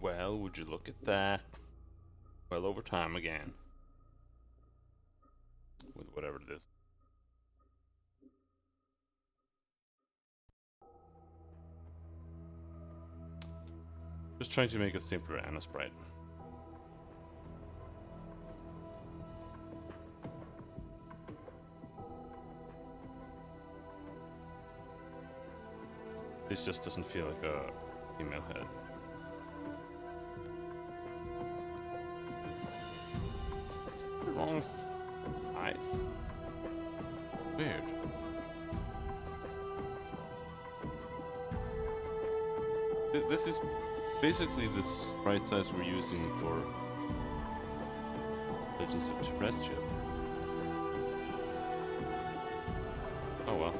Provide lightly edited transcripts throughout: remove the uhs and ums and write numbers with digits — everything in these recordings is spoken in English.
Well, would you look at that? Well, over time again. With whatever it is. Just trying to make a simpler Anna sprite. This just doesn't feel like a female head. Long eyes. Weird. This is basically the sprite size we're using for Legends of Terrestrial. Oh well.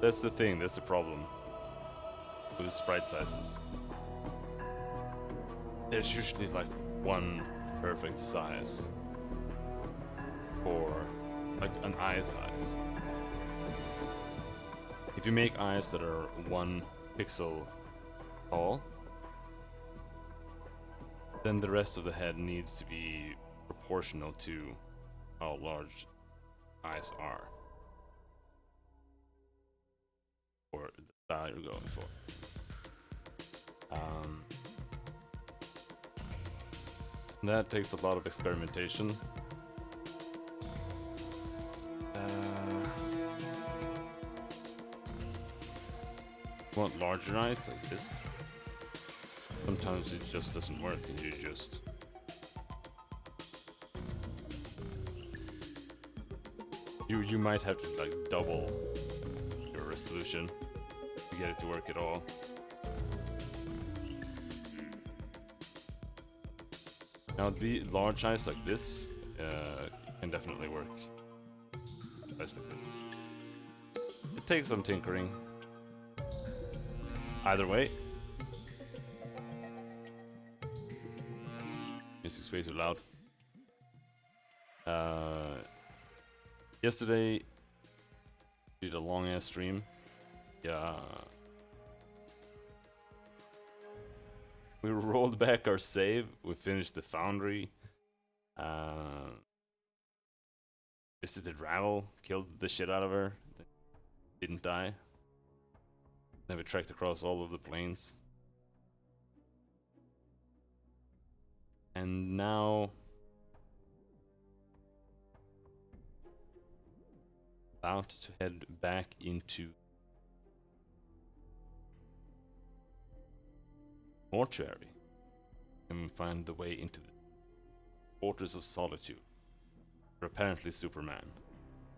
That's the thing, that's the problem with the sprite sizes. There's usually like one perfect size for like an eye size. If you make eyes that are 1 pixel tall, then the rest of the head needs to be proportional to how large eyes are, or the style you're going for. That takes a lot of experimentation. You want larger eyes like this. Sometimes it just doesn't work, and you might have to like double your resolution to get it to work at all. Now the large eyes like this can definitely work. It takes some tinkering. Either way. Music's way too loud. Yesterday did a long ass stream. Yeah. We rolled back our save. We finished the foundry. Visited Ravel. Killed the shit out of her. Didn't die. Then we trekked across all of the plains. And now about to head back into Mortuary and find the way into the Fortress of Solitude. Or apparently Superman.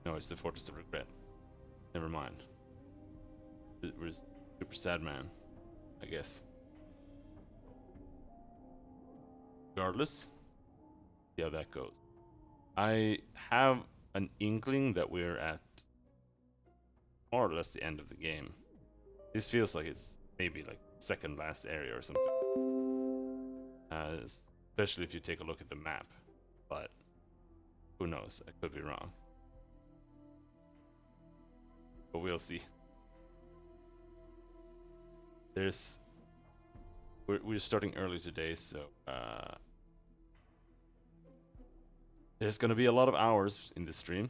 No, it's the Fortress of Regret. Never mind. We're Super Sad Man, I guess. Regardless, see how that goes. I have an inkling that we're at more or less the end of the game. This feels like it's maybe like second last area or something. Especially if you take a look at the map, but who knows? I could be wrong. But we'll see. We're starting early today, so there's gonna be a lot of hours in the stream,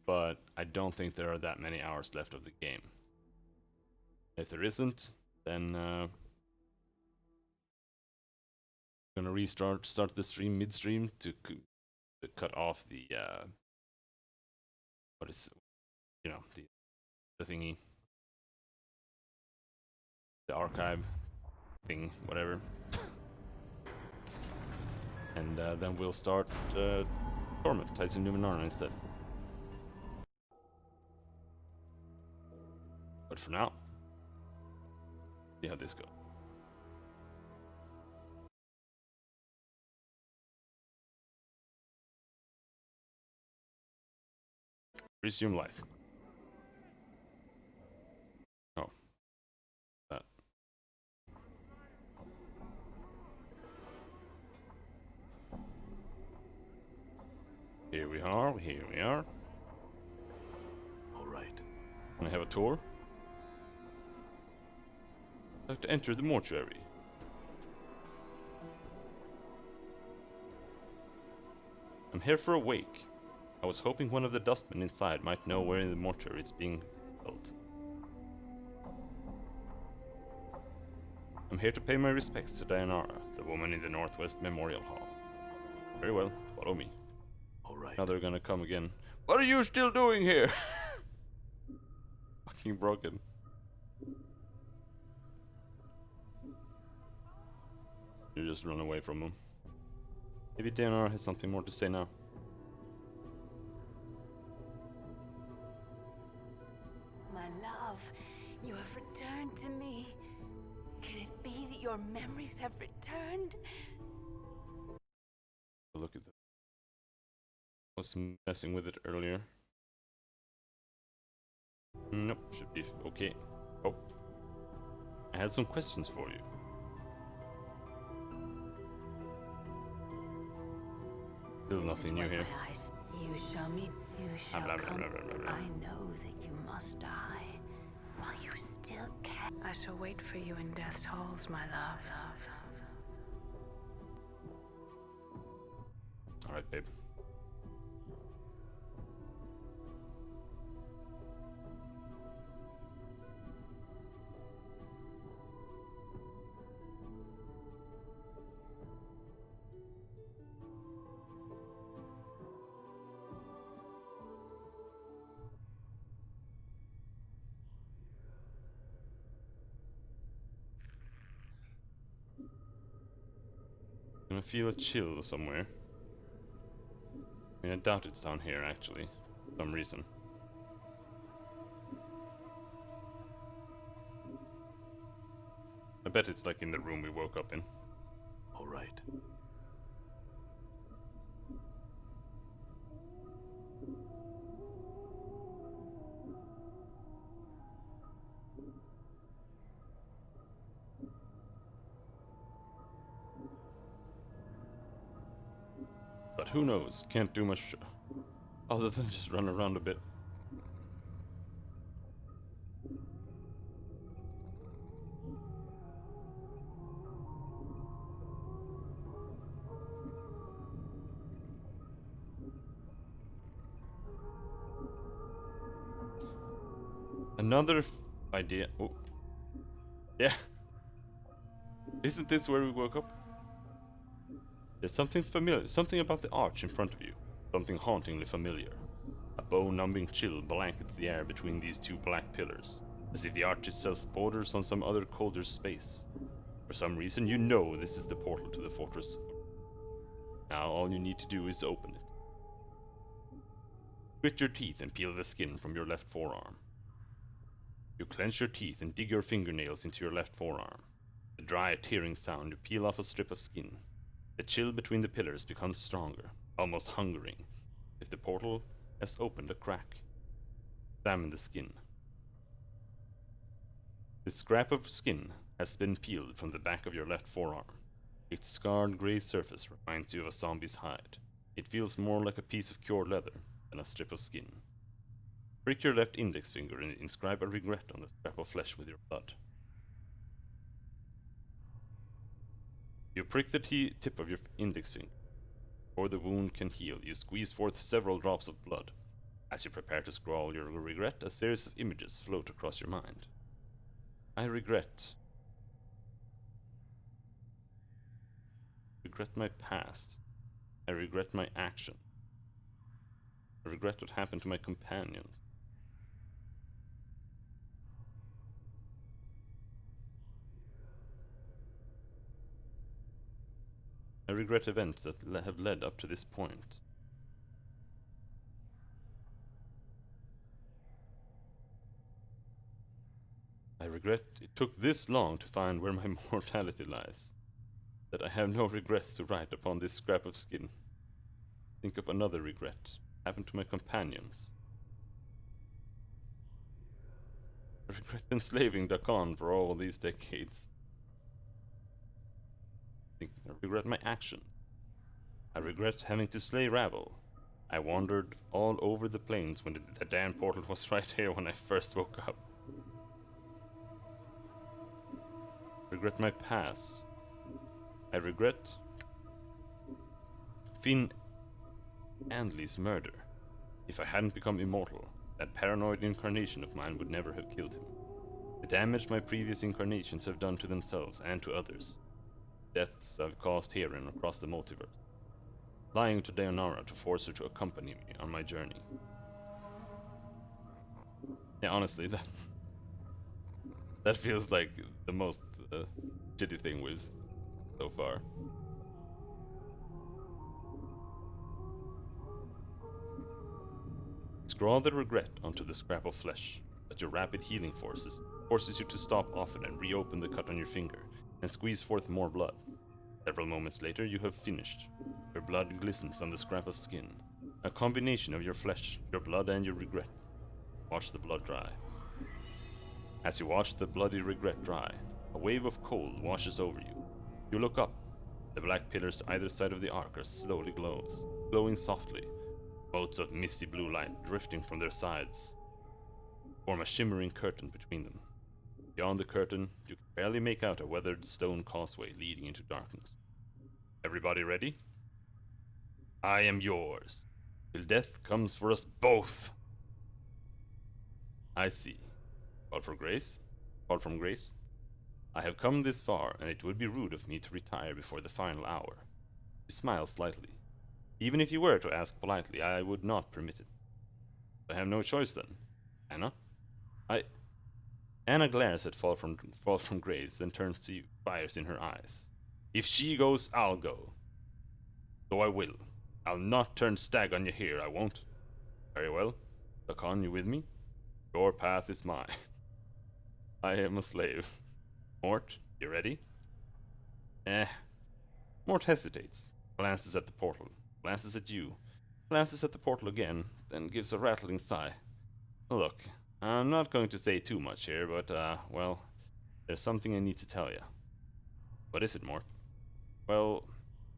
but I don't think there are that many hours left of the game. If there isn't, then I'm gonna start the stream midstream to cut off the what is, you know, the thingy, the archive thing, whatever. And then we'll start Torment, Tides of Numenera instead. But for now, see how this goes. Resume life. Oh. That. Here we are, here we are. All right. Can I have a tour? I'd like to enter the mortuary. I'm here for a wake. I was hoping one of the dustmen inside might know where the mortuary is being held. I'm here to pay my respects to Dayanara, the woman in the Northwest Memorial Hall. Very well, follow me. All right. right. Now they're gonna come again. What are you still doing here? Fucking broken. You just run away from them. Maybe DNR has something more to say now. My love, you have returned to me. Can it be that your memories have returned? Look at that. I was messing with it earlier. Nope, should be okay. Oh. I had some questions for you. Still nothing new here. You shall meet. You shall Blah, blah, come. blah, blah, blah, blah. I know that you must die while you still can. I shall wait for you in death's halls, my love. Alright, babe. I feel a chill somewhere. I mean, I doubt it's down here, actually, for some reason. I bet it's like in the room we woke up in. All right. But who knows? Can't do much other than just run around a bit. Another idea. Oh. Yeah. Isn't this where we woke up? There's something familiar, something about the arch in front of you. Something hauntingly familiar. A bone-numbing chill blankets the air between these two black pillars, as if the arch itself borders on some other colder space. For some reason, you know this is the portal to the fortress. Now all you need to do is open it. Grit your teeth and peel the skin from your left forearm. You clench your teeth and dig your fingernails into your left forearm. The dry, tearing sound, you peel off a strip of skin. The chill between the pillars becomes stronger, almost hungering, if the portal has opened a crack. Examine the skin. This scrap of skin has been peeled from the back of your left forearm. Its scarred gray surface reminds you of a zombie's hide. It feels more like a piece of cured leather than a strip of skin. Prick your left index finger and inscribe a regret on the scrap of flesh with your blood. You prick the tip of your index finger. Before the wound can heal, you squeeze forth several drops of blood. As you prepare to scrawl your regret, a series of images float across your mind. I regret my past. I regret my action. I regret what happened to my companions. I regret events that have led up to this point. I regret it took this long to find where my mortality lies. That I have no regrets to write upon this scrap of skin. Think of another regret. Happened to my companions. I regret enslaving Dakan for all these decades. I regret my action. I regret having to slay Rabble. I wandered all over the plains when the damn portal was right here when I first woke up. I regret my past. I regret Finn Andley's murder. If I hadn't become immortal, that paranoid incarnation of mine would never have killed him. The damage my previous incarnations have done to themselves and to others. Deaths I've caused here and across the multiverse. lying to Deonara to force her to accompany me on my journey. Yeah, honestly, that feels like the most shitty thing we've seen so far. Scrawl the regret onto the scrap of flesh, but your rapid healing forces you to stop often and reopen the cut on your finger, and squeeze forth more blood. Several moments later, you have finished. Your blood glistens on the scrap of skin, a combination of your flesh, your blood, and your regret. Watch the blood dry. As you watch the bloody regret dry, a wave of cold washes over you. You look up. The black pillars to either side of the arc are slowly glowing softly. Motes of misty blue light drifting from their sides form a shimmering curtain between them. Beyond the curtain, you can barely make out a weathered stone causeway leading into darkness. Everybody ready? I am yours, till death comes for us both. I see. Call for grace? Call from grace? I have come this far, and it would be rude of me to retire before the final hour. You smile slightly. Even if you were to ask politely, I would not permit it. I have no choice then. Anna? Anna glares at Fall from Grace, then turns to you, fires in her eyes. If she goes, I'll go. So I will. I'll not turn stag on you here, I won't. Very well. Lacan, you with me? Your path is mine. I am a slave. Mort, you ready? Mort hesitates, glances at the portal, glances at you, glances at the portal again, then gives a rattling sigh. Look, I'm not going to say too much here, but, well, there's something I need to tell you. What is it, Mort? Well,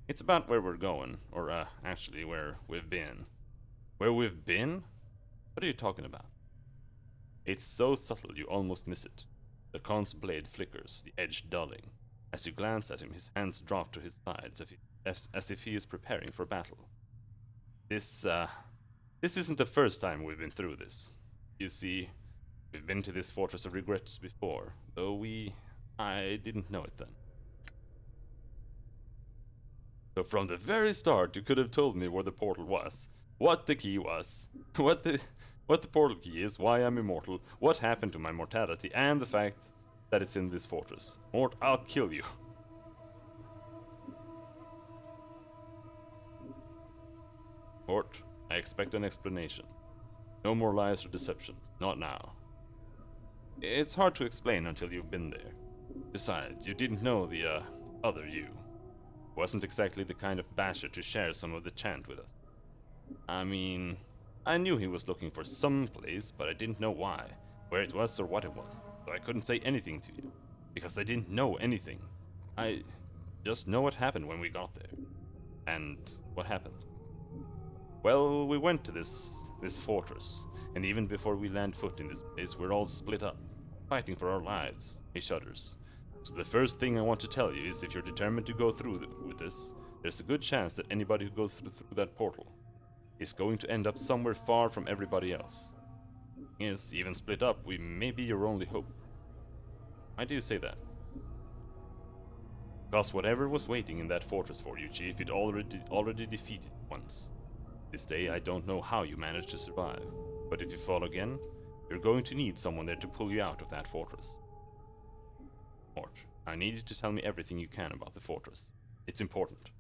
it's about where we're going, or, actually, where we've been. Where we've been? What are you talking about? It's so subtle you almost miss it. The Khan's blade flickers, the edge dulling. As you glance at him, his hands drop to his sides as if he is preparing for battle. This isn't the first time we've been through this. You see, we've been to this Fortress of Regrets before, though I didn't know it then. So from the very start, you could have told me where the portal was, what the key was, what the portal key is, why I'm immortal, what happened to my mortality, and the fact that it's in this fortress. Mort, I'll kill you. Mort, I expect an explanation. No more lies or deceptions, not now. It's hard to explain until you've been there. Besides, you didn't know the, other you. Wasn't exactly the kind of basher to share some of the chant with us. I mean, I knew he was looking for some place, but I didn't know why, where it was or what it was, so I couldn't say anything to you, because I didn't know anything. I just know what happened when we got there. And what happened? Well, we went to this fortress, and even before we land foot in this place, we're all split up, fighting for our lives. He shudders. So the first thing I want to tell you is if you're determined to go through with this, there's a good chance that anybody who goes through that portal is going to end up somewhere far from everybody else. Yes, even split up, we may be your only hope. Why do you say that? Because whatever was waiting in that fortress for you, Chief, it already defeated once. This day, I don't know how you managed to survive, but if you fall again, you're going to need someone there to pull you out of that fortress. Mort, I need you to tell me everything you can about the fortress. It's important.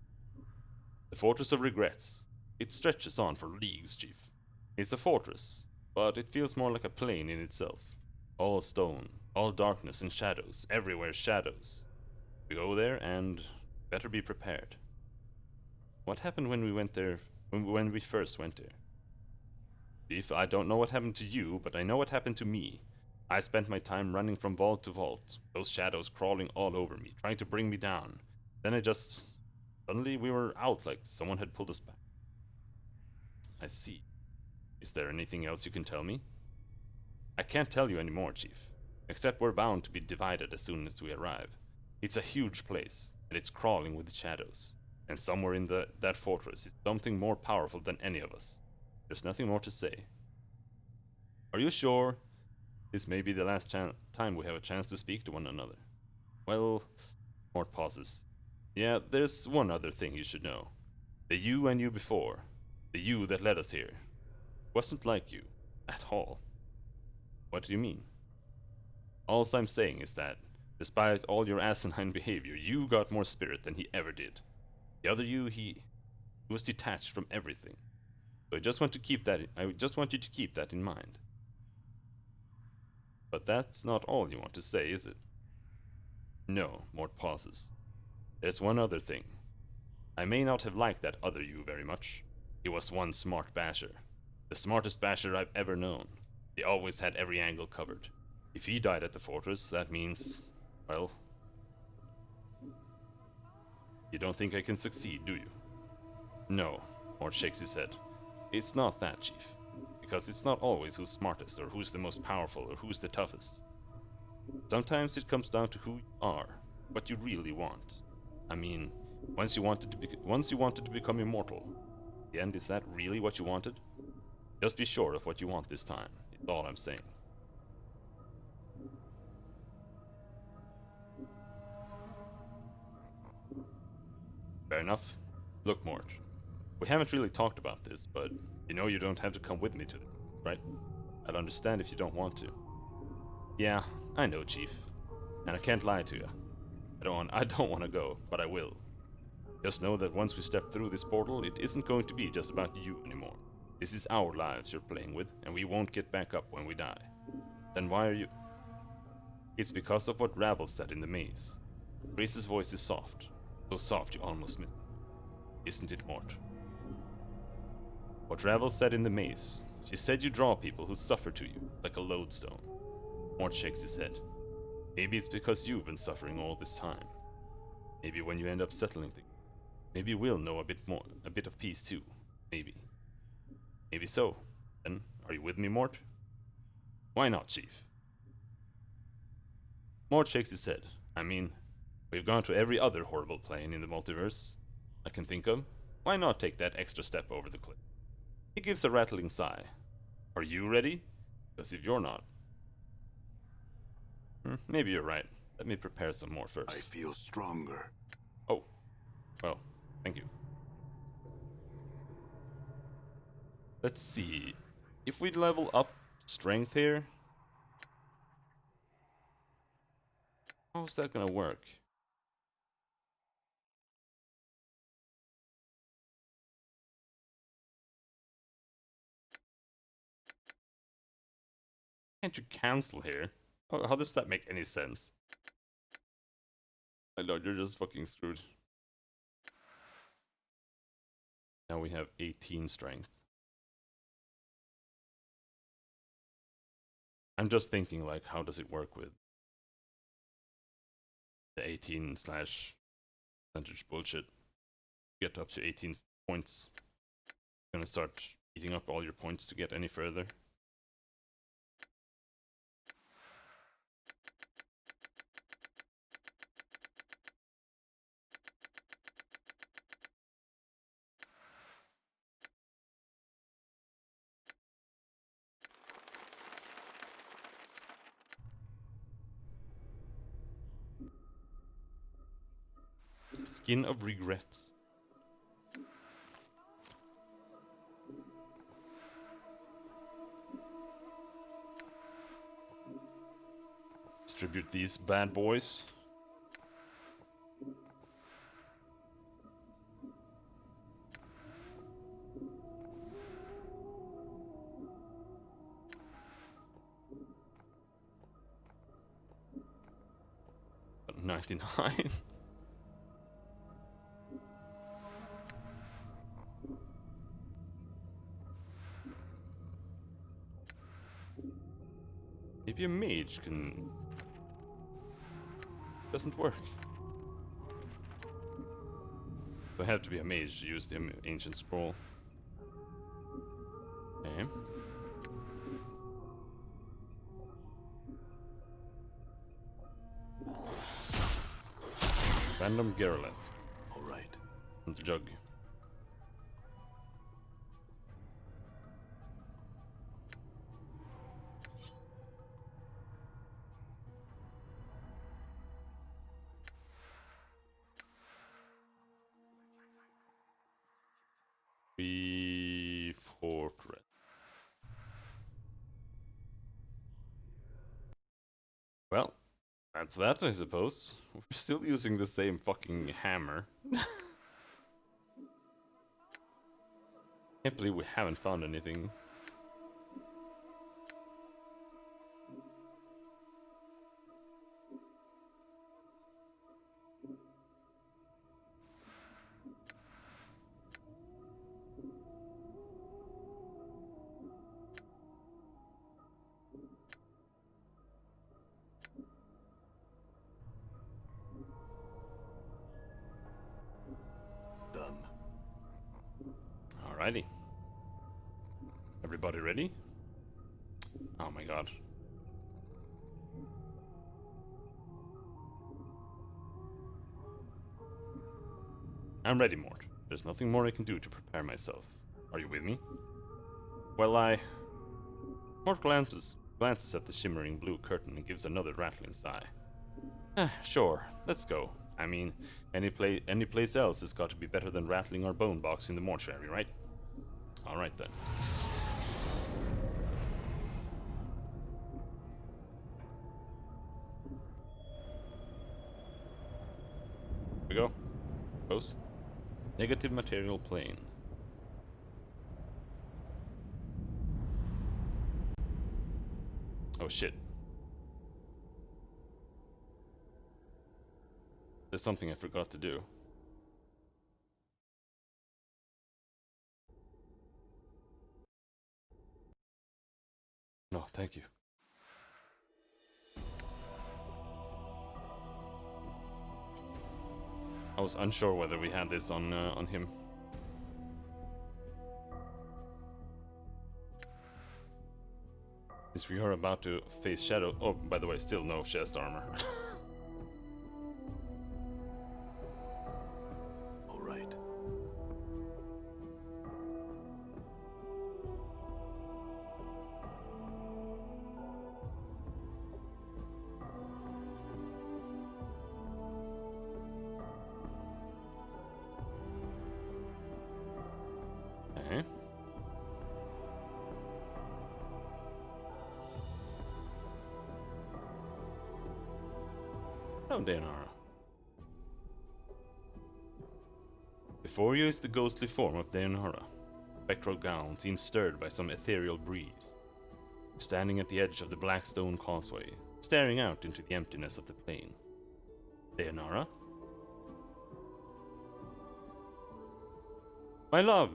The Fortress of Regrets. It stretches on for leagues, Chief. It's a fortress, but it feels more like a plane in itself. All stone, all darkness and shadows, everywhere shadows. We go there and better be prepared. What happened when we went there, when we first went there? Chief, I don't know what happened to you, but I know what happened to me. I spent my time running from vault to vault, those shadows crawling all over me, trying to bring me down. Then suddenly we were out like someone had pulled us back. I see. Is there anything else you can tell me? I can't tell you anymore, Chief. Except we're bound to be divided as soon as we arrive. It's a huge place, and it's crawling with shadows. And somewhere in that fortress is something more powerful than any of us. There's nothing more to say. Are you sure? This may be the last time we have a chance to speak to one another. Well, Mort pauses. Yeah, there's one other thing you should know. The you I knew before, the you that led us here, wasn't like you at all. What do you mean? All I'm saying is that, despite all your asinine behavior, you got more spirit than he ever did. The other you, he was detached from everything. So I just want you to keep that in mind. But that's not all you want to say, is it? No, Mort pauses. There's one other thing. I may not have liked that other you very much. He was one smart basher. The smartest basher I've ever known. He always had every angle covered. If he died at the fortress, that means, well... You don't think I can succeed, do you? No, Mort shakes his head. It's not that, Chief. Because it's not always who's smartest, or who's the most powerful, or who's the toughest. Sometimes it comes down to who you are, what you really want. I mean, once you wanted to become immortal. In the end, is that really what you wanted? Just be sure of what you want this time. It's all I'm saying. Fair enough. Look, Mort. We haven't really talked about this, but you know you don't have to come with me to this, right? I'd understand if you don't want to. Yeah, I know, Chief. And I can't lie to you. I don't want to go, but I will. Just know that once we step through this portal, it isn't going to be just about you anymore. This is our lives you're playing with, and we won't get back up when we die. Then why are you... It's because of what Ravel said in the maze. Grace's voice is soft. So soft you almost miss it. Isn't it, Mort? What Ravel said in the maze. She said you draw people who suffer to you, like a lodestone. Mort shakes his head. Maybe it's because you've been suffering all this time. Maybe when you end up settling things, maybe we'll know a bit of peace too. Maybe. Maybe so. Then, are you with me, Mort? Why not, Chief? Mort shakes his head. I mean, we've gone to every other horrible plane in the multiverse I can think of. Why not take that extra step over the cliff? He gives a rattling sigh. Are you ready? Because if you're not... maybe you're right. Let me prepare some more first. I feel stronger. Oh. Well, thank you. Let's see. If we level up strength here... how's that gonna work? Can't you cancel here? How does that make any sense? I know, you're just fucking screwed. Now we have 18 strength. I'm just thinking, like, how does it work with the 18 slash percentage bullshit? Get up to 18 points. Gonna start eating up all your points to get any further. Skin of Regrets. Distribute these bad boys. But 99. Maybe a mage can... doesn't work. So I have to be a mage to use the ancient scroll. Okay. Random Geralef. All right. And the jug. That's that, I suppose. We're still using the same fucking hammer. Can't believe we haven't found anything. Done. Alrighty. Everybody ready? Oh my god. I'm ready, Mort. There's nothing more I can do to prepare myself. Are you with me? Well, Mort glances at the shimmering blue curtain and gives another rattling sigh. Sure, let's go. I mean, any place else has got to be better than rattling our bone box in the mortuary, right? Alright then. Here we go. Close. Negative material plane. Oh shit. There's something I forgot to do. No, thank you. I was unsure whether we had this on him. Since we are about to face Shadow. Oh, by the way, still no chest armor. All right. Okay. Oh, Dayanara. Before you is the ghostly form of Dayanara. Spectral gown seems stirred by some ethereal breeze. Standing at the edge of the black stone causeway, staring out into the emptiness of the plain. Dayanara? My love,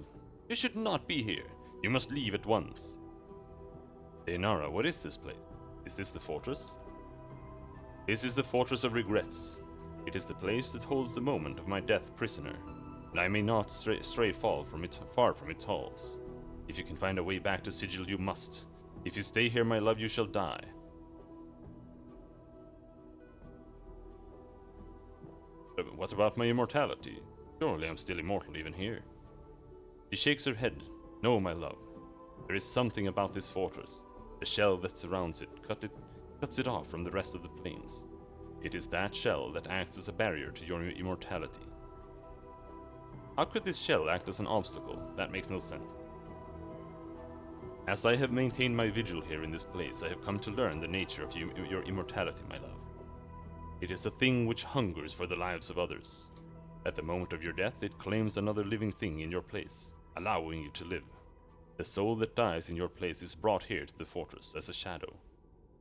you should not be here. You must leave at once. Dayanara, what is this place? Is this the fortress? This is the Fortress of Regrets. It is the place that holds the moment of my death prisoner, and I may not stray far from its halls. If you can find a way back to Sigil, you must. If you stay here, my love, you shall die. But what about my immortality? Surely I'm still immortal even here. She shakes her head. No, my love. There is something about this fortress. The shell that surrounds it cuts it off from the rest of the planes. It is that shell that acts as a barrier to your immortality. How could this shell act as an obstacle? That makes no sense. As I have maintained my vigil here in this place, I have come to learn the nature of your immortality, my love. It is a thing which hungers for the lives of others. At the moment of your death, it claims another living thing in your place, allowing you to live. The soul that dies in your place is brought here to the fortress as a shadow.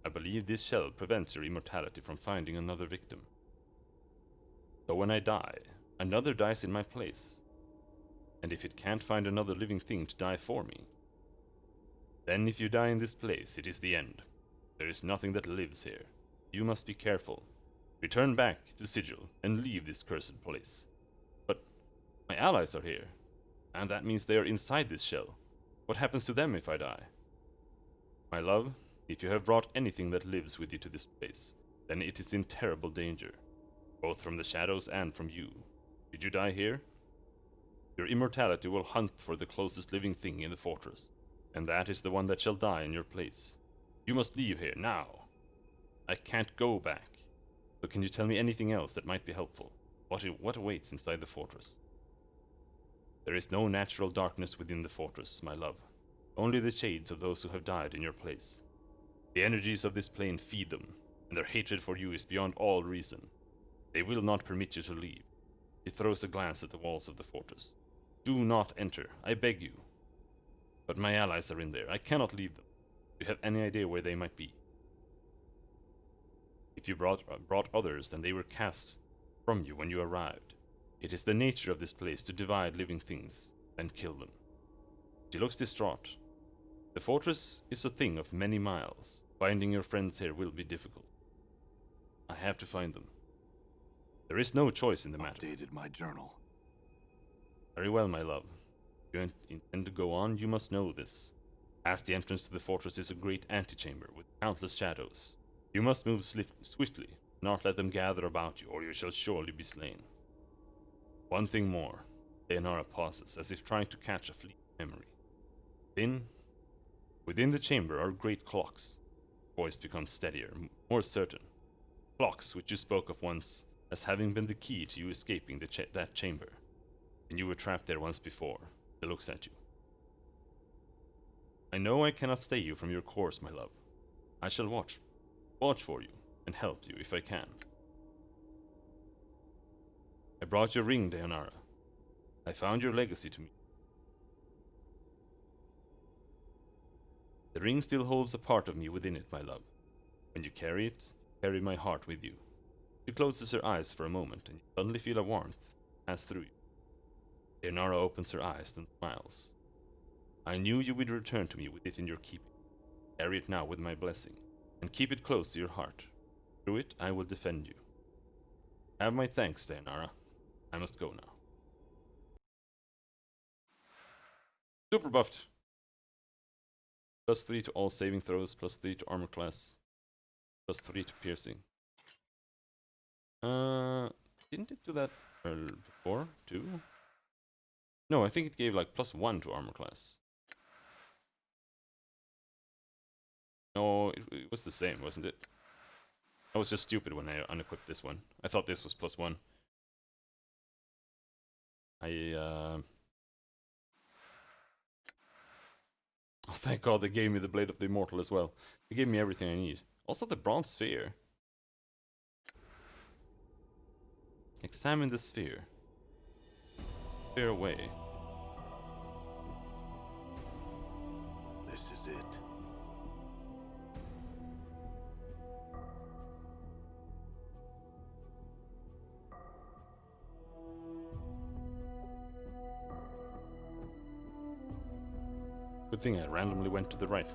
I believe this shell prevents your immortality from finding another victim. So when I die, another dies in my place. And if it can't find another living thing to die for me, then if you die in this place, it is the end. There is nothing that lives here. You must be careful. Return back to Sigil and leave this cursed place. But my allies are here, and that means they are inside this shell. What happens to them if I die? My love, if you have brought anything that lives with you to this place, then it is in terrible danger, both from the shadows and from you. Did you die here? Your immortality will hunt for the closest living thing in the fortress, and that is the one that shall die in your place. You must leave here, now. I can't go back. So can you tell me anything else that might be helpful? What awaits inside the fortress? There is no natural darkness within the fortress, my love. Only the shades of those who have died in your place. The energies of this plane feed them. and their hatred for you is beyond all reason. They will not permit you to leave. He throws a glance at the walls of the fortress. Do not enter, I beg you. But my allies are in there. I cannot leave them. Do you have any idea where they might be? If you brought others, then they were cast from you when you arrived. It is the nature of this place to divide living things and kill them. She looks distraught. The fortress is a thing of many miles. Finding your friends here will be difficult. I have to find them. There is no choice in the matter. Updated my journal. Very well, my love. If you intend to go on, you must know this. Past the entrance to the fortress is a great antechamber with countless shadows. You must move swiftly, not let them gather about you, or you shall surely be slain. One thing more. Leonara pauses, as if trying to catch a fleeting memory. Then, within the chamber are great clocks. Voice becomes steadier, more certain. Clocks which you spoke of once as having been the key to you escaping that chamber. And you were trapped there once before. She looks at you. I know I cannot stay you from your course, my love. I shall watch for you, and help you if I can. I brought your ring, Leonara. I found your legacy to me. The ring still holds a part of me within it, my love. When you carry it, carry my heart with you. She closes her eyes for a moment, and you suddenly feel a warmth pass through you. Leonara opens her eyes, then smiles. I knew you would return to me with it in your keeping. Carry it now with my blessing, and keep it close to your heart. Through it, I will defend you. Have my thanks, Leonara. I must go now. Super buffed. +3 to all saving throws, +3 to armor class, +3 to piercing. Didn't it do that before, too? No, I think it gave like +1 to armor class. No, it was the same, wasn't it? I was just stupid when I unequipped this one. I thought this was +1. Oh, thank God they gave me the Blade of the Immortal as well. They gave me everything I need. Also the Bronze Sphere. Examine the sphere. Sphere away. This is it. Good thing I randomly went to the right.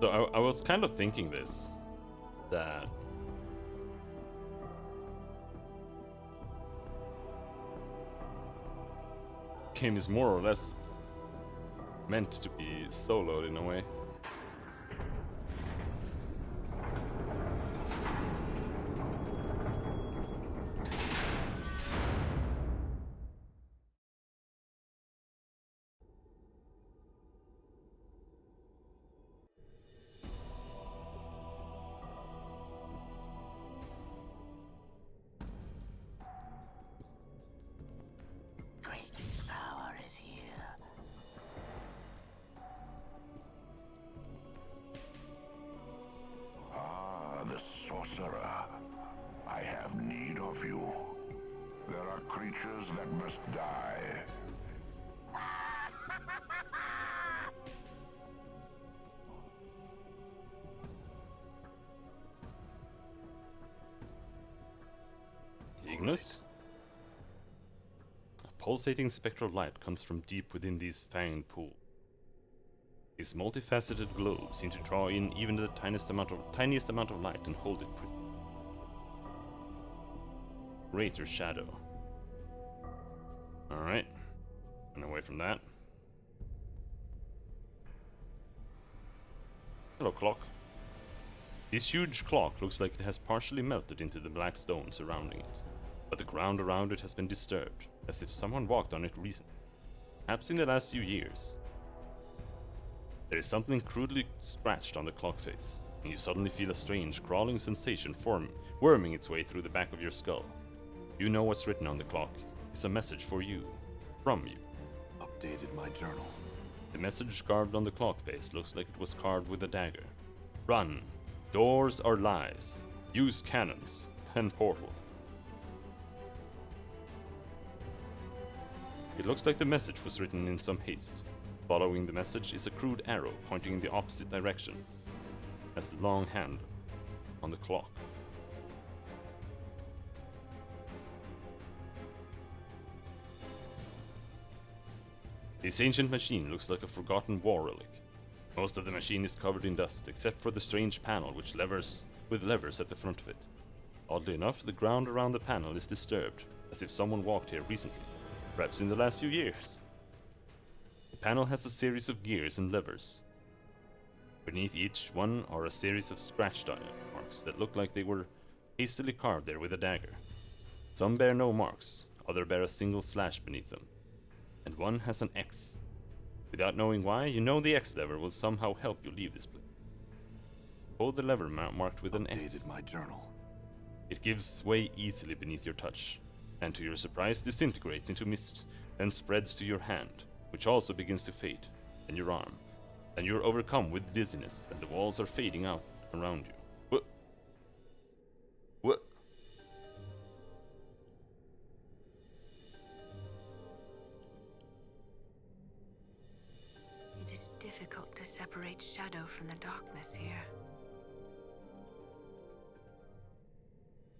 So I was kind of thinking this, that game is more or less meant to be soloed in a way. Great power is here. Ah, the sorcerer. I have need of you. There are creatures that must die. Ignis? A pulsating spectral light comes from deep within these fanged pools. These multifaceted globes seem to draw in even the tiniest amount of light and hold it prisoned. Greater shadow. Alright. Run away from that. Hello, clock. This huge clock looks like it has partially melted into the black stone surrounding it, but the ground around it has been disturbed, as if someone walked on it recently, perhaps in the last few years. There is something crudely scratched on the clock face, and you suddenly feel a strange crawling sensation worming its way through the back of your skull. You know what's written on the clock. It's a message for you. From you. Updated my journal. The message carved on the clock face looks like it was carved with a dagger. Run. Doors are lies. Use cannons. And portal. It looks like the message was written in some haste. Following the message is a crude arrow pointing in the opposite direction as the long hand on the clock. This ancient machine looks like a forgotten war relic. Most of the machine is covered in dust, except for the strange panel with levers at the front of it. Oddly enough, the ground around the panel is disturbed, as if someone walked here recently, perhaps in the last few years. The panel has a series of gears and levers. Beneath each one are a series of scratch marks that look like they were hastily carved there with a dagger. Some bear no marks, others bear a single slash beneath them, and one has an X. Without knowing why, you know the X lever will somehow help you leave this place. Hold the lever marked with an X. Updated my journal. It gives way easily beneath your touch, and to your surprise disintegrates into mist, then spreads to your hand, which also begins to fade, and your arm. And you're overcome with dizziness, and the walls are fading out around you. What? What? It is difficult to separate shadow from the darkness here.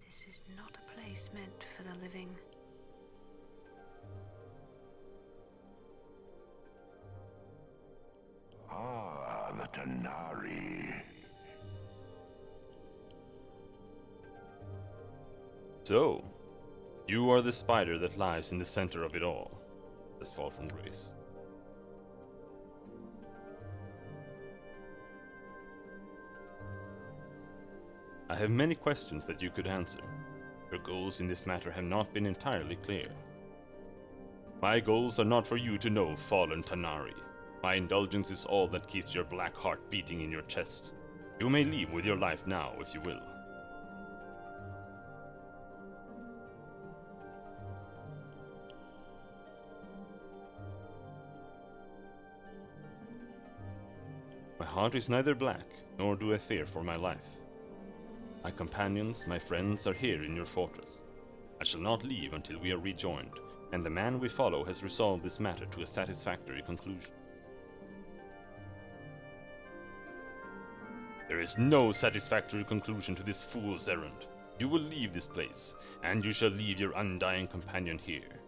This is not a place meant for the living. Ah, the Tanari. So, you are the spider that lies in the center of it all, says Fall from Grace. I have many questions that you could answer. Your goals in this matter have not been entirely clear. My goals are not for you to know, fallen Tanari. My indulgence is all that keeps your black heart beating in your chest. You may leave with your life now, if you will. My heart is neither black, nor do I fear for my life. My companions, my friends, are here in your fortress. I shall not leave until we are rejoined, and the man we follow has resolved this matter to a satisfactory conclusion. There is no satisfactory conclusion to this fool's errand. You will leave this place, and you shall leave your undying companion here.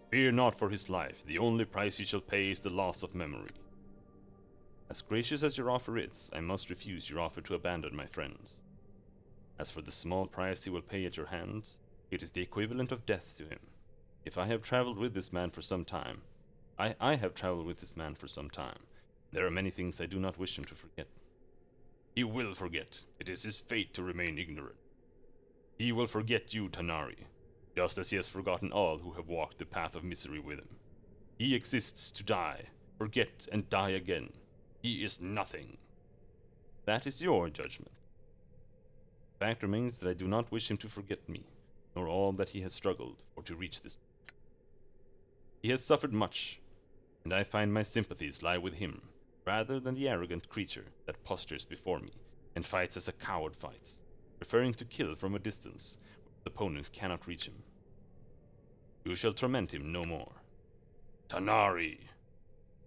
Fear not for his life, the only price he shall pay is the loss of memory. As gracious as your offer is, I must refuse your offer to abandon my friends. As for the small price he will pay at your hands, it is the equivalent of death to him. If I have traveled with this man for some time, I have traveled with this man for some time. There are many things I do not wish him to forget. He will forget. It is his fate to remain ignorant. He will forget you, Tanari, just as he has forgotten all who have walked the path of misery with him. He exists to die, forget, and die again. He is nothing. That is your judgment. The fact remains that I do not wish him to forget me, nor all that he has struggled for to reach this. He has suffered much, and I find my sympathies lie with him, rather than the arrogant creature that postures before me, and fights as a coward fights, preferring to kill from a distance, where his opponent cannot reach him. You shall torment him no more. Tanari!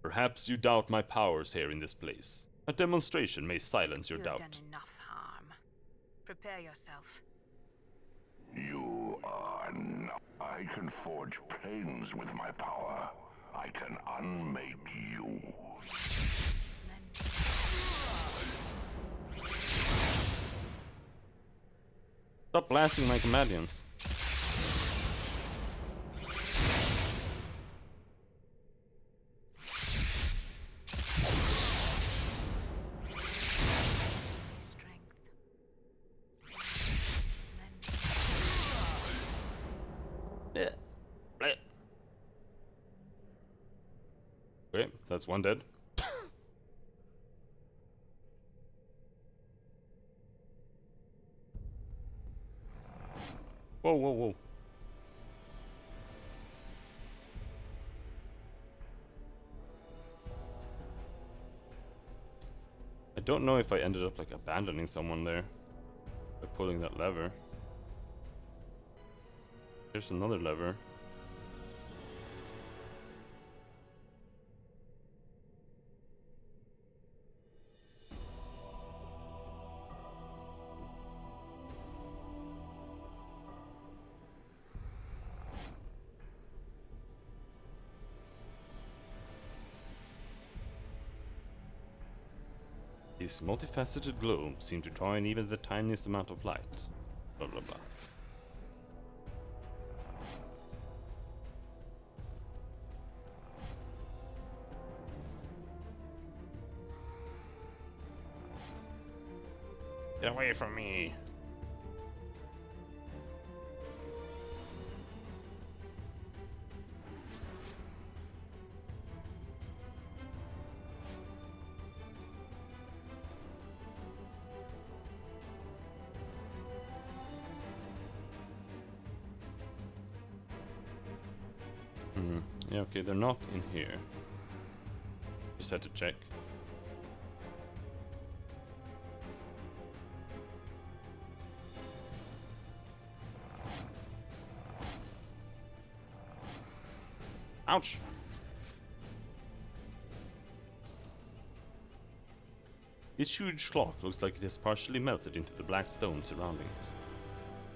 Perhaps you doubt my powers here in this place. A demonstration may silence your doubt. You've done enough harm. Prepare yourself. You are not. I can forge planes with my power. I can unmake you. Stop blasting my companions. Okay, that's one dead. Whoa, whoa, whoa. I don't know if I ended up like abandoning someone there by pulling that lever. There's another lever. These multifaceted globes seem to draw in even the tiniest amount of light. Blah blah blah. Get away from me! Yeah, okay, they're not in here. Just had to check. Ouch! This huge clock looks like it has partially melted into the black stone surrounding it.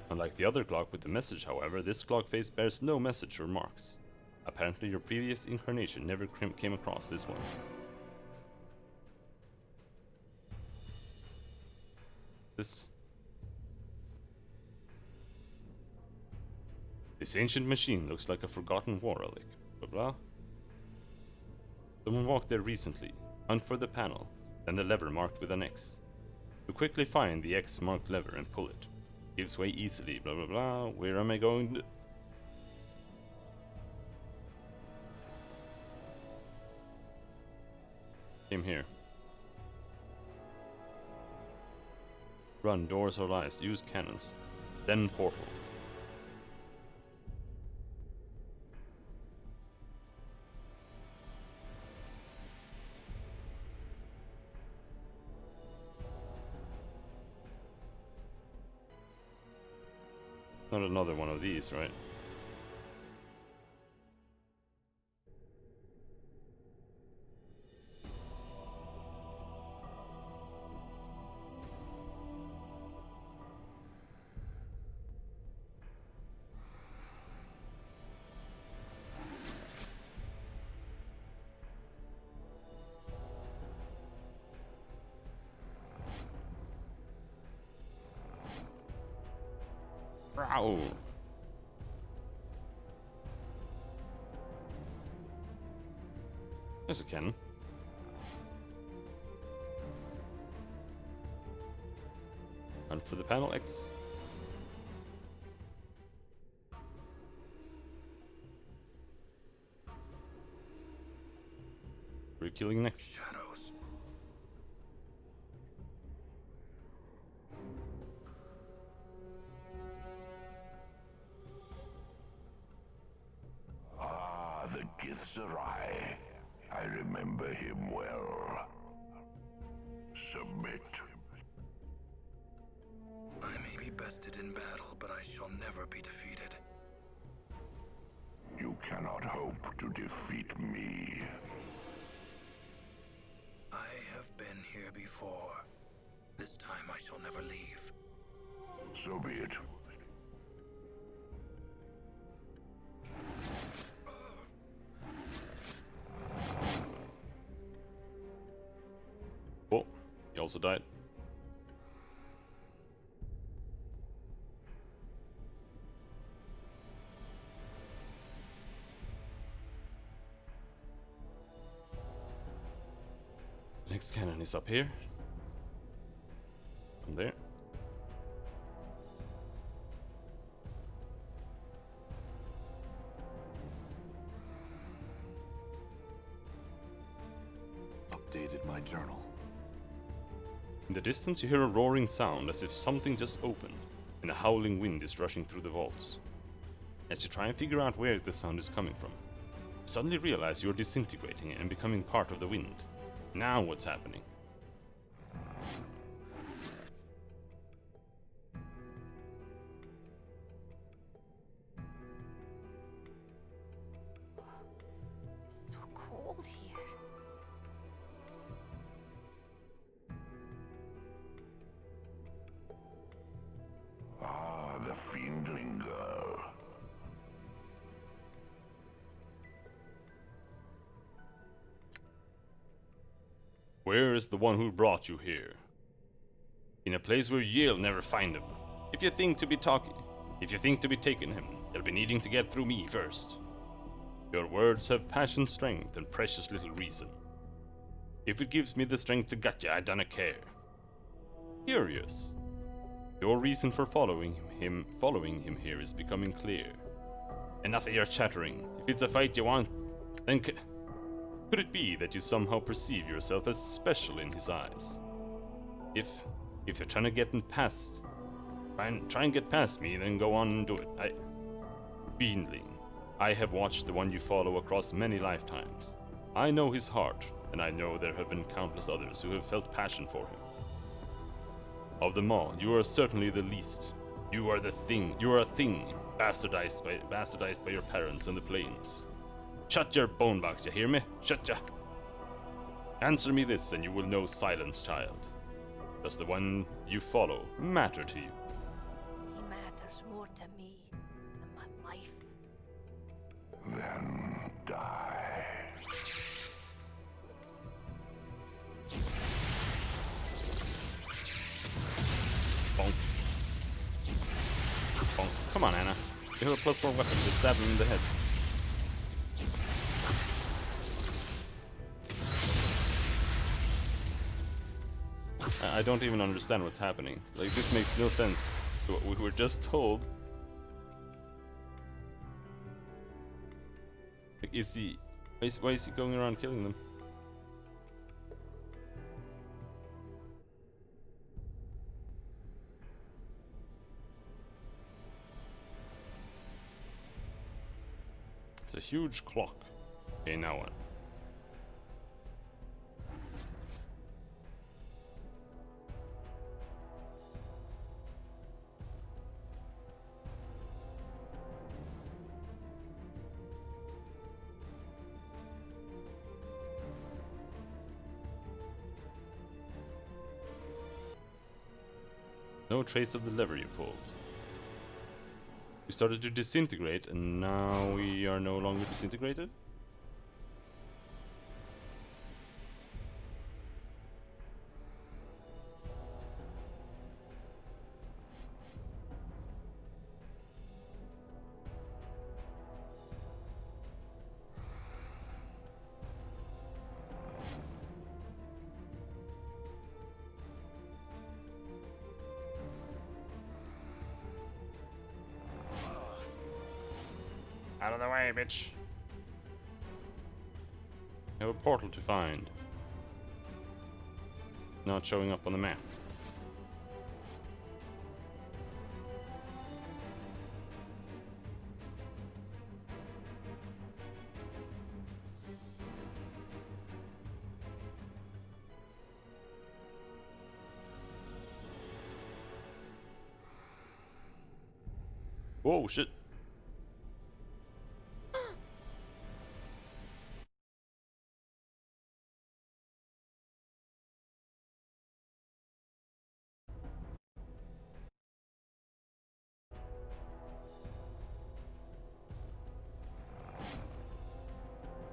Unlike the other clock with the message, however, this clock face bears no message or marks. Apparently your previous incarnation never came across this one. This ancient machine looks like a forgotten war relic. Blah blah. Someone walked there recently. Hunt for the panel, then the lever marked with an X. You quickly find the X marked lever and pull it. Gives way easily, blah blah blah. Where am I going? Came here. Run, doors or lives, use cannons. Then portal. Not another one of these, right? Wow. There's a cannon. And for the panel X. We're killing next. Shadows. The Githzerai. I remember him well. Submit. I may be bested in battle, but I shall never be defeated. You cannot hope to defeat me. I have been here before. This time I shall never leave. So be it. Oh, he also died. Next cannon is up here. From there. Updated my journal. In the distance you hear a roaring sound as if something just opened. and a howling wind is rushing through the vaults. As you try and figure out where the sound is coming from, you suddenly realize you're disintegrating and becoming part of the wind. Now what's happening? So cold here. Ah, the fiendling girl. Where is the one who brought you here? In a place where you'll never find him. If you think to be taking him, you'll be needing to get through me first. Your words have passion, strength, and precious little reason. If it gives me the strength to gut ya, I dunna care. Curious. Your reason for following him here is becoming clear. Enough of your chattering. If it's a fight you want, then could it be that you somehow perceive yourself as special in his eyes? If you're trying to get past, try and get past me, then go on and do it. Fiendling, I have watched the one you follow across many lifetimes. I know his heart, and I know there have been countless others who have felt passion for him. Of them all, you are certainly the least. You are the thing. You are a thing, bastardized by your parents and the plains. Shut your bone box, you hear me? Shut ya! Answer me this, and you will know silence, child. Does the one you follow matter to you? He matters more to me than my life. Then die. Bonk. Bonk. Come on, Anna. You have a +4 weapon. Just stab him in the head. I don't even understand what's happening. Like, this makes no sense to what we were just told. Like, why is he going around killing them? It's a huge clock. Okay, now what? No trace of the lever you pulled. We started to disintegrate, and now we are no longer disintegrated? Out of the way, bitch. I have a portal to find. Not showing up on the map. Whoa, shit.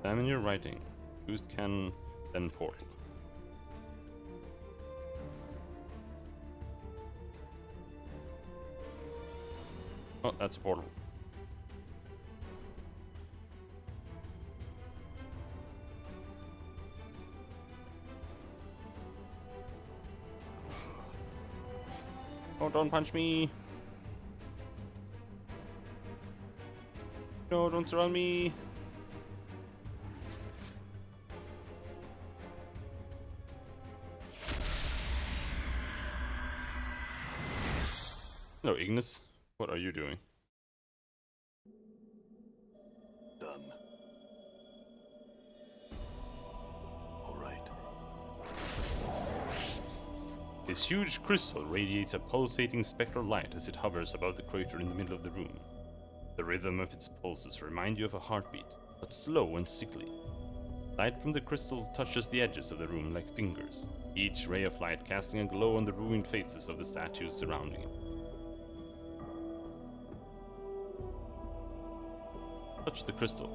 Examine your writing. Used cannon, then portal. Oh, that's a portal. Oh, don't punch me! No, don't surround me! Hello, Ignis. What are you doing? Done. All right. This huge crystal radiates a pulsating spectral light as it hovers above the crater in the middle of the room. The rhythm of its pulses remind you of a heartbeat, but slow and sickly. Light from the crystal touches the edges of the room like fingers, each ray of light casting a glow on the ruined faces of the statues surrounding it. Touch the crystal.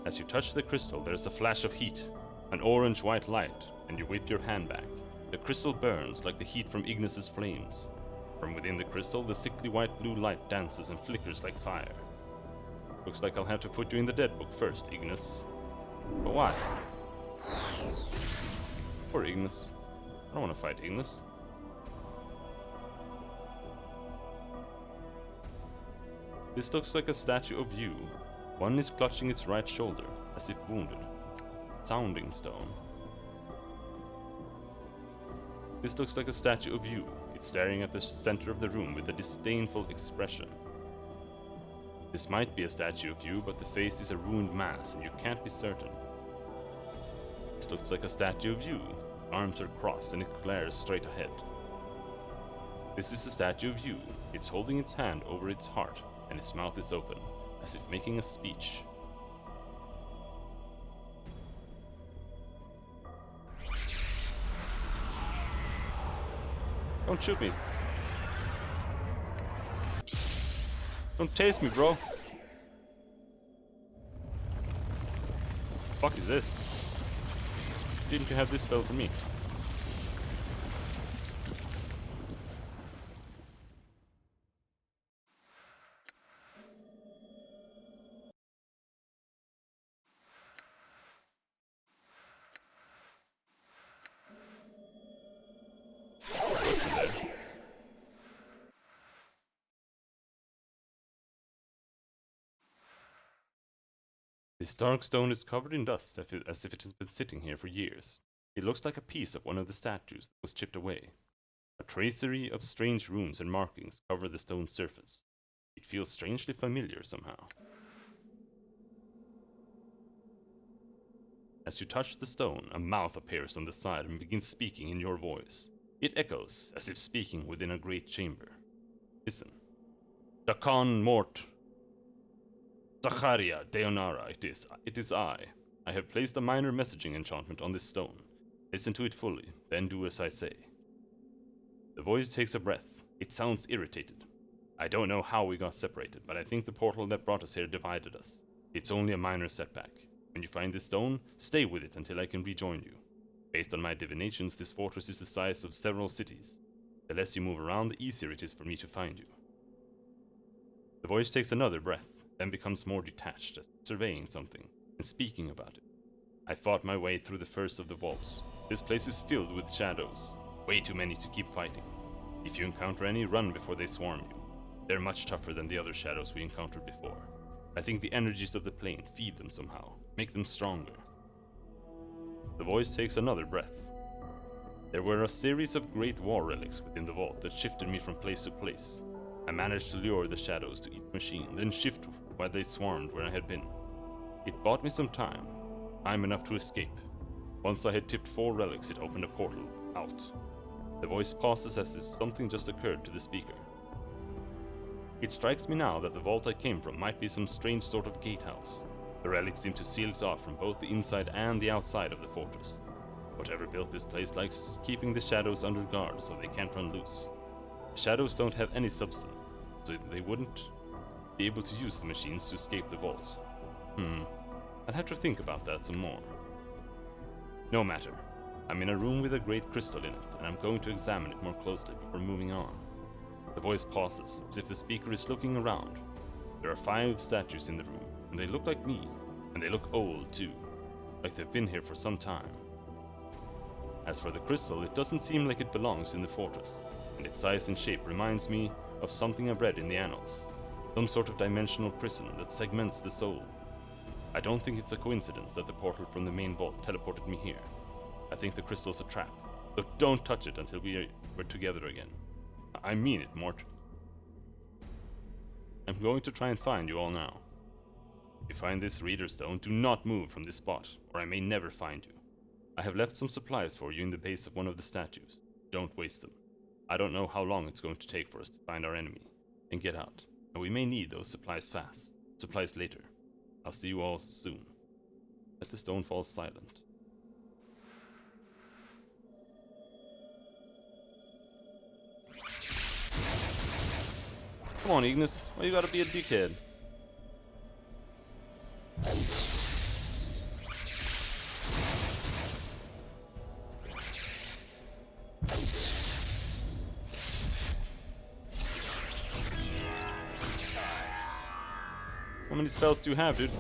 As you touch the crystal, there's a flash of heat, an orange-white light, and you whip your hand back. The crystal burns like the heat from Ignis's flames. From within the crystal, the sickly white-blue light dances and flickers like fire. Looks like I'll have to put you in the dead book first, Ignis. But why? Poor Ignis. I don't want to fight Ignis. This looks like a statue of you. One is clutching its right shoulder, as if wounded. Sounding stone. This looks like a statue of you. It's staring at the center of the room with a disdainful expression. This might be a statue of you, but the face is a ruined mass, and you can't be certain. This looks like a statue of you. Arms are crossed, and it glares straight ahead. This is a statue of you. It's holding its hand over its heart, and its mouth is open, as if making a speech. Don't shoot me. Don't tase me, bro. Fuck is this? Didn't you have this spell for me? This dark stone is covered in dust, as if it has been sitting here for years. It looks like a piece of one of the statues that was chipped away. A tracery of strange runes and markings cover the stone's surface. It feels strangely familiar somehow. As you touch the stone, a mouth appears on the side and begins speaking in your voice. It echoes, as if speaking within a great chamber. Listen. Dakan Mort. Zacharia Deonara, it is I. I have placed a minor messaging enchantment on this stone. Listen to it fully, then do as I say. The voice takes a breath. It sounds irritated. I don't know how we got separated, but I think the portal that brought us here divided us. It's only a minor setback. When you find this stone, stay with it until I can rejoin you. Based on my divinations, this fortress is the size of several cities. The less you move around, the easier it is for me to find you. The voice takes another breath, then becomes more detached, as surveying something, and speaking about it. I fought my way through the first of the vaults. This place is filled with shadows, way too many to keep fighting. If you encounter any, run before they swarm you. They're much tougher than the other shadows we encountered before. I think the energies of the plane feed them somehow, make them stronger. The voice takes another breath. There were a series of great war relics within the vault that shifted me from place to place. I managed to lure the shadows to each machine, then shift while they swarmed where I had been. It bought me some time enough to escape. Once I had tipped 4 relics, it opened a portal, out. The voice pauses as if something just occurred to the speaker. It strikes me now that the vault I came from might be some strange sort of gatehouse. The relics seem to seal it off from both the inside and the outside of the fortress. Whatever built this place likes keeping the shadows under guard so they can't run loose. The shadows don't have any substance, so they wouldn't be able to use the machines to escape the vault. I'll have to think about that some more. No matter. I'm in a room with a great crystal in it, and I'm going to examine it more closely before moving on. The voice pauses, as if the speaker is looking around. There are 5 statues in the room, and they look like me, and they look old too, like they've been here for some time. As for the crystal, it doesn't seem like it belongs in the fortress, and its size and shape reminds me of something I've read in the annals. Some sort of dimensional prison that segments the soul. I don't think it's a coincidence that the portal from the main vault teleported me here. I think the crystal's a trap, So don't touch it until we're together again. I mean it, Mort. I'm going to try and find you all now. If you find this Reader Stone, do not move from this spot, or I may never find you. I have left some supplies for you in the base of one of the statues. Don't waste them. I don't know how long it's going to take for us to find our enemy and get out, and we may need those supplies fast. Supplies later. I'll see you all soon. Let the stone fall silent. Come on, Ignis. Why you gotta be a dickhead? How many spells do you have, dude?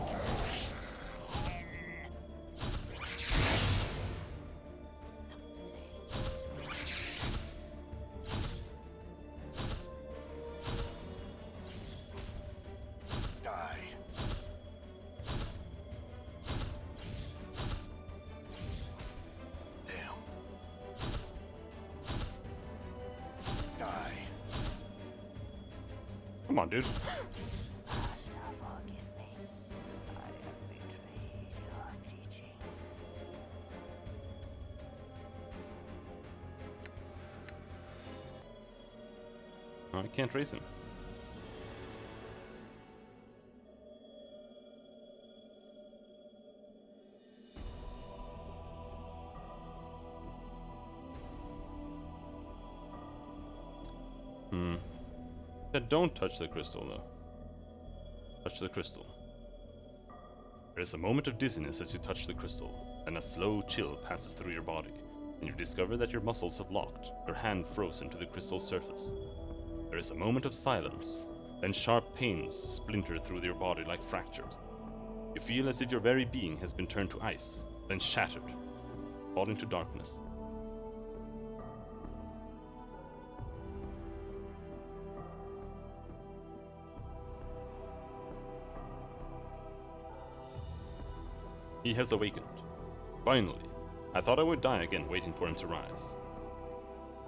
Die. Damn. Die. Come on, dude. I can't raise him. Don't touch the crystal, though. Touch the crystal. There is a moment of dizziness as you touch the crystal, and a slow chill passes through your body, and you discover that your muscles have locked, your hand frozen to the crystal's surface. There is a moment of silence, then sharp pains splinter through your body like fractures. You feel as if your very being has been turned to ice, then shattered, fall into darkness. He has awakened. Finally. I thought I would die again waiting for him to rise.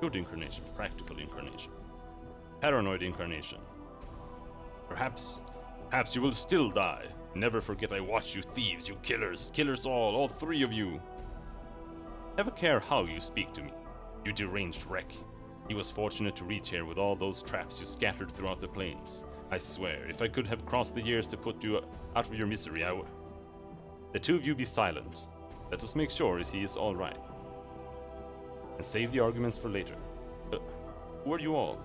Good incarnation, practical incarnation. Paranoid incarnation. Perhaps you will still die. Never forget I watched you thieves, you killers. Killers all three of you. Have a care how you speak to me, you deranged wreck. He was fortunate to reach here with all those traps you scattered throughout the plains. I swear, if I could have crossed the years to put you out of your misery, I would. The two of you be silent. Let us make sure he is all right. And save the arguments for later. Who are you all?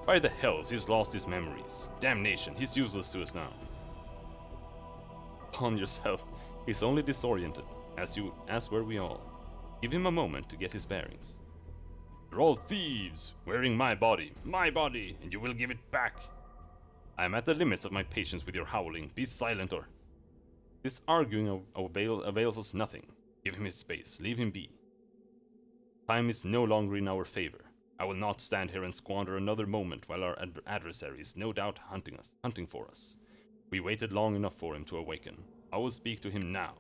Why the hells he's lost his memories? Damnation, he's useless to us now. Calm yourself. He's only disoriented, as were we all. Give him a moment to get his bearings. You're all thieves, wearing my body, and you will give it back. I am at the limits of my patience with your howling. Be silent or... This arguing avails us nothing. Give him his space, leave him be. Time is no longer in our favor. I will not stand here and squander another moment while our adversary is no doubt hunting for us. We waited long enough for him to awaken. I will speak to him now.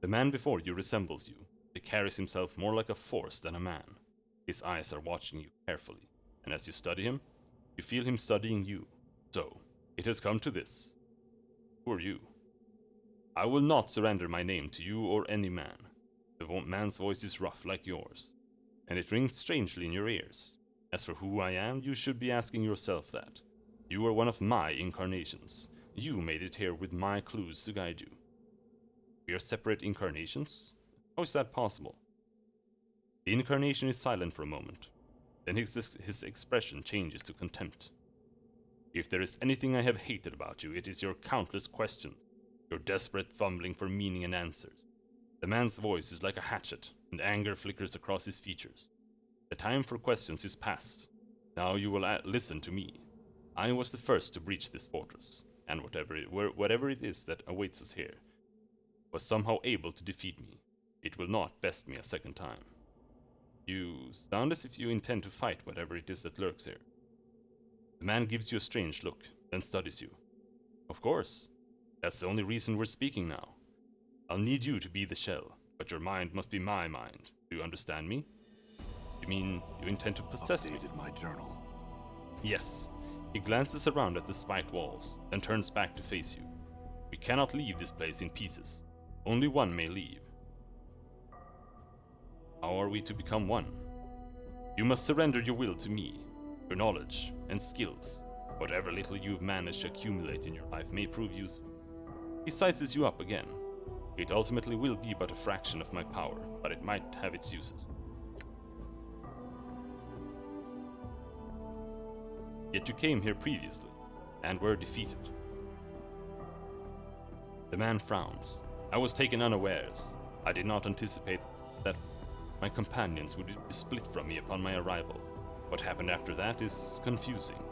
The man before you resembles you. He carries himself more like a force than a man. His eyes are watching you carefully, and as you study him, you feel him studying you. So, it has come to this. Who are you? I will not surrender my name to you or any man. The man's voice is rough like yours, and it rings strangely in your ears. As for who I am, you should be asking yourself that. You are one of my incarnations. You made it here with my clues to guide you. We are separate incarnations? How is that possible? The incarnation is silent for a moment. Then his expression changes to contempt. If there is anything I have hated about you, it is your countless questions, your desperate fumbling for meaning and answers. The man's voice is like a hatchet, and anger flickers across his features. The time for questions is past. Now you will listen to me. I was the first to breach this fortress, and whatever it is that awaits us here, was somehow able to defeat me. It will not best me a second time. You sound as if you intend to fight whatever it is that lurks here. The man gives you a strange look, then studies you. Of course. That's the only reason we're speaking now. I'll need you to be the shell, but your mind must be my mind. Do you understand me? You mean you intend to possess me? Updated my journal. Yes. He glances around at the spiked walls, then turns back to face you. We cannot leave this place in pieces. Only one may leave. How are we to become one? You must surrender your will to me. Your knowledge and skills, whatever little you've managed to accumulate in your life, may prove useful. He sizes you up again. It ultimately will be but a fraction of my power, but it might have its uses. Yet you came here previously, and were defeated. The man frowns. I was taken unawares. I did not anticipate that my companions would be split from me upon my arrival. What happened after that is confusing.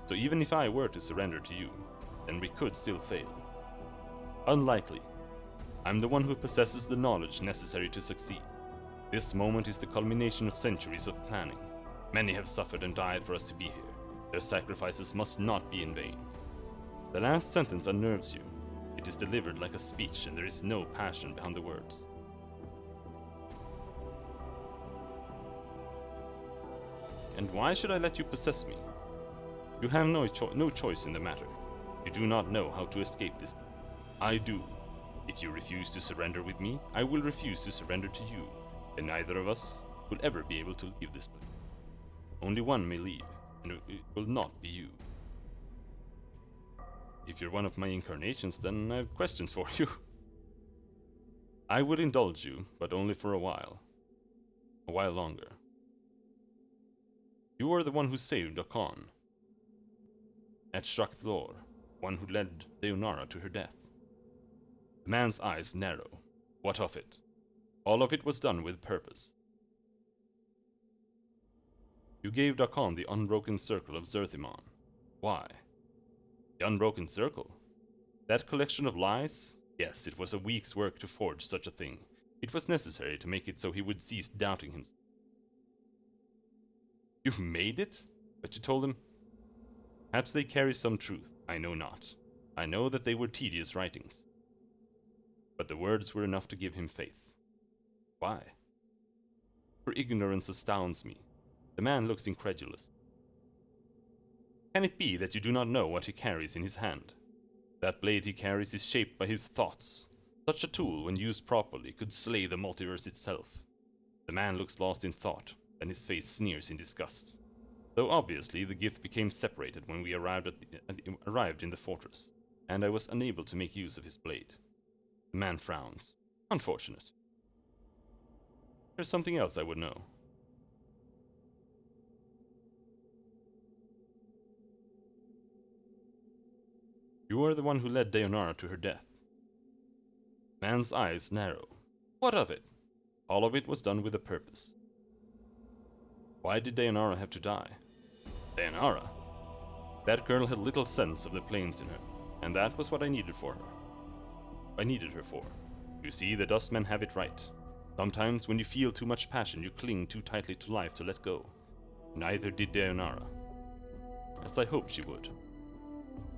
So even if I were to surrender to you, then we could still fail. Unlikely. I'm the one who possesses the knowledge necessary to succeed. This moment is the culmination of centuries of planning. Many have suffered and died for us to be here. Their sacrifices must not be in vain. The last sentence unnerves you. It is delivered like a speech, and there is no passion behind the words. And why should I let you possess me? You have no choice in the matter. You do not know how to escape this. I do. If you refuse to surrender with me, I will refuse to surrender to you, and neither of us will ever be able to leave this place. Only one may leave, and it will not be you. If you're one of my incarnations, then I have questions for you. I would indulge you, but only for a while. A while longer. You are the one who saved Dokkan. At Shrakthor, one who led Leonara to her death. The man's eyes narrow. What of it? All of it was done with purpose. You gave Dokkan the unbroken circle of Zerthimon. Why? The unbroken circle? That collection of lies? Yes, it was a week's work to forge such a thing. It was necessary to make it so he would cease doubting himself. You made it? But you told him? Perhaps they carry some truth. I know not. I know that they were tedious writings. But the words were enough to give him faith. Why? Her ignorance astounds me. The man looks incredulous. Can it be that you do not know what he carries in his hand? That blade he carries is shaped by his thoughts. Such a tool, when used properly, could slay the multiverse itself. The man looks lost in thought, then his face sneers in disgust. Though obviously the gift became separated when we arrived in the fortress, and I was unable to make use of his blade. The man frowns. Unfortunate. There's something else I would know. You are the one who led Leonara to her death. Man's eyes narrow. What of it? All of it was done with a purpose. Why did Leonara have to die? Leonara? That girl had little sense of the planes in her, and that was what I needed for her. I needed her for. You see, the Dustmen have it right. Sometimes when you feel too much passion, you cling too tightly to life to let go. Neither did Leonara. As I hoped she would.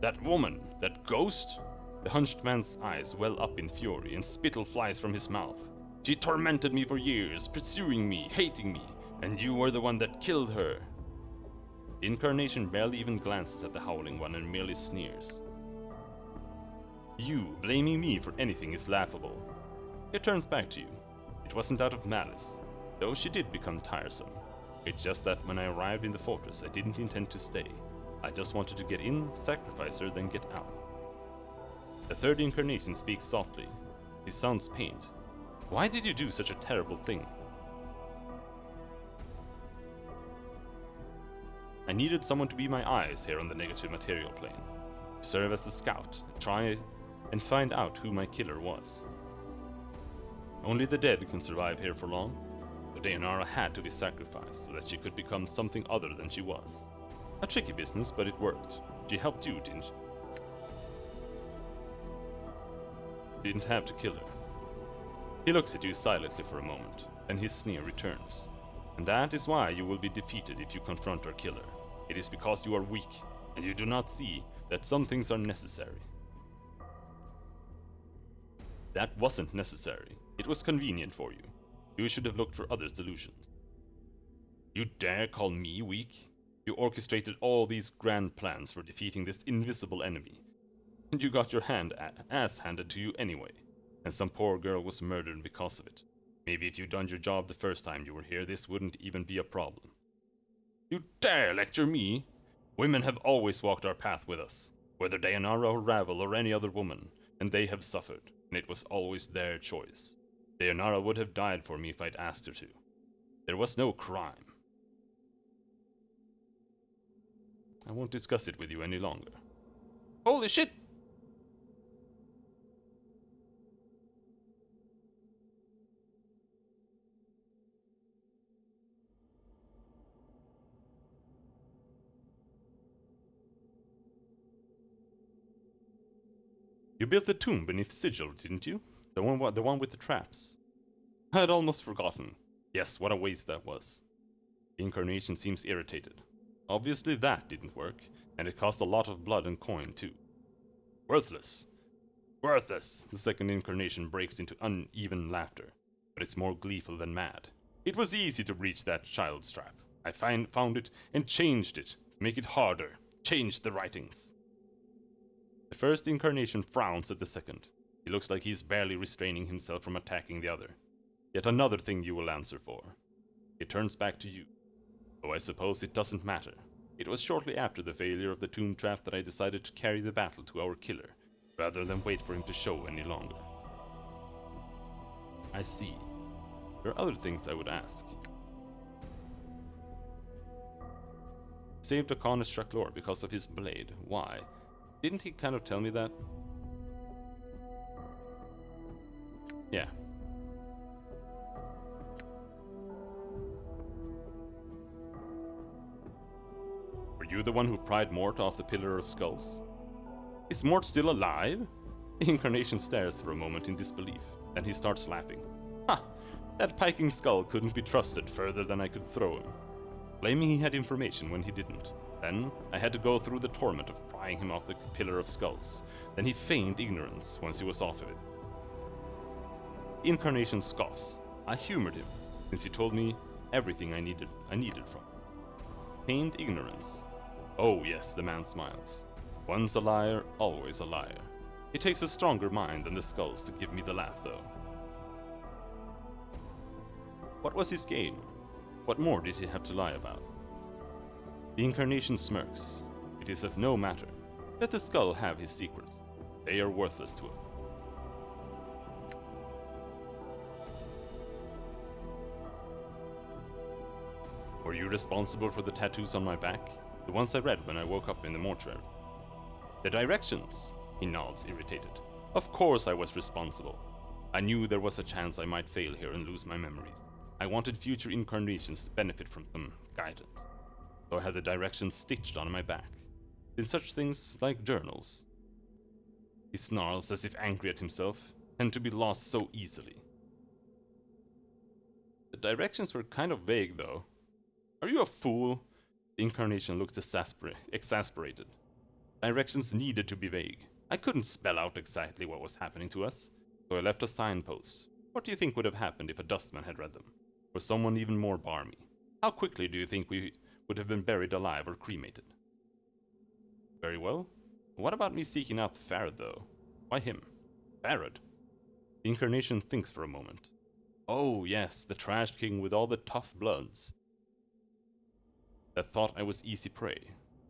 That woman! That ghost! The hunched man's eyes well up in fury, and spittle flies from his mouth. She tormented me for years, pursuing me, hating me, and you were the one that killed her. The incarnation barely even glances at the Howling One and merely sneers. You blaming me for anything is laughable. It turns back to you. It wasn't out of malice, though she did become tiresome. It's just that when I arrived in the fortress, I didn't intend to stay. I just wanted to get in, sacrifice her, then get out. The third incarnation speaks softly. He sounds pained. Why did you do such a terrible thing? I needed someone to be my eyes here on the negative material plane. To serve as a scout, try and find out who my killer was. Only the dead can survive here for long, so Leonara had to be sacrificed so that she could become something other than she was. A tricky business, but it worked. She helped you, didn't she? You didn't have to kill her. He looks at you silently for a moment, then his sneer returns. And that is why you will be defeated if you confront our killer. It is because you are weak, and you do not see that some things are necessary. That wasn't necessary. It was convenient for you. You should have looked for other solutions. You dare call me weak? You orchestrated all these grand plans for defeating this invisible enemy. And you got your ass handed to you anyway. And some poor girl was murdered because of it. Maybe if you'd done your job the first time you were here, this wouldn't even be a problem. You dare lecture me? Women have always walked our path with us, whether Dayanara or Ravel or any other woman, and they have suffered, and it was always their choice. Dayanara would have died for me if I'd asked her to. There was no crime. I won't discuss it with you any longer. Holy shit! You built the tomb beneath Sigil, didn't you? The one with the traps. I had almost forgotten. Yes, what a waste that was. The incarnation seems irritated. Obviously that didn't work, and it cost a lot of blood and coin too. Worthless. Worthless! The second incarnation breaks into uneven laughter, but it's more gleeful than mad. It was easy to breach that child's trap. I found it and changed it to make it harder. Changed the writings. The first incarnation frowns at the second. He looks like he's barely restraining himself from attacking the other. Yet another thing you will answer for. It turns back to you. Though I suppose it doesn't matter. It was shortly after the failure of the tomb trap that I decided to carry the battle to our killer, rather than wait for him to show any longer. I see. There are other things I would ask. Saved Akana Straklor because of his blade. Why? Didn't he kind of tell me that? Yeah. Were you the one who pried Mort off the Pillar of Skulls? Is Mort still alive? The incarnation stares for a moment in disbelief, then he starts laughing. Ha! That piking skull couldn't be trusted further than I could throw him. Claiming he had information when he didn't. Then, I had to go through the torment of prying him off the Pillar of Skulls. Then he feigned ignorance once he was off of it. The incarnation scoffs. I humored him, since he told me everything I needed from him. Feigned ignorance. Oh yes, the man smiles. Once a liar, always a liar. It takes a stronger mind than the skulls to give me the laugh, though. What was his game? What more did he have to lie about? The incarnation smirks. It is of no matter. Let the skull have his secrets. They are worthless to us. Were you responsible for the tattoos on my back? The ones I read when I woke up in the mortuary. The directions? He nods, irritated. Of course I was responsible. I knew there was a chance I might fail here and lose my memories. I wanted future incarnations to benefit from some guidance. So I had the directions stitched on my back. In such things like journals. He snarls as if angry at himself, and to be lost so easily. The directions were kind of vague, though. Are you a fool? The incarnation looked exasperated. Directions needed to be vague. I couldn't spell out exactly what was happening to us, so I left a signpost. What do you think would have happened if a dustman had read them? Or someone even more barmy? How quickly do you think we would have been buried alive or cremated? Very well. What about me seeking out Farad, though? Why him? Farad? The incarnation thinks for a moment. Oh, yes, the trash king with all the tough bloods. That thought I was easy prey.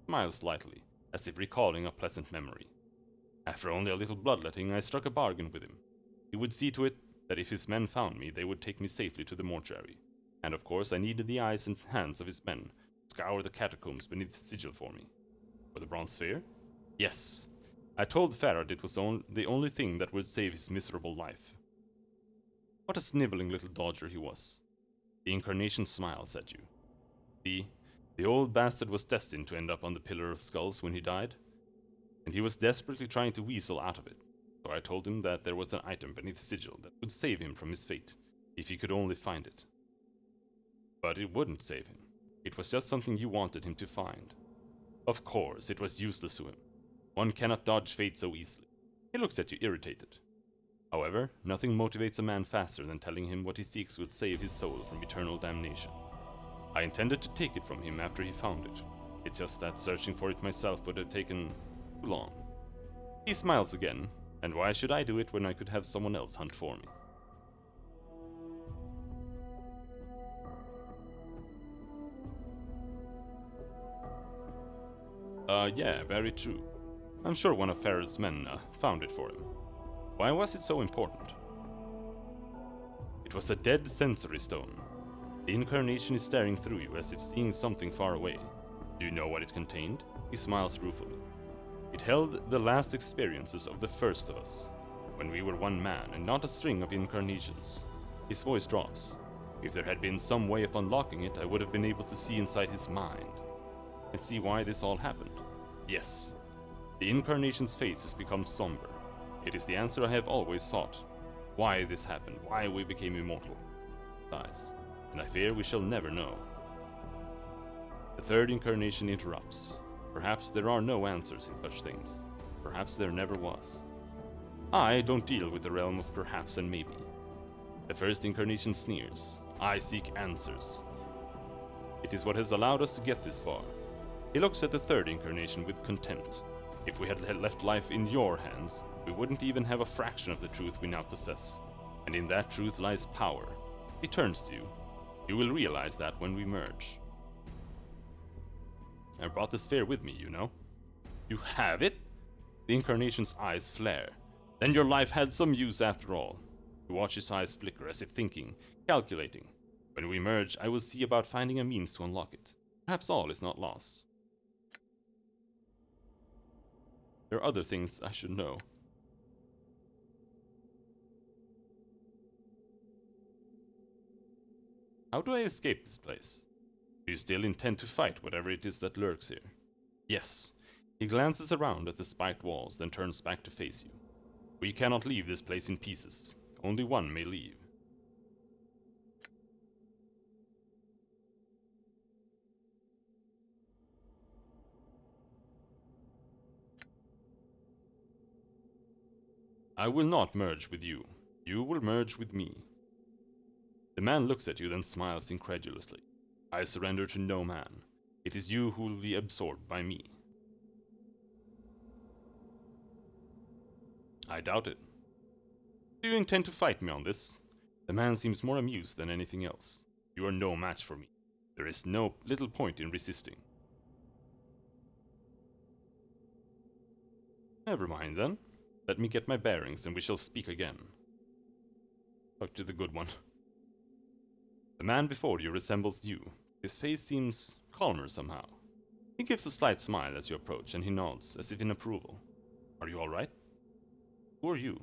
Smiles slightly, as if recalling a pleasant memory. After only a little bloodletting, I struck a bargain with him. He would see to it that if his men found me, they would take me safely to the mortuary. And of course, I needed the eyes and hands of his men to scour the catacombs beneath the sigil for me. For the bronze sphere? Yes. I told Farad it was the only thing that would save his miserable life. What a sniveling little dodger he was. The incarnation smiles at you. See, the old bastard was destined to end up on the Pillar of Skulls when he died, and he was desperately trying to weasel out of it. So I told him that there was an item beneath the sigil that would save him from his fate, if he could only find it. But it wouldn't save him. It was just something you wanted him to find. Of course, it was useless to him. One cannot dodge fate so easily. He looks at you irritated. However, nothing motivates a man faster than telling him what he seeks will save his soul from eternal damnation. I intended to take it from him after he found it. It's just that searching for it myself would have taken too long. He smiles again, and why should I do it when I could have someone else hunt for me? Yeah, very true. I'm sure one of Farrod's men found it for him. Why was it so important? It was a dead sensory stone. The incarnation is staring through you as if seeing something far away. Do you know what it contained? He smiles ruefully. It held the last experiences of the first of us, when we were one man and not a string of incarnations. His voice drops. If there had been some way of unlocking it, I would have been able to see inside his mind and see why this all happened. Yes, the incarnation's face has become somber. It is the answer I have always sought. Why this happened, why we became immortal. Dies, and I fear we shall never know. The third incarnation interrupts. Perhaps there are no answers in such things. Perhaps there never was. I don't deal with the realm of perhaps and maybe. The first incarnation sneers. I seek answers. It is what has allowed us to get this far. He looks at the third incarnation with contempt. If we had left life in your hands, we wouldn't even have a fraction of the truth we now possess. And in that truth lies power. He turns to you. You will realize that when we merge. I brought the sphere with me, you know. You have it? The incarnation's eyes flare. Then your life had some use after all. You watch his eyes flicker as if thinking, calculating. When we merge, I will see about finding a means to unlock it. Perhaps all is not lost. There are other things I should know. How do I escape this place? Do you still intend to fight whatever it is that lurks here? Yes. He glances around at the spiked walls, then turns back to face you. We cannot leave this place in pieces. Only one may leave. I will not merge with you. You will merge with me. The man looks at you, then smiles incredulously. I surrender to no man. It is you who will be absorbed by me. I doubt it. Do you intend to fight me on this? The man seems more amused than anything else. You are no match for me. There is no little point in resisting. Never mind then. Let me get my bearings and we shall speak again. Talk to the good one. The man before you resembles you. His face seems calmer somehow. He gives a slight smile as you approach and he nods as if in approval. Are you alright? Who are you?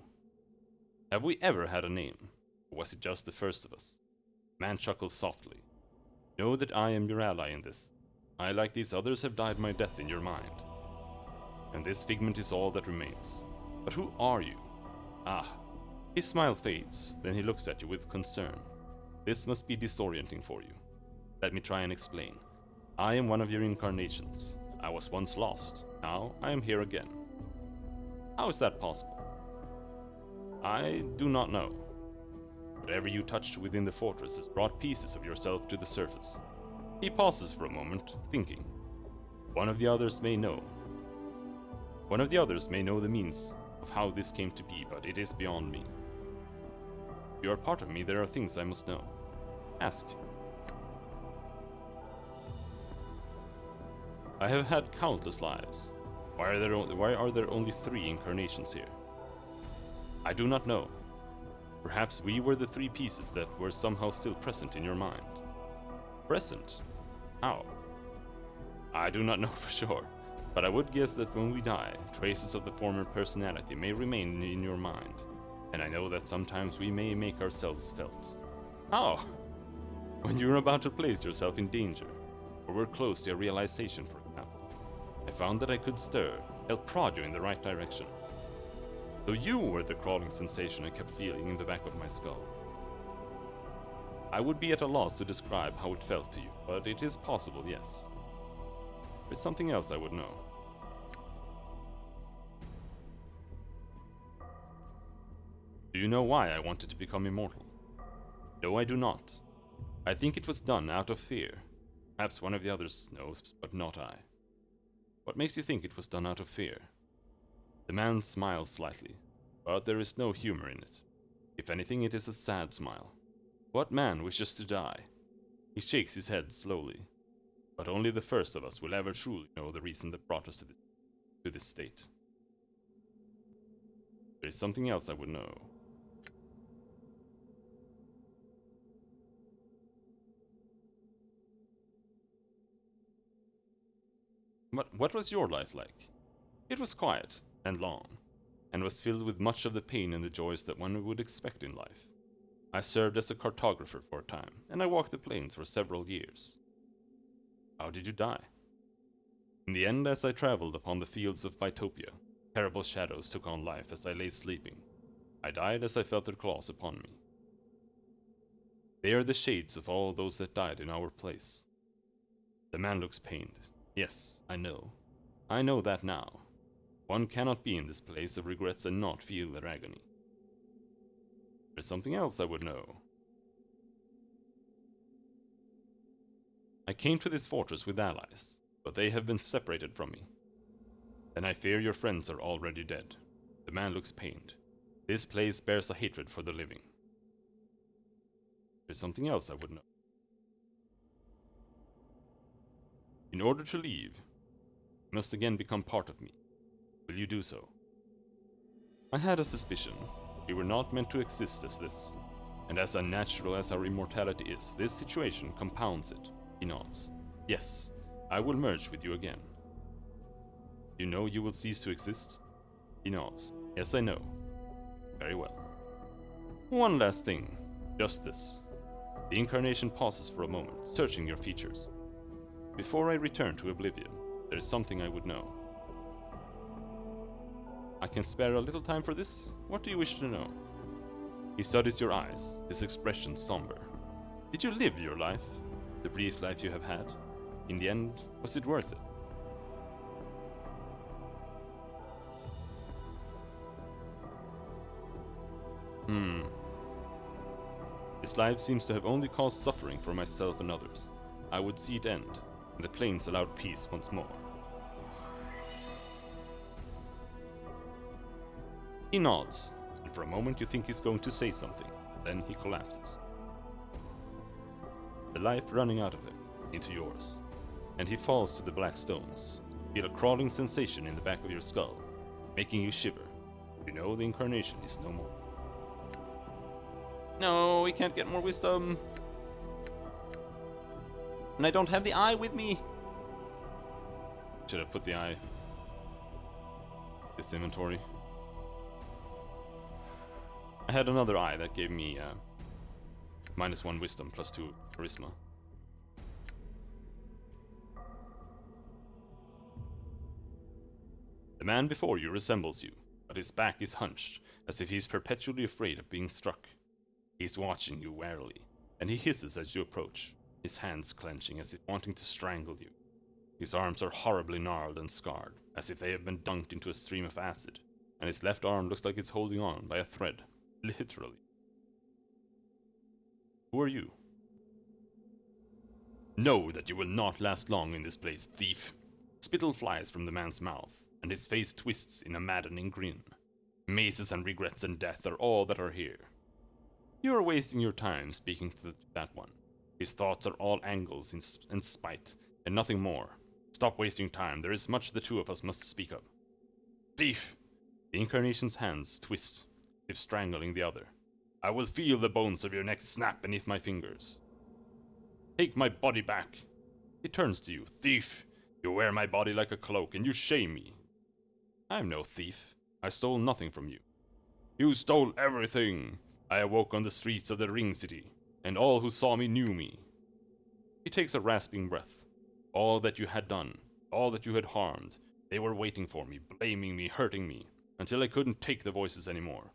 Have we ever had a name? Or was it just the first of us? The man chuckles softly. Know that I am your ally in this. I, like these others, have died my death in your mind. And this figment is all that remains. But who are you? Ah. His smile fades, then he looks at you with concern. This must be disorienting for you. Let me try and explain. I am one of your incarnations. I was once lost. Now I am here again. How is that possible? I do not know. Whatever you touched within the fortress has brought pieces of yourself to the surface. He pauses for a moment, thinking. One of the others may know. One of the others may know the means of how this came to be, but it is beyond me. You are part of me, there are things I must know. Ask. I have had countless lives. Why are there only 3 incarnations here? I do not know. Perhaps we were the 3 pieces that were somehow still present in your mind. Present? How? I do not know for sure, but I would guess that when we die, traces of the former personality may remain in your mind, and I know that sometimes we may make ourselves felt. How? When you're about to place yourself in danger, or were close to a realization, for example, I found that I could stir, help prod you in the right direction. So you were the crawling sensation I kept feeling in the back of my skull. I would be at a loss to describe how it felt to you, but it is possible, yes. There's something else I would know. Do Do you know why I wanted to become immortal? No, I do not. I think it was done out of fear. Perhaps one of the others knows, but not I. What makes you think it was done out of fear? The man smiles slightly, but there is no humor in it. If anything, it is a sad smile. What man wishes to die? He shakes his head slowly. But only the first of us will ever truly know the reason that brought us to this state. There is something else I would know. What was your life like? It was quiet and long, and was filled with much of the pain and the joys that one would expect in life. I served as a cartographer for a time, and I walked the plains for several years. How did you die? In the end, as I traveled upon the fields of Mytopia, terrible shadows took on life as I lay sleeping. I died as I felt their claws upon me. They are the shades of all those that died in our place. The man looks pained. Yes, I know. I know that now. One cannot be in this place of regrets and not feel their agony. There's something else I would know. I came to this fortress with allies, but they have been separated from me. Then I fear your friends are already dead. The man looks pained. This place bears a hatred for the living. There's something else I would know. In order to leave, you must again become part of me. Will you do so? I had a suspicion. We were not meant to exist as this, and as unnatural as our immortality is, this situation compounds it. He nods. Yes, I will merge with you again. You know you will cease to exist? He nods. Yes, I know. Very well. One last thing. Just this. The incarnation pauses for a moment, searching your features. Before I return to Oblivion, there is something I would know. I can spare a little time for this. What do you wish to know? He studies your eyes, his expression somber. Did you live your life? The brief life you have had? In the end, was it worth it? This life seems to have only caused suffering for myself and others. I would see it end, and the plains allowed peace once more. He nods, and for a moment you think he's going to say something. Then he collapses. The life running out of him, into yours. And he falls to the black stones. Feel a crawling sensation in the back of your skull, making you shiver. You know the incarnation is no more. No, we can't get more wisdom. And I don't have the eye with me. Should have put the eye. This inventory. I had another eye that gave me -1 wisdom, +2 charisma. The man before you resembles you, but his back is hunched, as if he is perpetually afraid of being struck. He is watching you warily, and he hisses as you approach, his hands clenching as if wanting to strangle you. His arms are horribly gnarled and scarred, as if they have been dunked into a stream of acid, and his left arm looks like it's holding on by a thread. Literally. Who are you? Know that you will not last long in this place, thief. Spittle flies from the man's mouth, and his face twists in a maddening grin. Mazes and regrets and death are all that are here. You are wasting your time speaking to that one. His thoughts are all angles and spite, and nothing more. Stop wasting time. There is much the two of us must speak of. Thief! The incarnation's hands twist, as if strangling the other. I will feel the bones of your neck snap beneath my fingers. Take my body back. He turns to you. Thief! You wear my body like a cloak, and you shame me. I am no thief. I stole nothing from you. You stole everything! I awoke on the streets of the Ring City, and all who saw me knew me. He takes a rasping breath. All that you had done, all that you had harmed, they were waiting for me, blaming me, hurting me, until I couldn't take the voices anymore.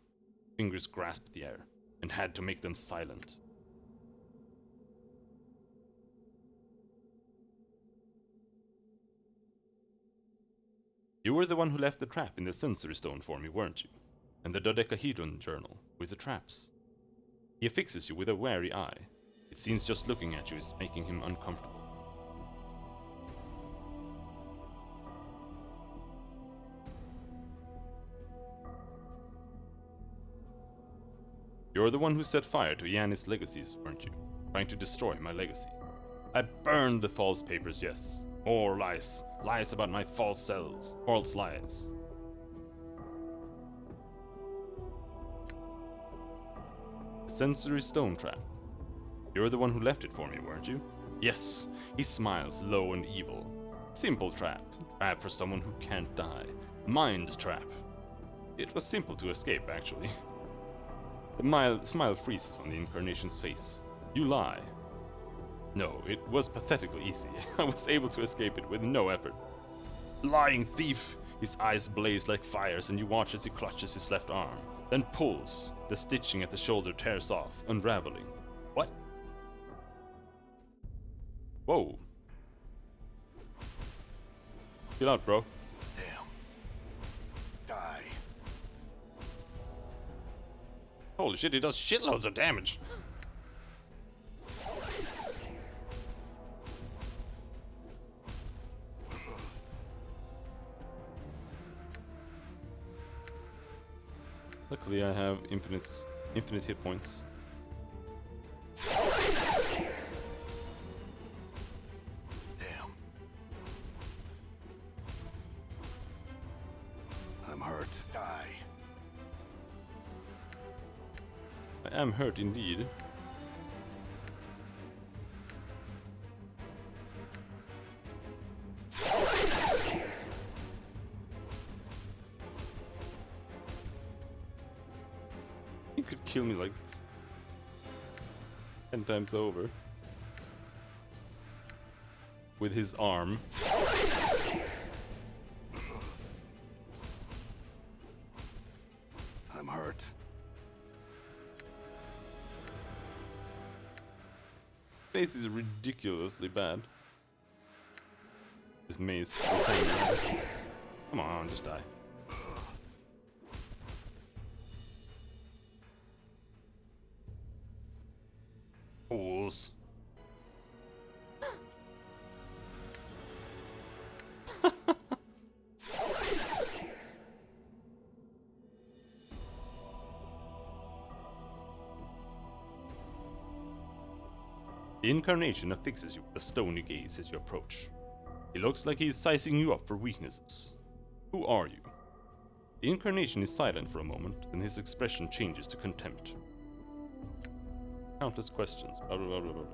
Fingers grasped the air, and had to make them silent. You were the one who left the trap in the sensory stone for me, weren't you? and the dodecahedron journal with the traps. He affixes you with a wary eye. It seems just looking at you is making him uncomfortable. You're the one who set fire to Yanni's legacies, weren't you? Trying to destroy my legacy. I burned the false papers, yes. More lies. Lies about my false selves. False lies. The sensory stone trap. You're the one who left it for me, weren't you? Yes. He smiles, low and evil. Simple trap. Trap for someone who can't die. Mind trap. It was simple to escape, actually. The smile freezes on the Incarnation's face. You lie. No, it was pathetically easy. I was able to escape it with no effort. Lying thief! His eyes blaze like fires and you watch as he clutches his left arm. Then pulls. The stitching at the shoulder tears off, unraveling. What? Whoa. Chill out, bro. Damn. Die. Holy shit, he does shitloads of damage. Luckily I have infinite hit points. Damn. I'm hurt. Die. I am hurt indeed. He could kill me like 10 times over. With his arm. I'm hurt. Face is ridiculously bad. This maze. Come on, just die. Fools. The Incarnation affixes you with a stony gaze as you approach. He looks like he is sizing you up for weaknesses. Who are you? The Incarnation is silent for a moment, then his expression changes to contempt. Countless questions, blah blah blah blah blah.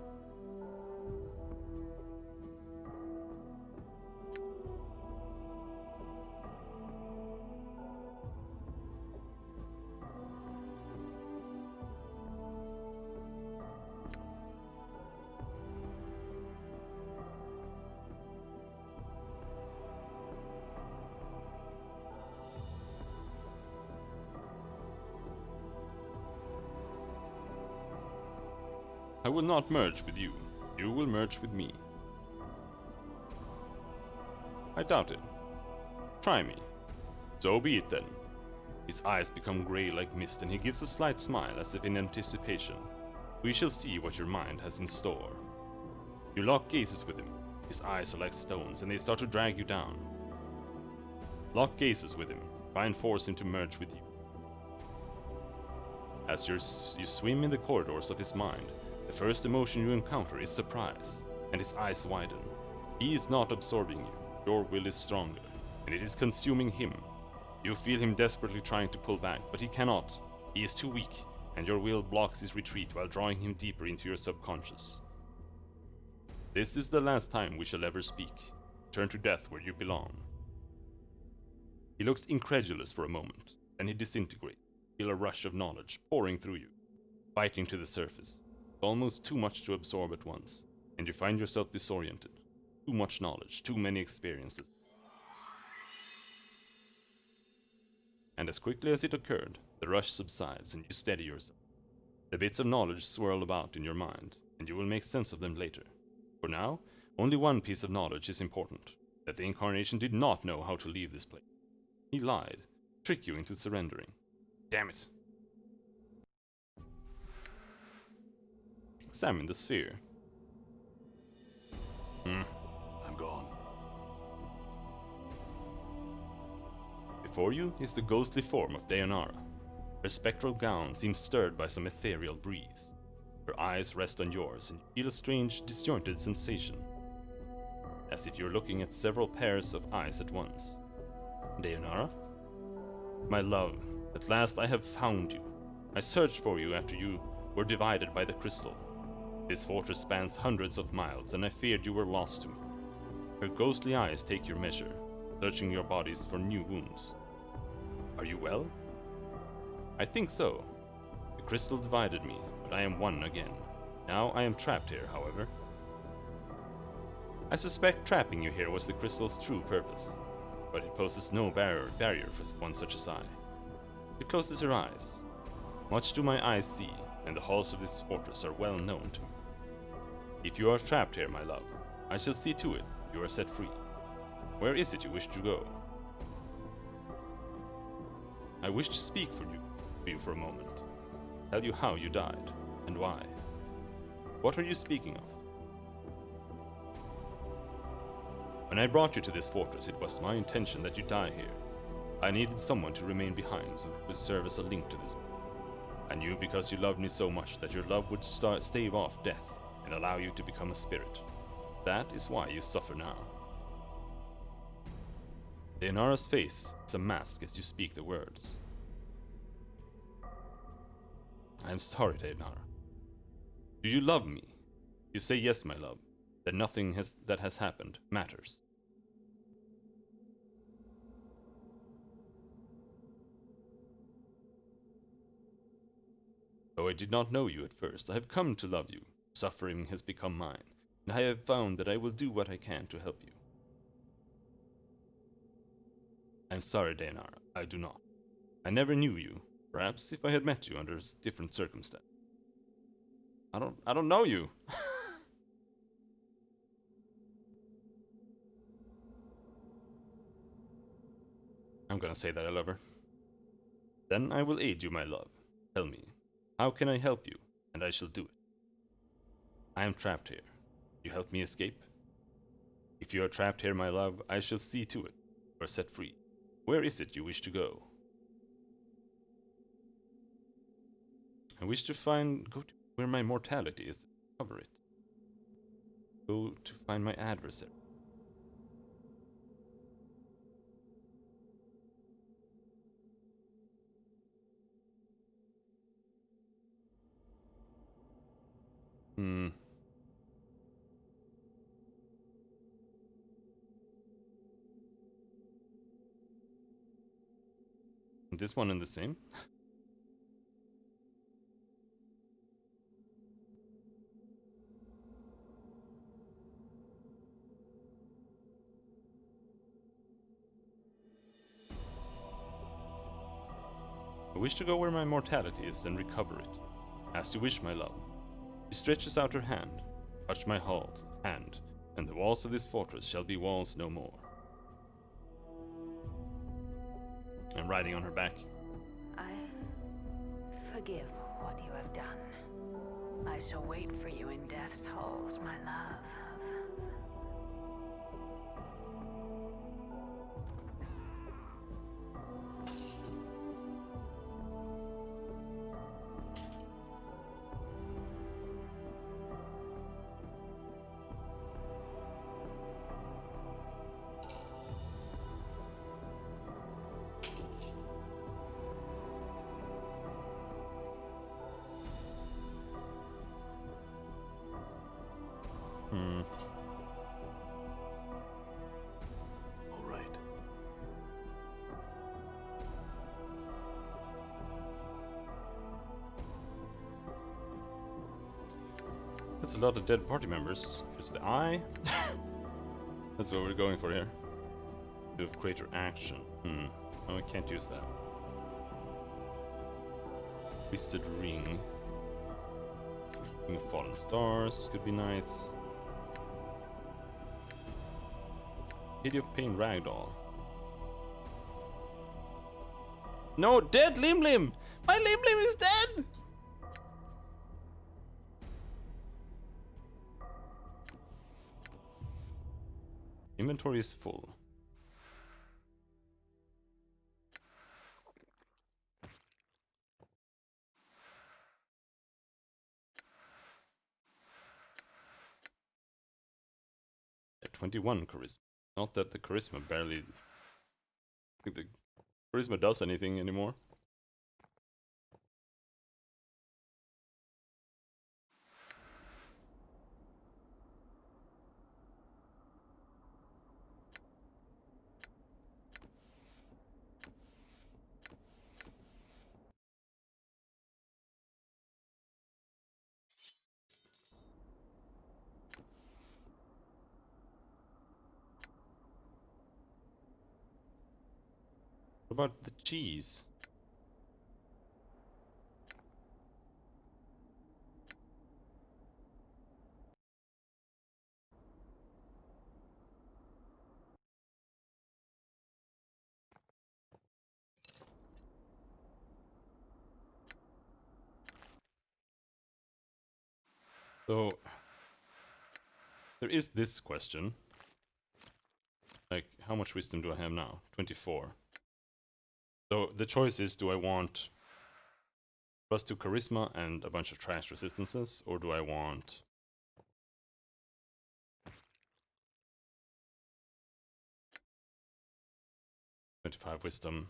I will not merge with you. You will merge with me. I doubt it. Try me. So be it then. His eyes become grey like mist and he gives a slight smile as if in anticipation. We shall see what your mind has in store. You lock gazes with him. His eyes are like stones and they start to drag you down. Lock gazes with him. Try and force him to merge with you. As you swim in the corridors of his mind, the first emotion you encounter is surprise, and his eyes widen. He is not absorbing you. Your will is stronger, and it is consuming him. You feel him desperately trying to pull back, but he cannot. He is too weak, and your will blocks his retreat while drawing him deeper into your subconscious. This is the last time we shall ever speak. Turn to death where you belong. He looks incredulous for a moment, then he disintegrates. You feel a rush of knowledge pouring through you, biting to the surface. Almost too much to absorb at once, and you find yourself disoriented. Too much knowledge, too many experiences. And as quickly as it occurred, the rush subsides and you steady yourself. The bits of knowledge swirl about in your mind, and you will make sense of them later. For now, only one piece of knowledge is important, that the Incarnation did not know how to leave this place. He lied, tricked you into surrendering. Damn it. Examine the sphere. I'm gone. Before you is the ghostly form of Dayanara. Her spectral gown seems stirred by some ethereal breeze. Her eyes rest on yours, and you feel a strange, disjointed sensation, as if you're looking at several pairs of eyes at once. Dayanara? My love, at last I have found you. I searched for you after you were divided by the crystal. This fortress spans hundreds of miles, and I feared you were lost to me. Her ghostly eyes take your measure, searching your bodies for new wounds. Are you well? I think so. The crystal divided me, but I am one again. Now I am trapped here, however. I suspect trapping you here was the crystal's true purpose, but it poses no barrier for one such as I. It closes her eyes. Much do my eyes see, and the halls of this fortress are well known to me. If you are trapped here, my love, I shall see to it you are set free. Where is it you wish to go? I wish to speak for you for a moment. Tell you how you died, and why. What are you speaking of? When I brought you to this fortress, it was my intention that you die here. I needed someone to remain behind so it would serve as a link to this world. I knew because you loved me so much that your love would stave off death and allow you to become a spirit. That is why you suffer now. Dayanara's face is a mask as you speak the words. I am sorry, Dayanara. Do you love me? You say yes, my love, that nothing that has happened matters. Though I did not know you at first, I have come to love you. Suffering has become mine, and I have found that I will do what I can to help you. I am sorry, Dayanara, I do not. I never knew you. Perhaps if I had met you under different circumstances. I don't know you. I'm gonna say that I love her. Then I will aid you, my love. Tell me, how can I help you? And I shall do it. I am trapped here. You help me escape? If you are trapped here, my love, I shall see to it. You are set free. Where is it you wish to go? I wish to go to where my mortality is, cover it. Go to find my adversary. This one and the same? I wish to go where my mortality is and recover it. As you wish, my love. She stretches out her hand. Touch my hand, and the walls of this fortress shall be walls no more. I'm riding on her back. I forgive what you have done. I shall wait for you in death's halls, my love. All right. That's a lot of dead party members. There's the eye. That's what we're going for here. Do of greater action. Oh, I can't use that. Twisted ring. Ring of Fallen Stars could be nice. Lady of Pain Ragdoll. No, dead Lim Lim! My Lim Lim is dead! Inventory is full. At 21 charisma. Not that the charisma barely... I think the charisma does anything anymore. What about the cheese? So, there is this question. Like, how much wisdom do I have now? 24. So, the choice is, do I want plus 2 charisma and a bunch of trash resistances, or do I want 25 wisdom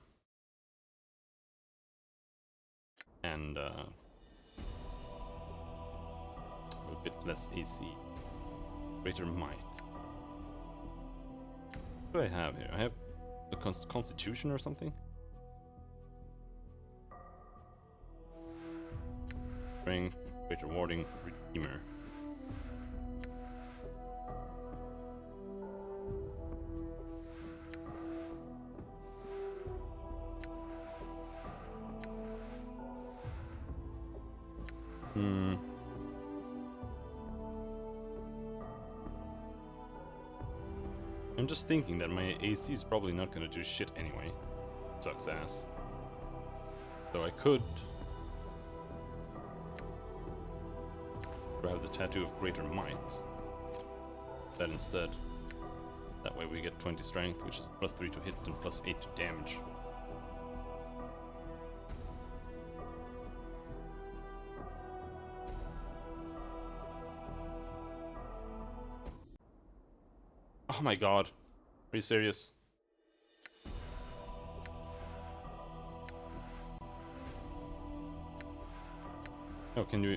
and a bit less AC. Greater might. What do I have here? I have a constitution or something? Strength, greater warding, redeemer. I'm just thinking that my AC is probably not gonna do shit anyway. Sucks ass. So I could grab the tattoo of greater might. That instead. That way we get 20 strength, which is plus 3 to hit and plus 8 to damage. Oh my god. Are you serious? Oh, can you...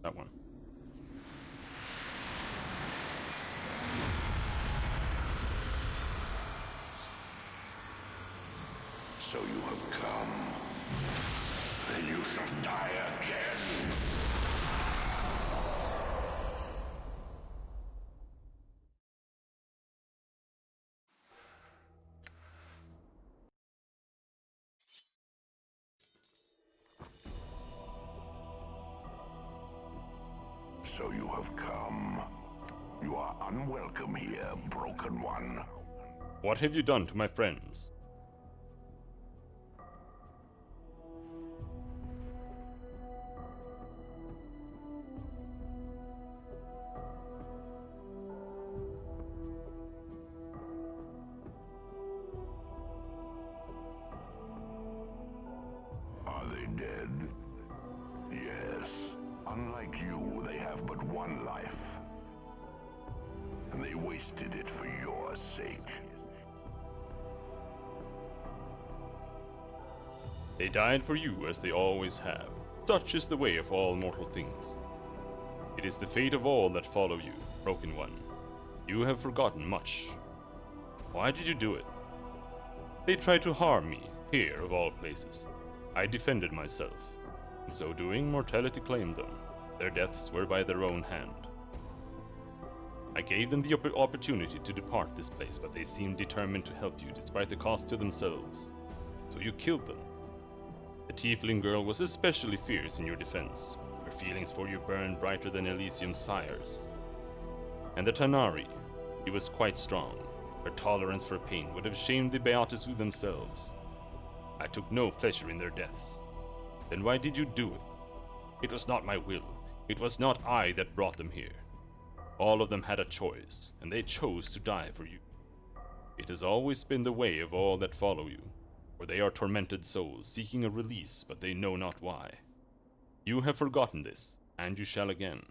That one. So you have come. Then you shall die again. So you have come. You are unwelcome here, Broken One. What have you done to my friends? Are they dead? Yes. Unlike you, they have but one life. And they wasted it for your sake. They died for you, as they always have. Such is the way of all mortal things. It is the fate of all that follow you, Broken One. You have forgotten much. Why did you do it? They tried to harm me, here of all places. I defended myself. In so doing, mortality claimed them. Their deaths were by their own hand. I gave them the opportunity to depart this place, but they seemed determined to help you despite the cost to themselves. So you killed them. The tiefling girl was especially fierce in your defense. Her feelings for you burned brighter than Elysium's fires. And the Tanari, She was quite strong. Her tolerance for pain would have shamed the Beatusu themselves. I took no pleasure in their deaths. Then why did you do it? It was not my will. It was not I that brought them here. All of them had a choice, and they chose to die for you. It has always been the way of all that follow you, for they are tormented souls seeking a release, but they know not why. You have forgotten this, and you shall again.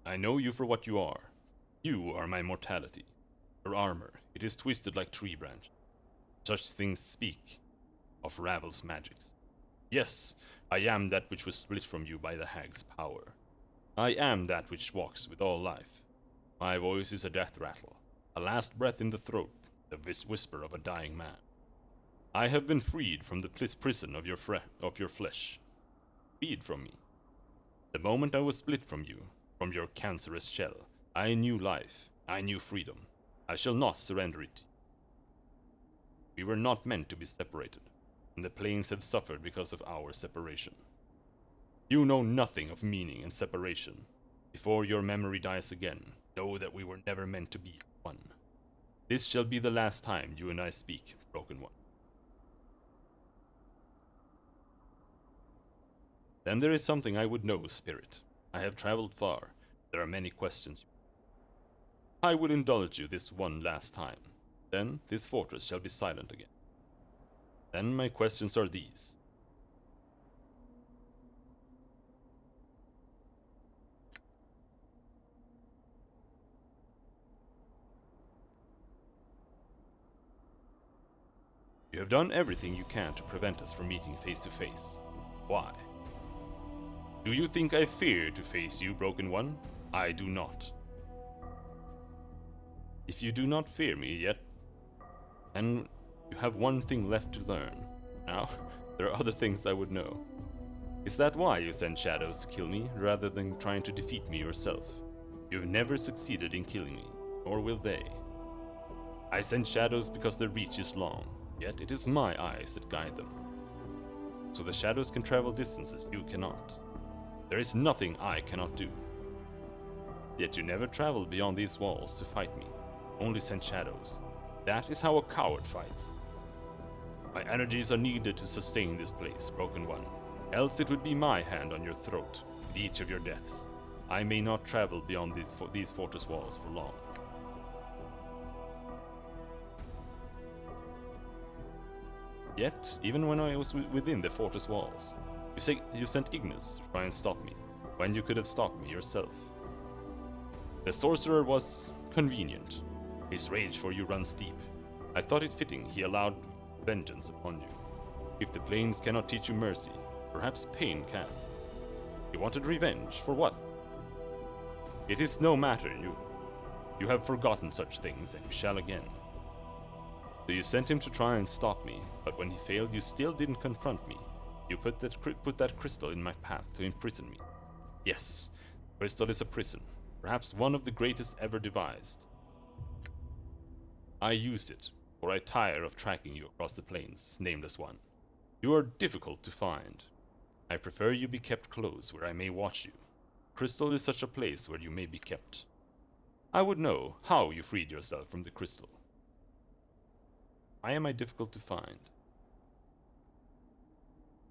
I know you for what you are. You are my mortality. Your armor, it is twisted like tree branch. Such things speak of Ravel's magics. Yes, I am that which was split from you by the hag's power. I am that which walks with all life. My voice is a death rattle, a last breath in the throat, the whisper of a dying man. I have been freed from the prison of your flesh. Freed from me. The moment I was split from you, from your cancerous shell, I knew life, I knew freedom. I shall not surrender it. We were not meant to be separated, and the planes have suffered because of our separation. You know nothing of meaning and separation. Before your memory dies again, know that we were never meant to be one. This shall be the last time you and I speak, Broken One. Then there is something I would know, Spirit. I have traveled far. There are many questions. I will indulge you this one last time. Then this fortress shall be silent again. Then my questions are these. You have done everything you can to prevent us from meeting face to face. Why? Do you think I fear to face you, Broken One? I do not. If you do not fear me yet, then you have one thing left to learn. Now, there are other things I would know. Is that why you send shadows to kill me, rather than trying to defeat me yourself? You've never succeeded in killing me, nor will they. I send shadows because their reach is long, yet it is my eyes that guide them. So the shadows can travel distances you cannot. There is nothing I cannot do. Yet you never traveled beyond these walls to fight me, only sent shadows. That is how a coward fights. My energies are needed to sustain this place, Broken One. Else it would be my hand on your throat, with each of your deaths. I may not travel beyond these fortress walls for long. Yet, even when I was within the fortress walls, you sent Ignis to try and stop me, when you could have stopped me yourself. The sorcerer was convenient. His rage for you runs deep. I thought it fitting he allowed vengeance upon you. If the planes cannot teach you mercy, perhaps pain can. You wanted revenge, for what? It is no matter, you have forgotten such things, and you shall again. So you sent him to try and stop me, but when he failed you still didn't confront me. You put that crystal in my path to imprison me. Yes, crystal is a prison, perhaps one of the greatest ever devised. I used it, for I tire of tracking you across the plains, nameless one. You are difficult to find. I prefer you be kept close, where I may watch you. Crystal is such a place where you may be kept. I would know how you freed yourself from the crystal. Why am I difficult to find?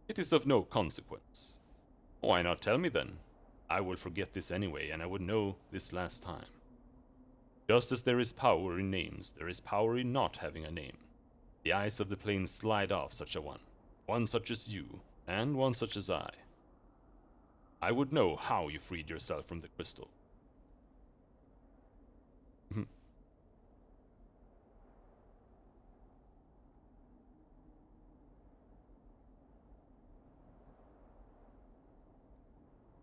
It is of no consequence. Why not tell me then? I will forget this anyway, and I would know this last time. Just as there is power in names, there is power in not having a name. The eyes of the plains slide off such a one such as you, and one such as I. I would know how you freed yourself from the crystal.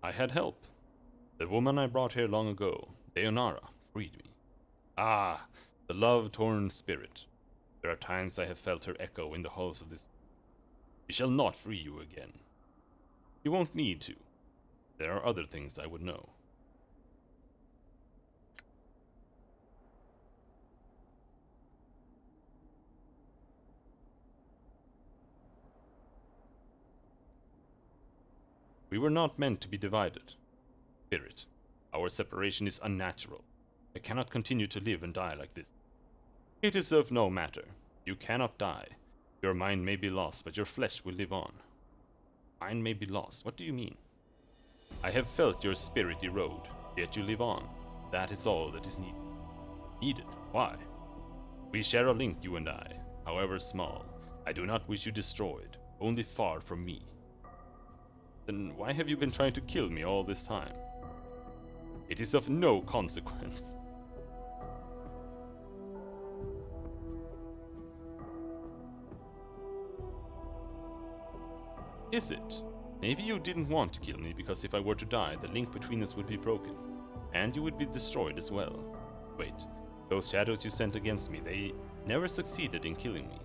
I had help. The woman I brought here long ago, Deonara, freed me. Ah, the love-torn spirit. There are times I have felt her echo in the halls of this. She shall not free you again. You won't need to. There are other things I would know. We were not meant to be divided. Spirit, our separation is unnatural. I cannot continue to live and die like this. It is of no matter. You cannot die. Your mind may be lost, but your flesh will live on. Mind may be lost. What do you mean? I have felt your spirit erode, yet you live on. That is all that is needed. Needed? Why? We share a link, you and I, however small. I do not wish you destroyed, only far from me. Then why have you been trying to kill me all this time? It is of no consequence. Is it? Maybe you didn't want to kill me because if I were to die, the link between us would be broken. And you would be destroyed as well. Wait, those shadows you sent against me, they never succeeded in killing me.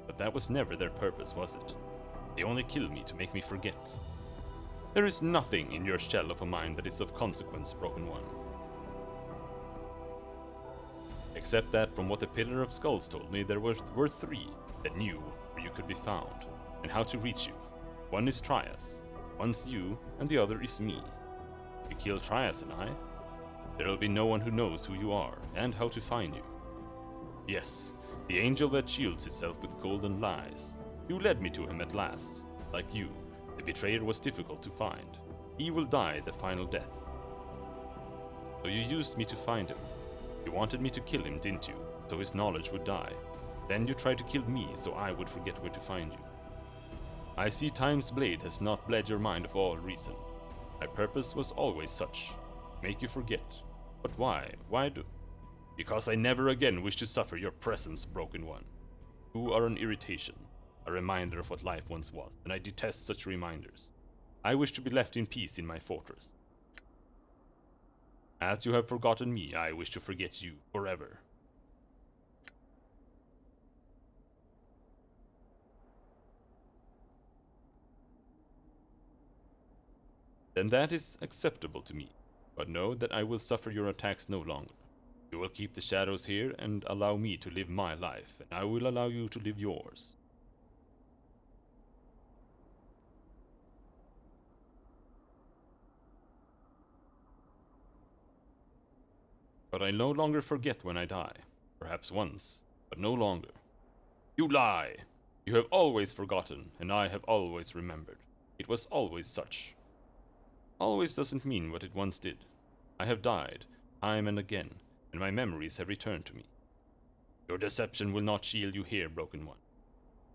But that was never their purpose, was it? They only killed me to make me forget. There is nothing in your shell of a mind that is of consequence, Broken One. Except that from what the Pillar of Skulls told me, there were three that knew where you could be found, and how to reach you. One is Trias, one's you, and the other is me. You kill Trias and I, there will be no one who knows who you are, and how to find you. Yes, the angel that shields itself with golden lies. You led me to him at last. Like you, the betrayer was difficult to find. He will die the final death. So you used me to find him. You wanted me to kill him, didn't you? So his knowledge would die. Then you tried to kill me so I would forget where to find you. I see Time's blade has not bled your mind of all reason. My purpose was always such. Make you forget. But why? Why do? Because I never again wish to suffer your presence, Broken One. You are an irritation, a reminder of what life once was, and I detest such reminders. I wish to be left in peace in my fortress. As you have forgotten me, I wish to forget you forever. Then that is acceptable to me, but know that I will suffer your attacks no longer. You will keep the shadows here and allow me to live my life, and I will allow you to live yours. But I no longer forget when I die. Perhaps once, but no longer. You lie! You have always forgotten, and I have always remembered. It was always such. Always doesn't mean what it once did. I have died, time and again, and my memories have returned to me. Your deception will not shield you here, Broken One.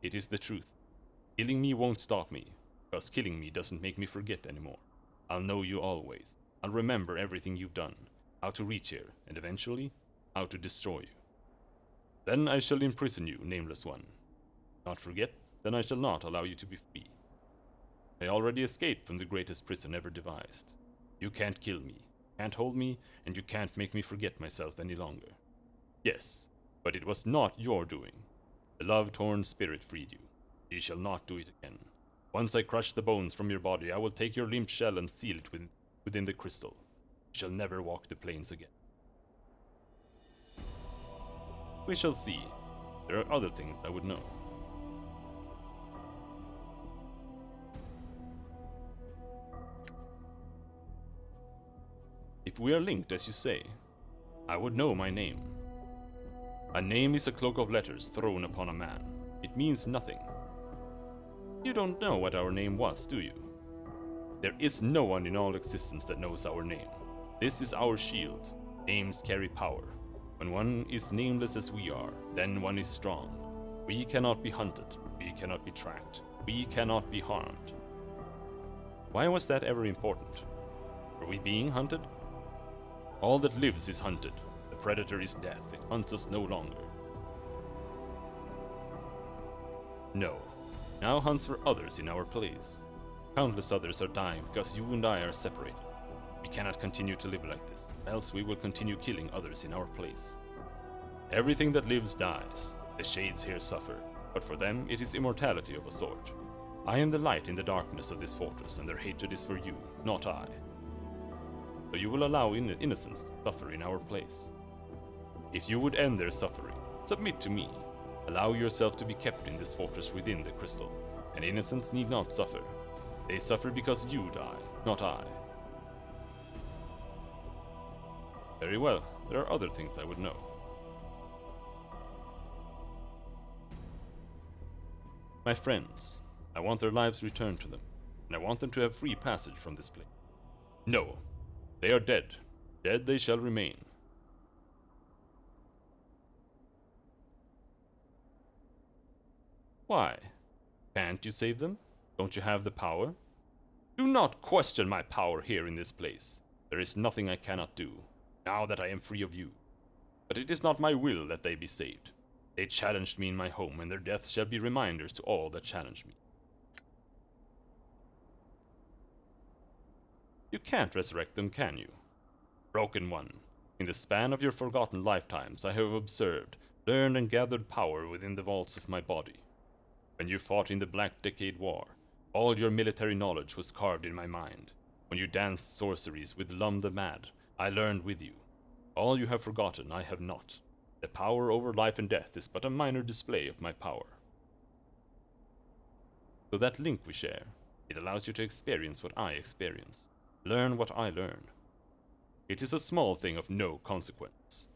It is the truth. Killing me won't stop me, because killing me doesn't make me forget anymore. I'll know you always. I'll remember everything you've done, how to reach here, and eventually, how to destroy you. Then I shall imprison you, Nameless One. Not forget, then I shall not allow you to be free. I already escaped from the greatest prison ever devised. You can't kill me, can't hold me, and you can't make me forget myself any longer. Yes, but it was not your doing. The love-torn spirit freed you. She shall not do it again. Once I crush the bones from your body, I will take your limp shell and seal it within the crystal. You shall never walk the plains again. We shall see. There are other things I would know. If we are linked, as you say, I would know my name. A name is a cloak of letters thrown upon a man. It means nothing. You don't know what our name was, do you? There is no one in all existence that knows our name. This is our shield. Names carry power. When one is nameless as we are, then one is strong. We cannot be hunted. We cannot be tracked. We cannot be harmed. Why was that ever important? Were we being hunted? All that lives is hunted. The predator is death. It hunts us no longer. No. Now hunts for others in our place. Countless others are dying because you and I are separated. We cannot continue to live like this, else we will continue killing others in our place. Everything that lives dies. The shades here suffer, but for them it is immortality of a sort. I am the light in the darkness of this fortress, and their hatred is for you, not I. So you will allow innocents to suffer in our place. If you would end their suffering, submit to me. Allow yourself to be kept in this fortress within the crystal, and innocents need not suffer. They suffer because you die, not I. Very well, there are other things I would know. My friends, I want their lives returned to them, and I want them to have free passage from this place. No, they are dead. Dead they shall remain. Why? Can't you save them? Don't you have the power? Do not question my power here in this place. There is nothing I cannot do, now that I am free of you. But it is not my will that they be saved. They challenged me in my home, and their deaths shall be reminders to all that challenge me. You can't resurrect them, can you? Broken One, in the span of your forgotten lifetimes, I have observed, learned, and gathered power within the vaults of my body. When you fought in the Black Decade War, all your military knowledge was carved in my mind. When you danced sorceries with Lum the Mad, I learned with you. All you have forgotten, I have not. The power over life and death is but a minor display of my power. So that link we share, it allows you to experience what I experience, learn what I learn. It is a small thing of no consequence.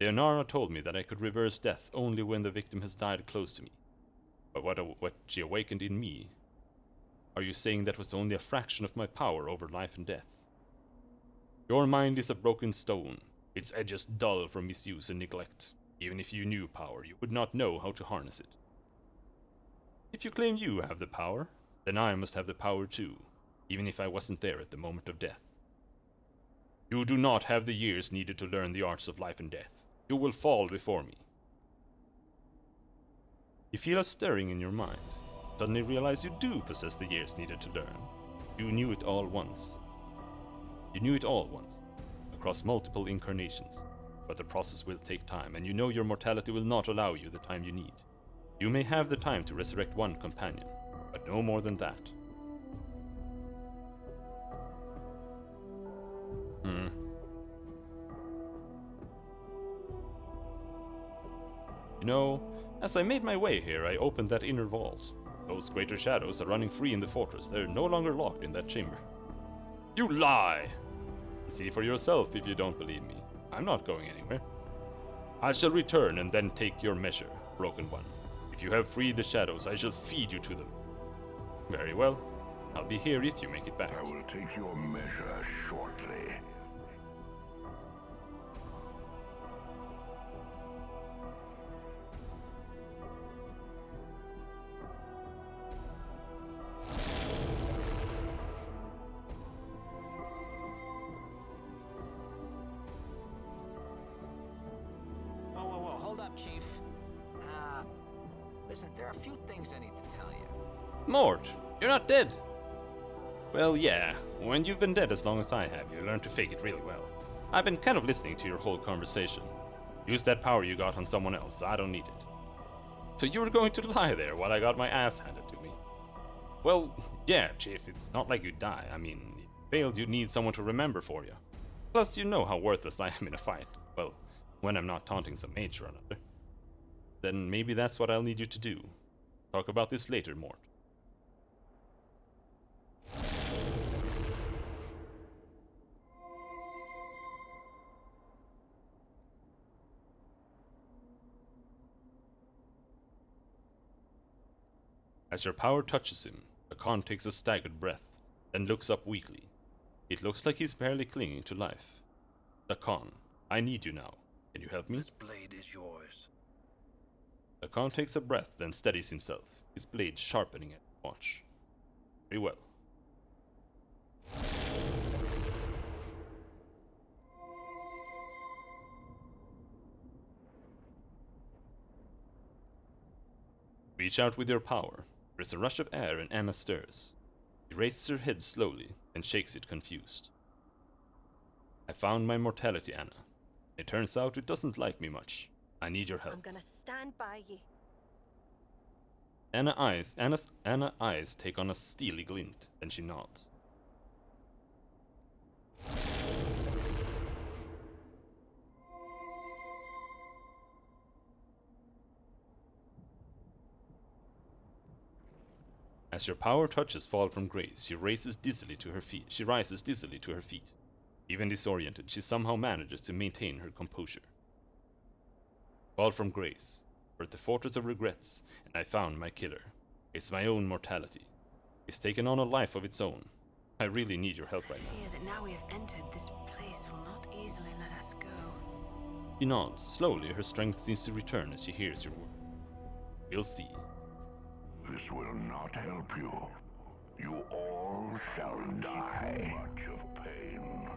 Leonara told me that I could reverse death only when the victim has died close to me. But what she awakened in me, are you saying that was only a fraction of my power over life and death? Your mind is a broken stone, its edges dull from misuse and neglect. Even if you knew power, you would not know how to harness it. If you claim you have the power, then I must have the power too, even if I wasn't there at the moment of death. You do not have the years needed to learn the arts of life and death. You will fall before me. You feel a stirring in your mind. Suddenly realize you do possess the years needed to learn. You knew it all once. You knew it all once, across multiple incarnations. But the process will take time, and you know your mortality will not allow you the time you need. You may have the time to resurrect one companion, but no more than that. You know, as I made my way here, I opened that inner vault. Those greater shadows are running free in the fortress. They're no longer locked in that chamber. You lie! See for yourself if you don't believe me. I'm not going anywhere. I shall return and then take your measure, Broken One. If you have freed the shadows, I shall feed you to them. Very well. I'll be here if you make it back. I will take your measure shortly. Whoa, hold up, Chief. Listen, there are a few things I need to tell you. Mort, you're not dead. Well, yeah. When you've been dead as long as I have, you learn to fake it really well. I've been kind of listening to your whole conversation. Use that power you got on someone else. I don't need it. So you were going to lie there while I got my ass handed to me? Well, yeah, Chief. It's not like you die. I mean, if you failed, you'd need someone to remember for you. Plus, you know how worthless I am in a fight. Well, when I'm not taunting some mage or another. Then maybe that's what I'll need you to do. Talk about this later, Mort. As your power touches him, the Khan takes a staggered breath, then looks up weakly. It looks like he's barely clinging to life. The Khan, I need you now. Can you help me? This blade is yours. The Khan takes a breath, then steadies himself, his blade sharpening at the watch. Very well. Reach out with your power. There is a rush of air and Anna stirs. She raises her head slowly and shakes it confused. I found my mortality, Anna. It turns out it doesn't like me much. I need your help. I'm gonna stand by you. Anna's eyes take on a steely glint, then she nods. As your power touches Fall from Grace, she rises dizzily to her feet. Even disoriented, she somehow manages to maintain her composure. Fall from Grace. We're at the Fortress of Regrets, and I found my killer. It's my own mortality. It's taken on a life of its own. I really need your help right now. I fear that now we have entered, this place will not easily let us go. She nods. Slowly, her strength seems to return as she hears your word. We'll see. This will not help you. You all shall die. Much of pain.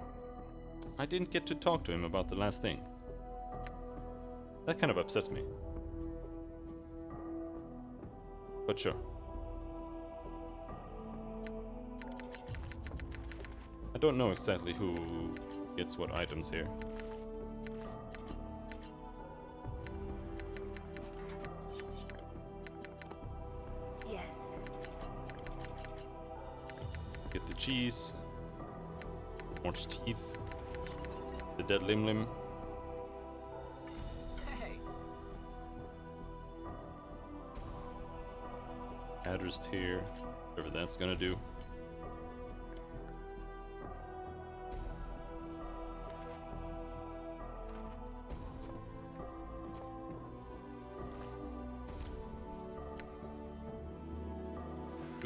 I didn't get to talk to him about the last thing. That kind of upsets me. But sure. I don't know exactly who gets what items here. Yes. Get the cheese. Orange teeth. The dead limb. Hey, Adder's tear. Whatever that's gonna do.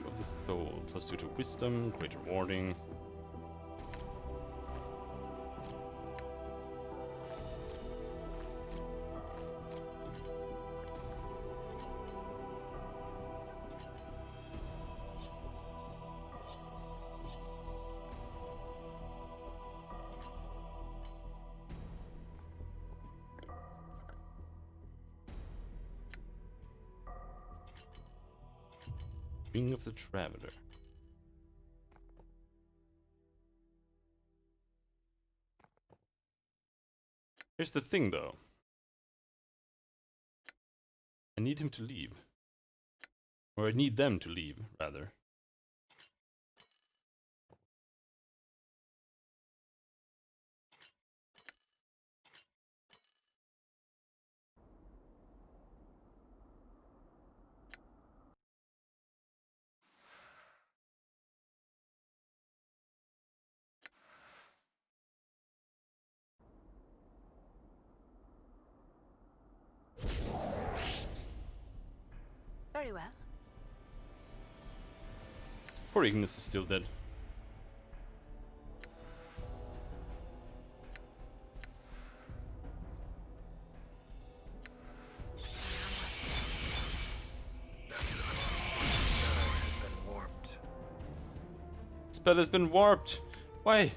Of the soul, +2 to wisdom, greater warding. Ring of the Traveler. Here's the thing, though. I need him to leave. Or I need them to leave, rather. Very well. Poor Ignis is still dead. Been warped. Spell has been warped! Why?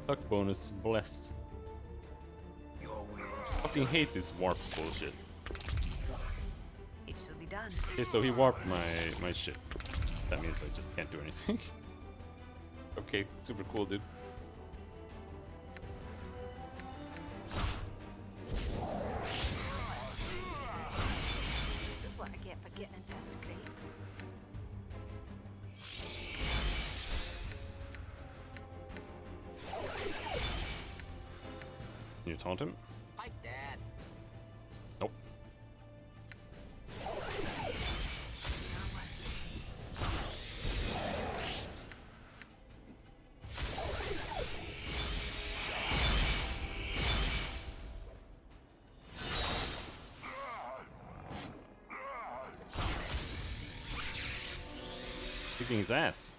Luck bonus blessed. Your will. Fucking hate this warp bullshit. It shall be done. Okay, so he warped my shit. That means I just can't do anything. Okay, super cool, dude. This is what I get for getting into a scrape. Can you taunt him? hi, Dad. Nope. Kicking his ass.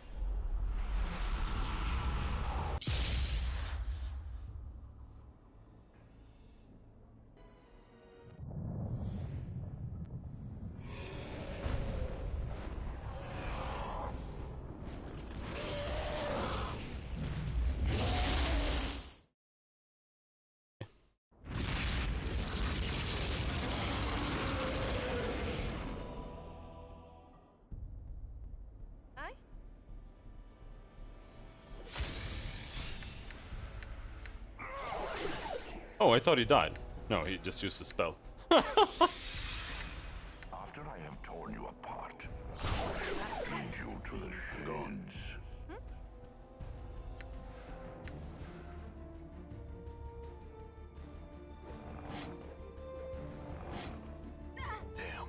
Aye? Oh, I thought he died. No, he just used a spell. After I have torn you apart, lead you to the shades. Damn.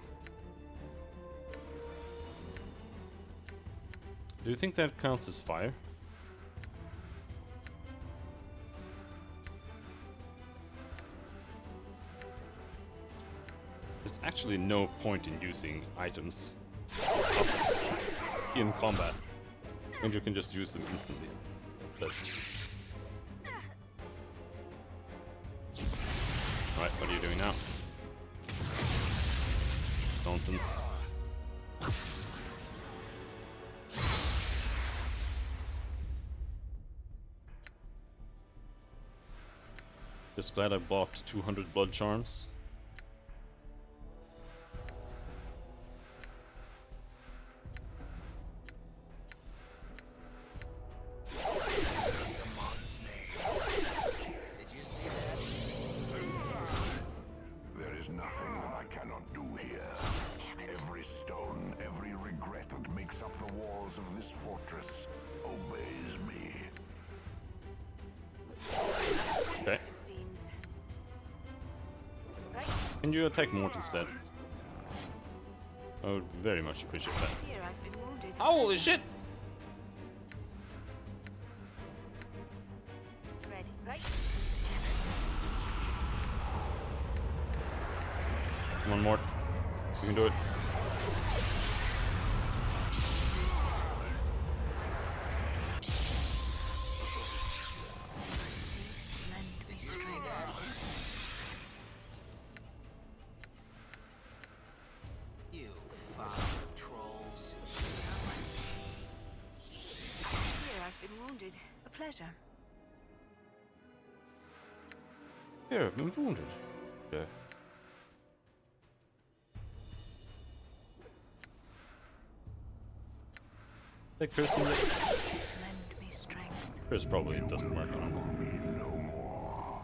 Do you think that counts as fire? There's actually no point in using items in combat, and you can just use them instantly. But... Alright, what are you doing now? Nonsense. Just glad I bought 200 blood charms. There is nothing that I cannot do here. Every stone, every regret that makes up the walls of this fortress obeys me. Okay. It seems. Right Can you attack Mort instead? I would very much appreciate that. here, I've been wounded. Holy shit! Ready, right? Come on, Mort. You can do it. Lend me strength. You foul trolls. Here, I've been wounded. A pleasure. Here, I've been wounded. Yeah. Like cursing it. Lend me strength. Curse probably doesn't work on him. Me no more.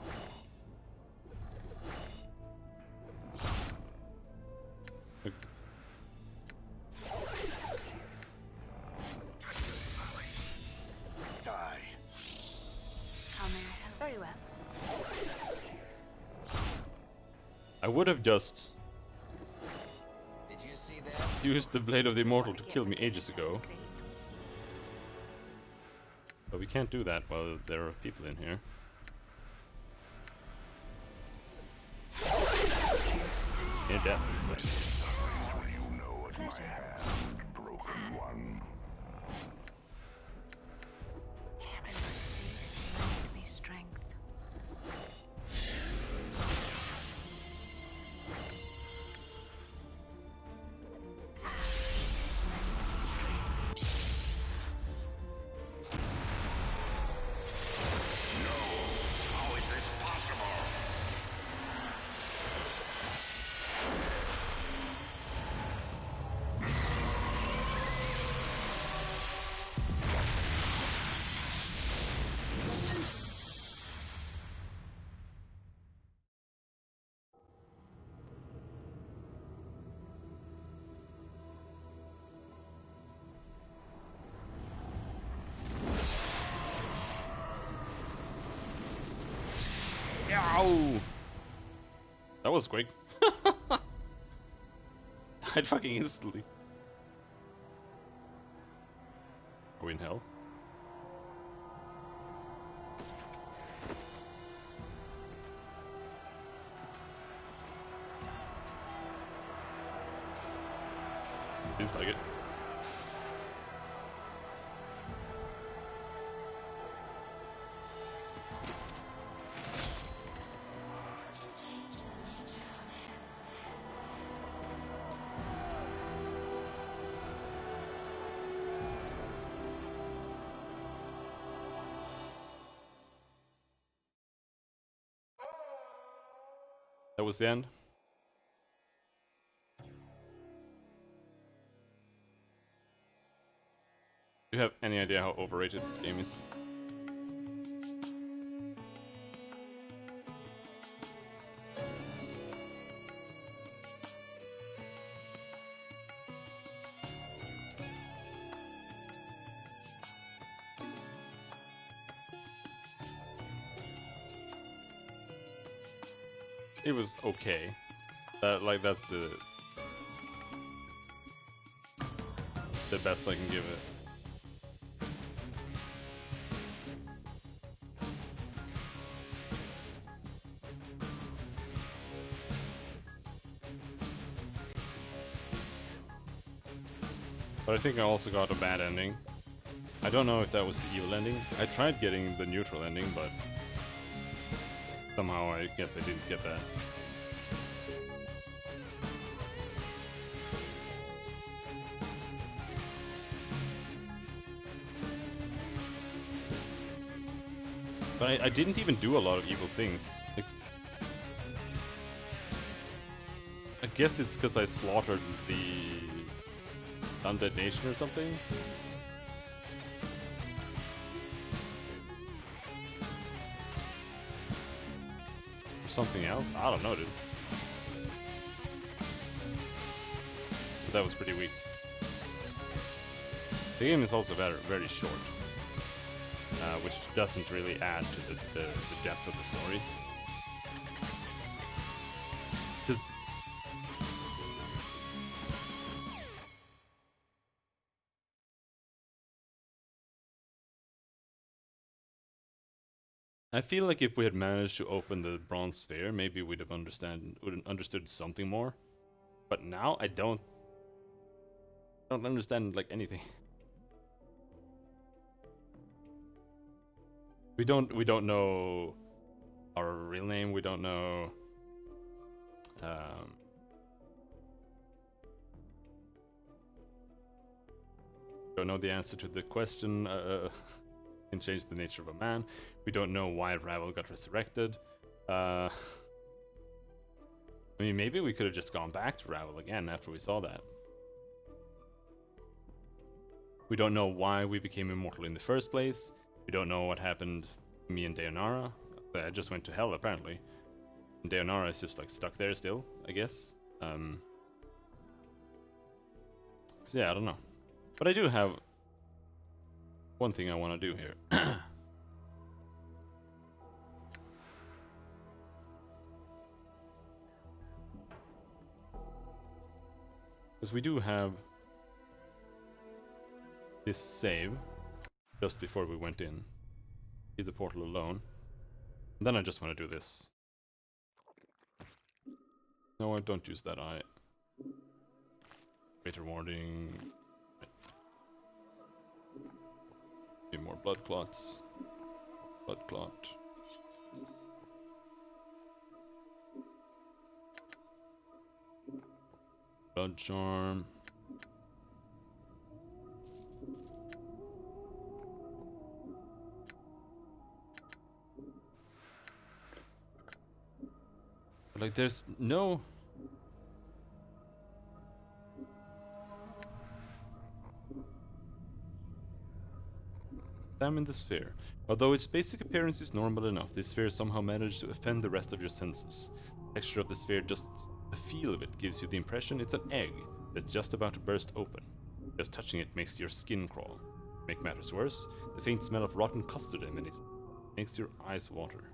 Like, Die. How may I help? Very well. I would have just Did you see that? used the Blade of the Immortal to kill me ages ago. But we can't do that while there are people in here. Yeah, definitely. Will you know at my hand, broken one? Damn it. Lend me strength. How is this possible? Ow! That was quick. Died fucking instantly. Are we in hell? Seems like it. That was the end. Do you have any idea how overrated this game is? It was okay. Like that's the best I can give it. But I think I also got a bad ending. I don't know if that was the evil ending. I tried getting the neutral ending, but somehow I guess I didn't get that. But I didn't even do a lot of evil things. Like, I guess it's because I slaughtered the Undead Nation or something. Or something else? I don't know, dude. But that was pretty weak. The game is also very, very short. Which doesn't really add to the depth of the story. Because I feel like if we had managed to open the bronze sphere, maybe we'd have understood something more. But now I don't understand like anything. We don't know our real name. We don't know. Don't know the answer to the question. Can change the nature of a man. We don't know why Ravel got resurrected. I mean, maybe we could have just gone back to Ravel again after we saw that. We don't know why we became immortal in the first place. We don't know what happened to me and Deonara. I just went to hell, apparently. And Deonara is just, like, stuck there still, I guess. So yeah, I don't know. But I do have one thing I want to do here. Because we do have this save just before we went in. Leave the portal alone. And then I just want to do this. No, I don't use that eye. Greater warning. Need more blood clots. Blood clot. Blood charm. Like, there's no... Examine the sphere. Although its basic appearance is normal enough, this sphere somehow managed to offend the rest of your senses. The texture of the sphere, just the feel of it, gives you the impression it's an egg that's just about to burst open. Just touching it makes your skin crawl. To make matters worse, the faint smell of rotten custard emanates, makes your eyes water.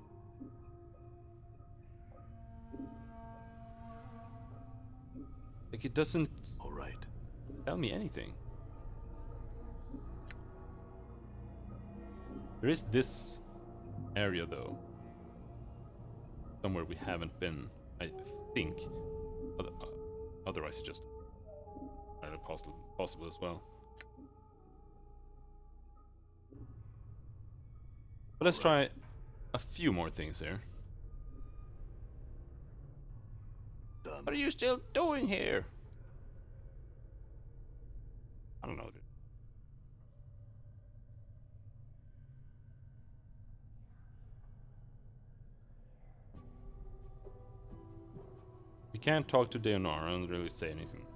Like, it doesn't All right. tell me anything. There is this area, though. Somewhere we haven't been, I think. Otherwise, it's just possible as well. But let's try a few more things here. Done. What are you still doing here? I don't know, dude. We can't talk to Deonara and really say anything.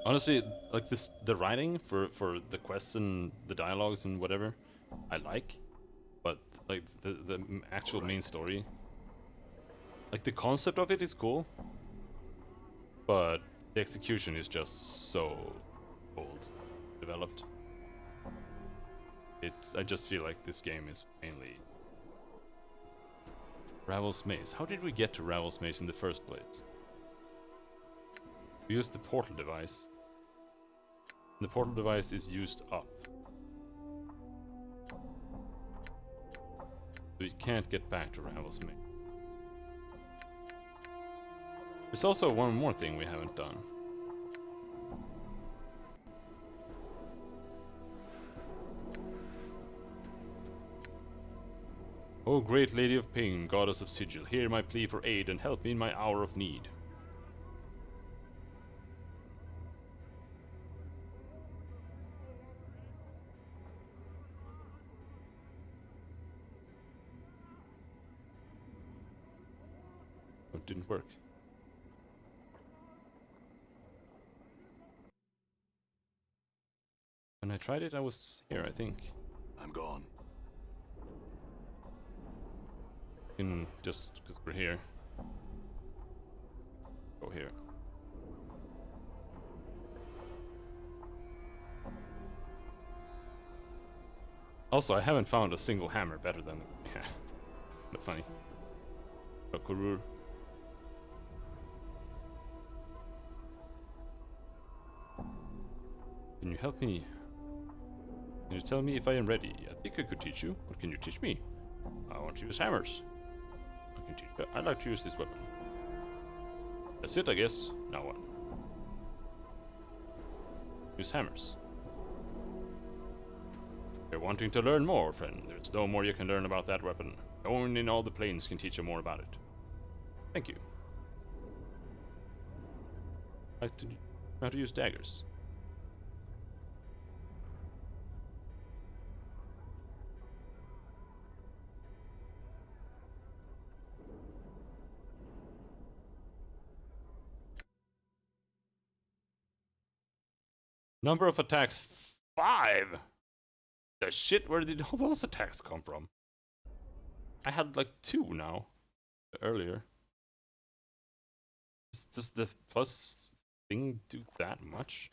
Honestly, like this, the writing for the quests and the dialogues and whatever, I like, but like the actual main story, like the concept of it is cool, but the execution is just so old, developed. I just feel like this game is mainly Ravel's Maze. How did we get to Ravel's Maze in the first place? We used the portal device. The portal device is used up. So you can't get back to Ravel's Maze. There's also one more thing we haven't done. O great lady of pain, goddess of sigil, hear my plea for aid and help me in my hour of need. Oh, it didn't work. When I tried it, I was here, I think. I'm gone. Just because we're here. Go here. Also, I haven't found a single hammer better than... Yeah. Not funny. Kurur. Can you help me? Can you tell me if I am ready? I think I could teach you. What can you teach me? I want to use hammers. I can teach you. I'd like to use this weapon. That's it, I guess. Now what? Use hammers. You're wanting to learn more, friend. There's no more you can learn about that weapon. No one in all the planes can teach you more about it. Thank you. I'd like to know how to use daggers. Number of attacks 5. The shit, where did all those attacks come from? I had like 2 now. Earlier. Does the plus thing do that much?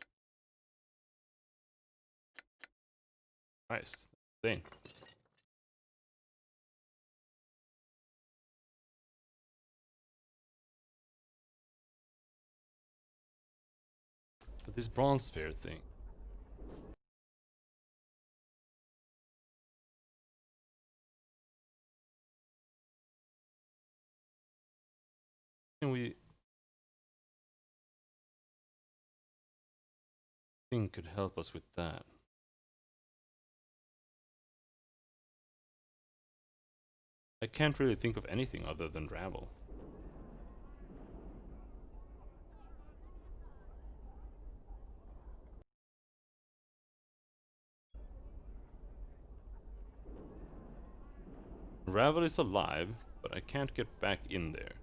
Nice. Thing. But this bronze sphere thing. Can we think could help us with that? I can't really think of anything other than Rabble. Ravel is alive, but I can't get back in there.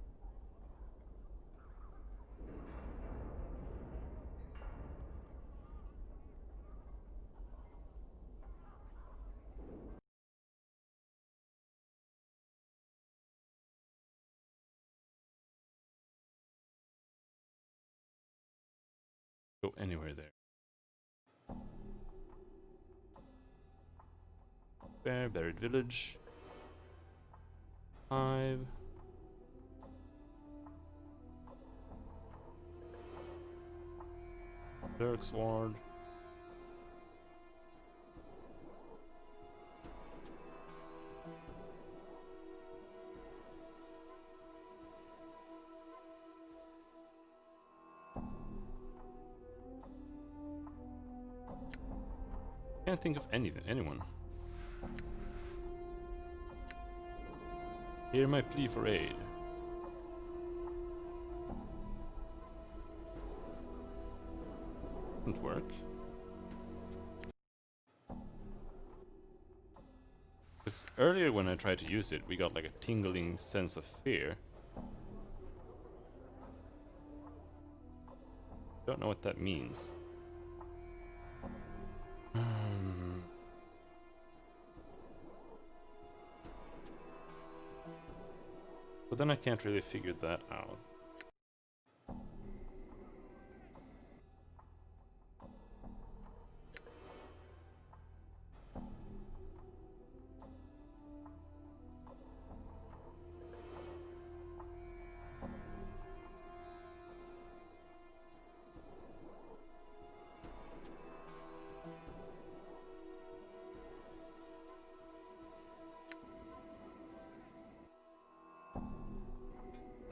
Go anywhere there. Bear, buried village. 5. Dirk's ward. Can't think of anyone. Hear my plea for aid. Doesn't work. Because earlier when I tried to use it, we got like a tingling sense of fear. Don't know what that means. But then I can't really figure that out.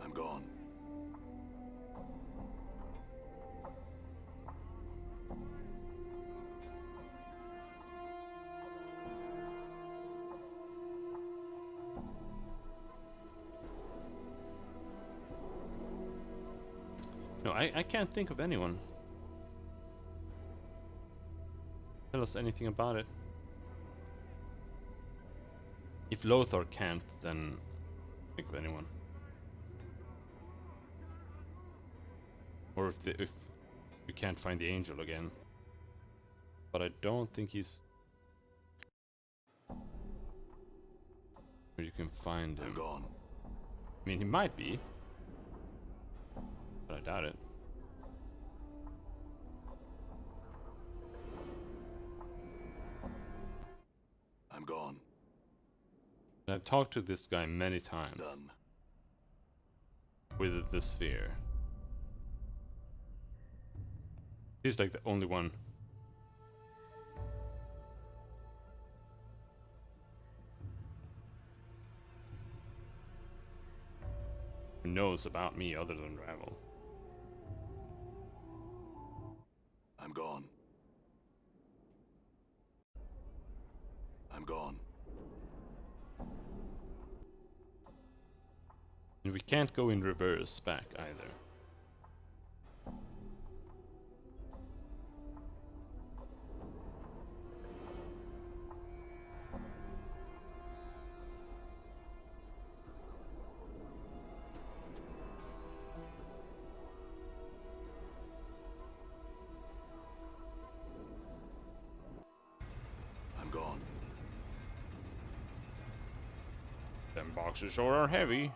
I'm gone. No, I can't think of anyone. Tell us anything about it. If Lothar can't, then think of anyone. Or if we can't find the angel again. But I don't think he's where you can find him. I'm gone. I mean, he might be, but I doubt it. I'm gone. I've talked to this guy many times Done. with the sphere. He's like the only one who knows about me other than Ravel. I'm gone. I'm gone. And we can't go in reverse back either. I'm gone. Them boxes sure are heavy.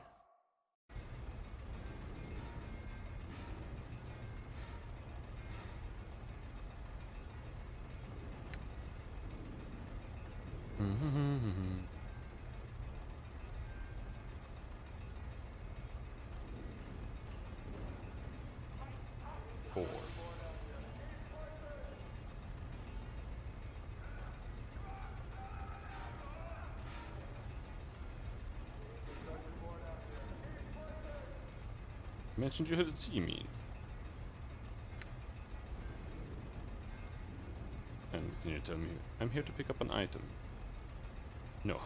Four. Mentioned you have seen me. And can you tell me I'm here to pick up an item? No.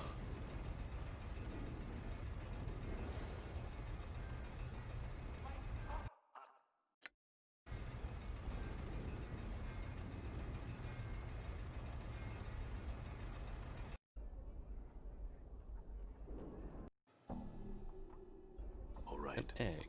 All right. An egg.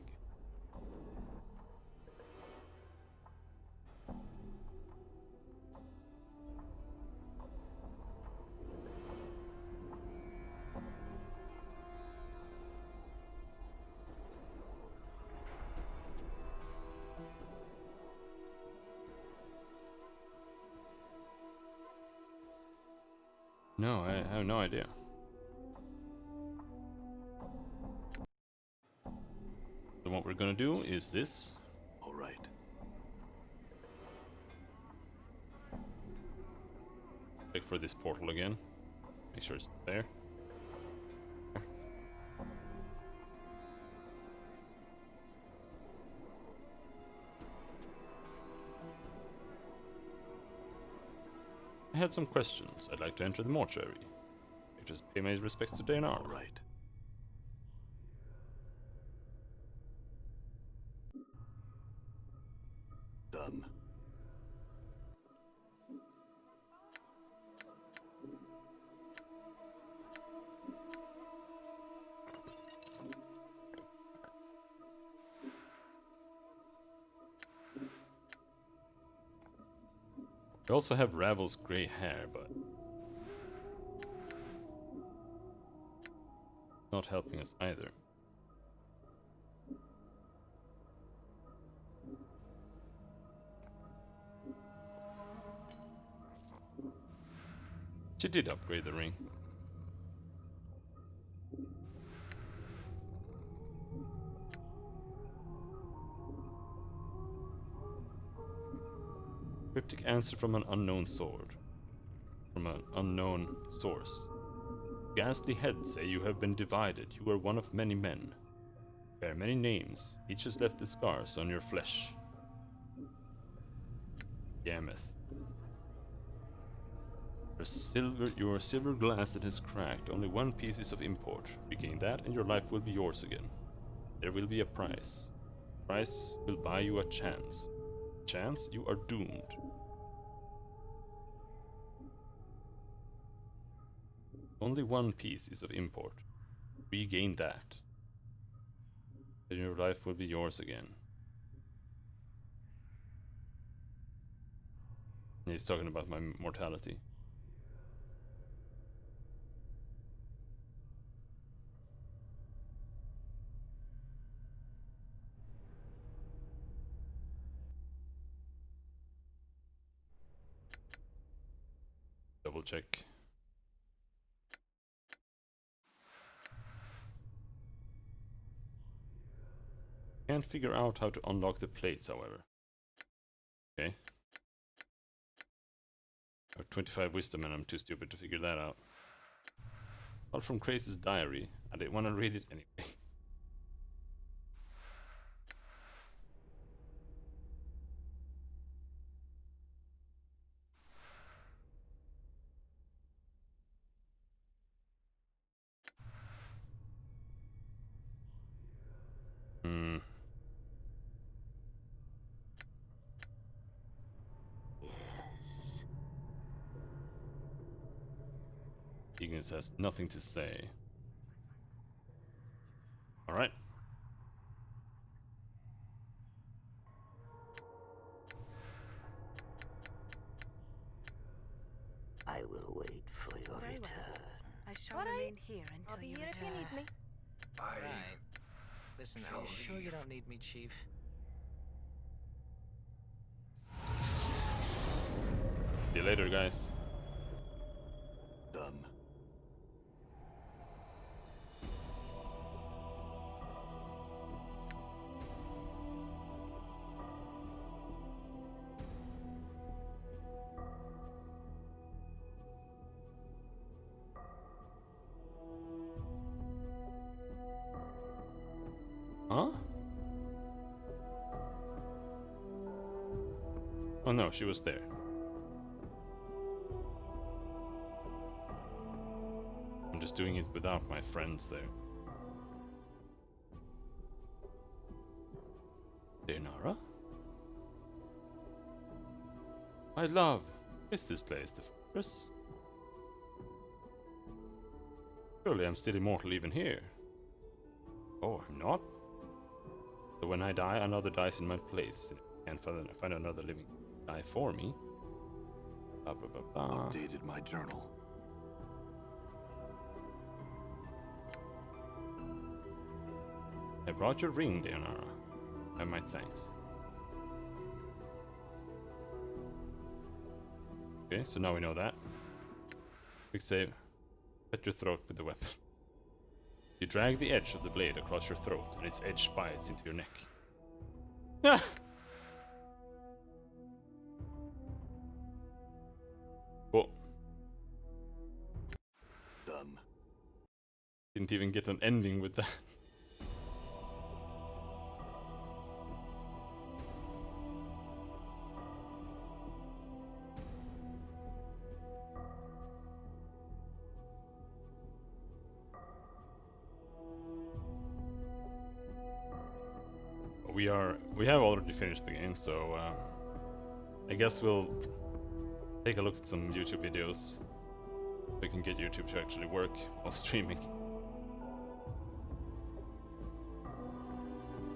No, I have no idea. So what we're gonna do is this. All right. Check for this portal again. Make sure it's there. I had some questions. I'd like to enter the mortuary. Just pay my respects to Danar. All right. Done. We also have Ravel's grey hair, but not helping us either. She did upgrade the ring. Cryptic answer from an unknown sword. From an unknown source. Ghastly heads say you have been divided. You are one of many men. Bear many names. Each has left the scars on your flesh. Yemeth. Your silver glass that has cracked. Only one piece is of import. Regain that and your life will be yours again. There will be a price. Price will buy you a chance. Chance? You are doomed. Only one piece is of import. Regain that. Then your life will be yours again. He's talking about my mortality. Double check. Can't figure out how to unlock the plates, however. Okay. I have 25 wisdom and I'm too stupid to figure that out. All from Craze's diary. I didn't want to read it anyway. Hmm. Ignis has nothing to say. Alright. I will wait for your Very well. return. I shall All right. remain here until I'll be you here if you return. need me. I Right. Listen, are you shall sure you leave. don't need me, Chief? See you later, guys. Done. Huh? Oh no, she was there. I'm just doing it without my friends there. Dayanara? My love, is this place the fortress? Surely I'm still immortal even here. Oh, I'm not? So when I die, another dies in my place. And find another living die for me. Ba, ba, ba, ba. Updated my journal. I brought your ring, Dayanara. And my thanks. Okay, so now we know that. Quick save. Cut your throat with the weapon. You drag the edge of the blade across your throat, and its edge bites into your neck. Ah! Oh, Done. didn't even get an ending with that. We have already finished the game, so I guess we'll take a look at some YouTube videos. We can get YouTube to actually work while streaming.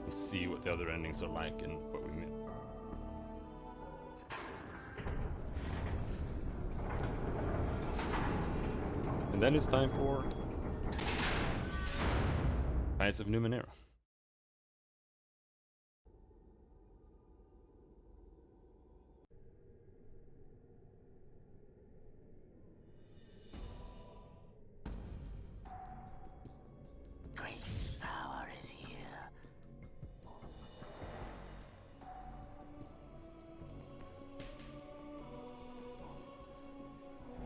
And see what the other endings are like and what we missed. And then it's time for Knights of Numenera. Great power is here.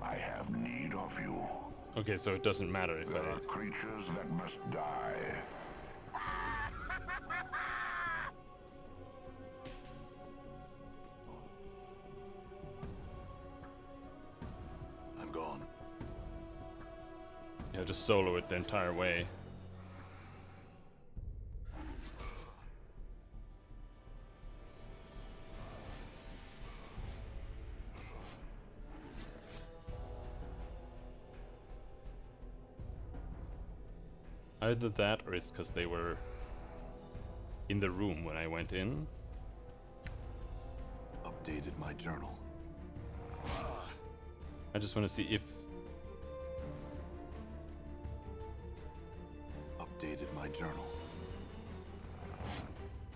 I have need of you. Okay, so it doesn't matter if There I... are creatures that must die. I'm gone. You have to solo it the entire way. Either that or it's because they were in the room when I went in. Updated my journal. I just want to see if... Updated my journal.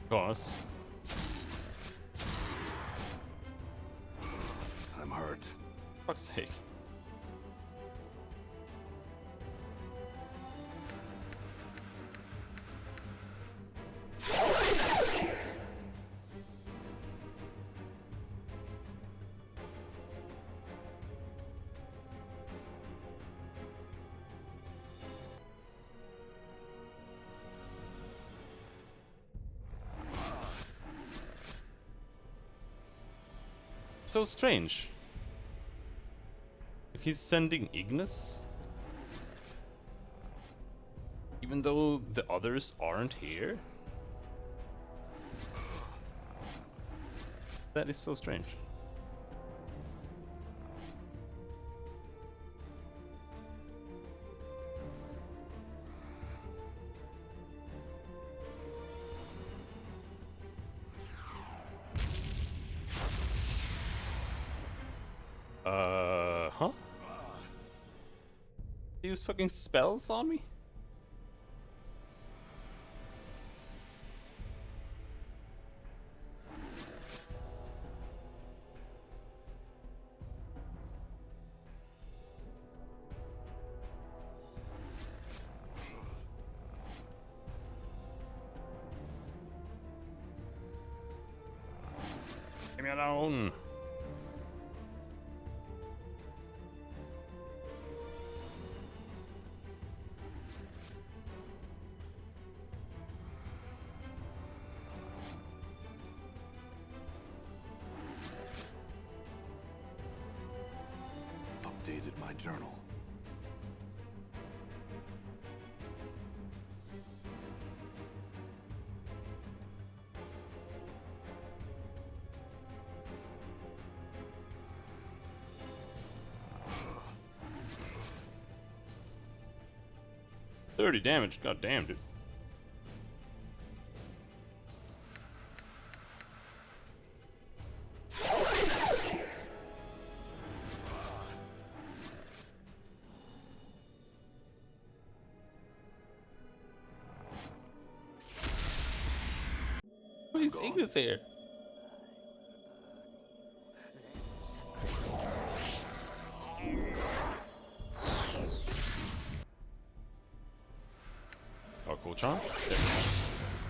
Because... I'm hurt. fuck's sake. So strange. Like he's sending Ignis? Even though the others aren't here? That is so strange. Huh? He used fucking spells on me? Leave me alone! Updated my journal. $30 damage, god damn, dude. Why is Ignis here? Oh, cool charm. Okay.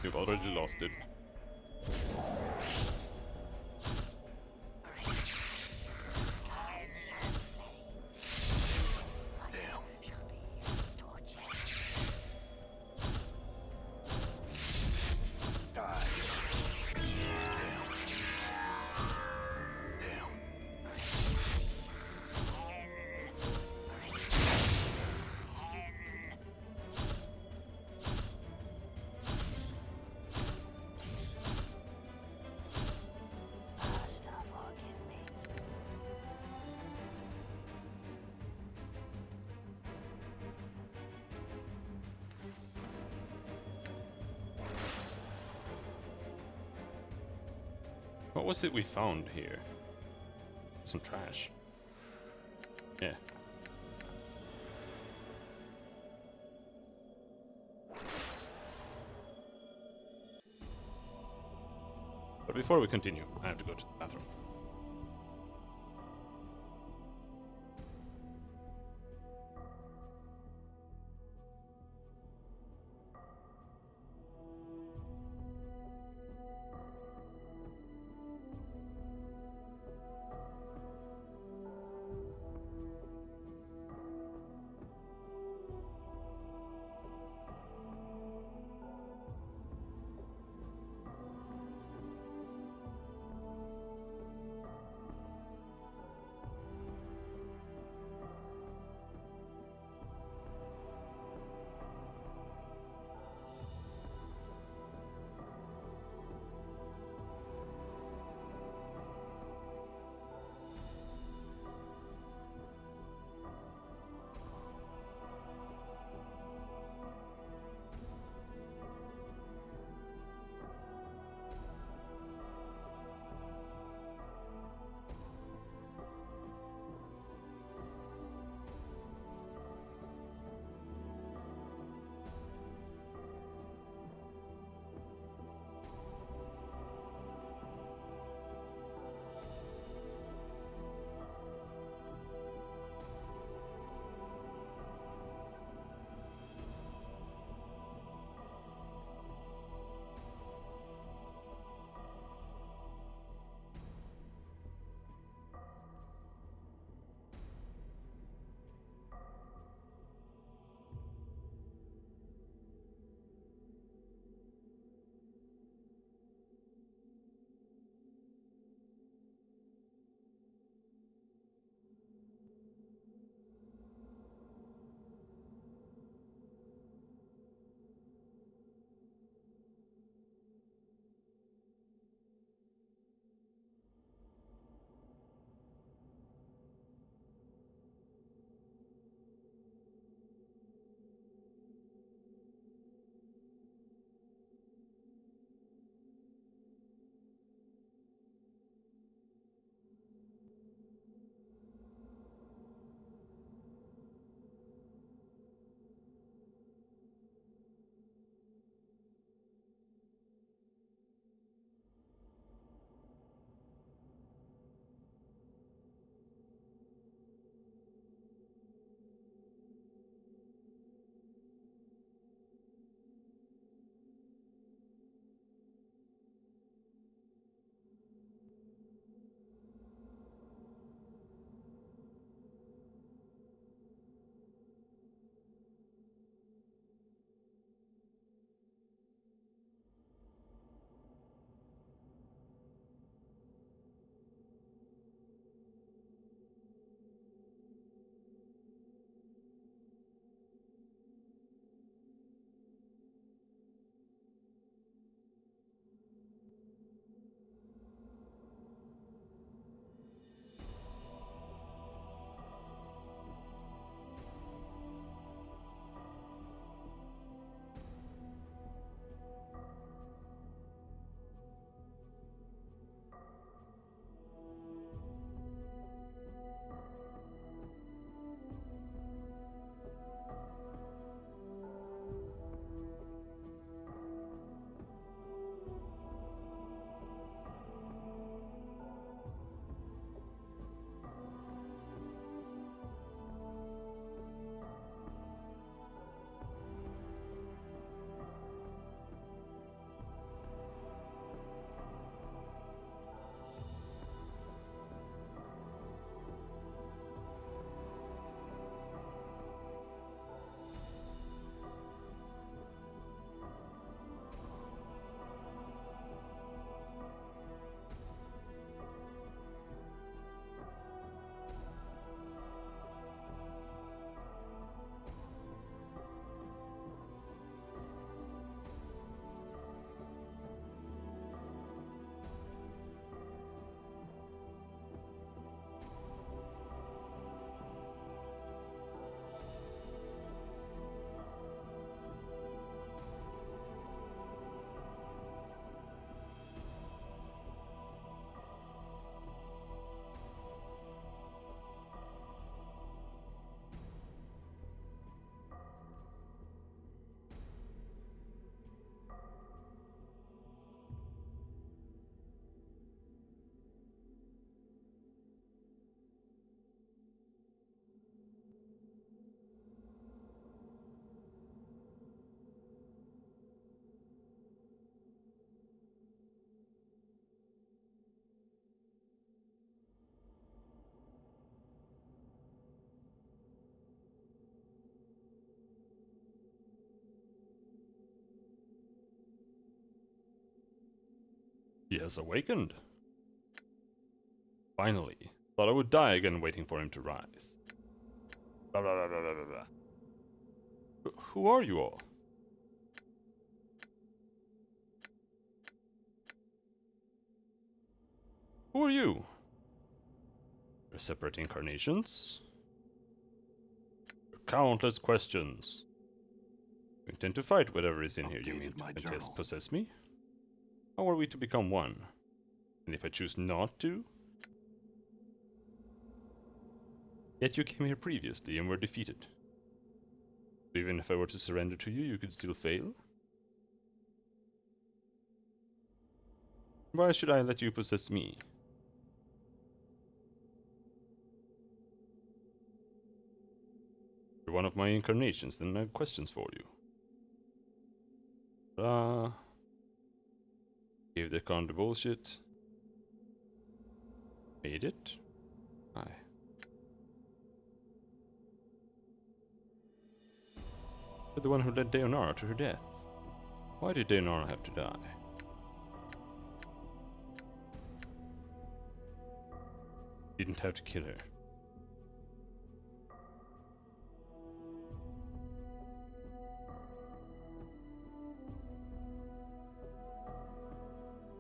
You've already lost it. Damn. Die. Damn. Damn. Master, forgive me. What was it we found here? Some trash. Yeah. But before we continue, I have to go to the bathroom. He has awakened. Finally. Thought I would die again waiting for him to rise. Blah, blah, blah, blah, blah, blah, blah. Who are you all? Who are you? You're separate incarnations? Countless questions. You intend to fight whatever is in here, you mean My to journal. possess me? How are we to become one? And if I choose not to? Yet you came here previously and were defeated. So even if I were to surrender to you, you could still fail? Why should I let you possess me? You're one of my incarnations, then I have questions for you. Gave the con the bullshit. Made it. Aye. You're the one who led Deonara to her death. Why did Deonara have to die? Didn't have to kill her.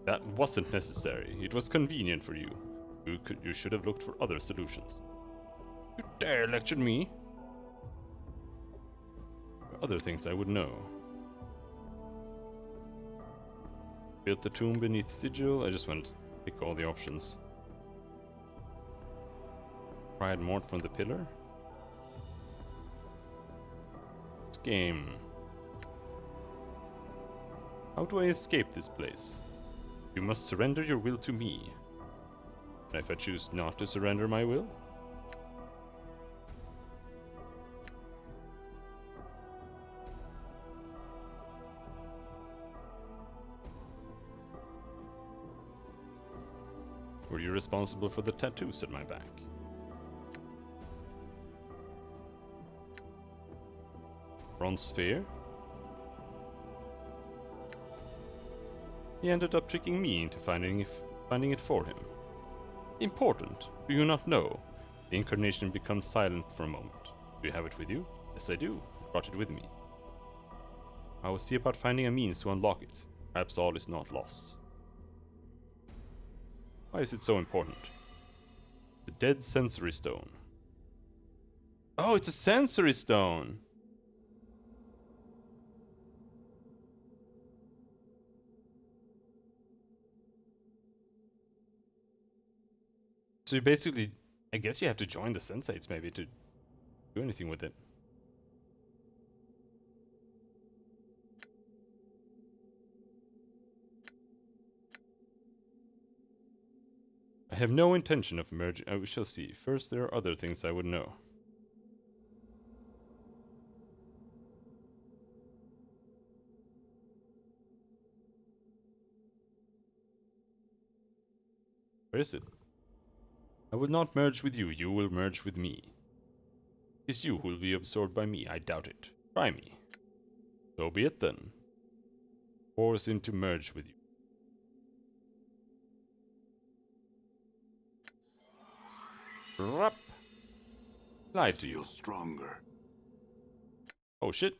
That wasn't necessary. It was convenient for you. You should have looked for other solutions. You dare lecture me? There are other things I would know. Built the tomb beneath sigil. I just want to pick all the options. Pried Mort from the pillar. This game. How do I escape this place? You must surrender your will to me. And if I choose not to surrender my will? Were you responsible for the tattoos at my back? Bronze sphere? He ended up tricking me into finding it for him. Important. Do you not know? The incarnation becomes silent for a moment. Do you have it with you? Yes, I do. I brought it with me. I will see about finding a means to unlock it. Perhaps all is not lost. Why is it so important? The dead sensory stone. Oh, it's a sensory stone! So you basically, I guess you have to join the sensates maybe to do anything with it. I have no intention of merging. We shall see. First, there are other things I would know. Where is it? I will not merge with you. You will merge with me. It is you who will be absorbed by me. I doubt it. Try me. So be it then. Force him to merge with you. Rup. Lied to you. Feel stronger. Oh shit.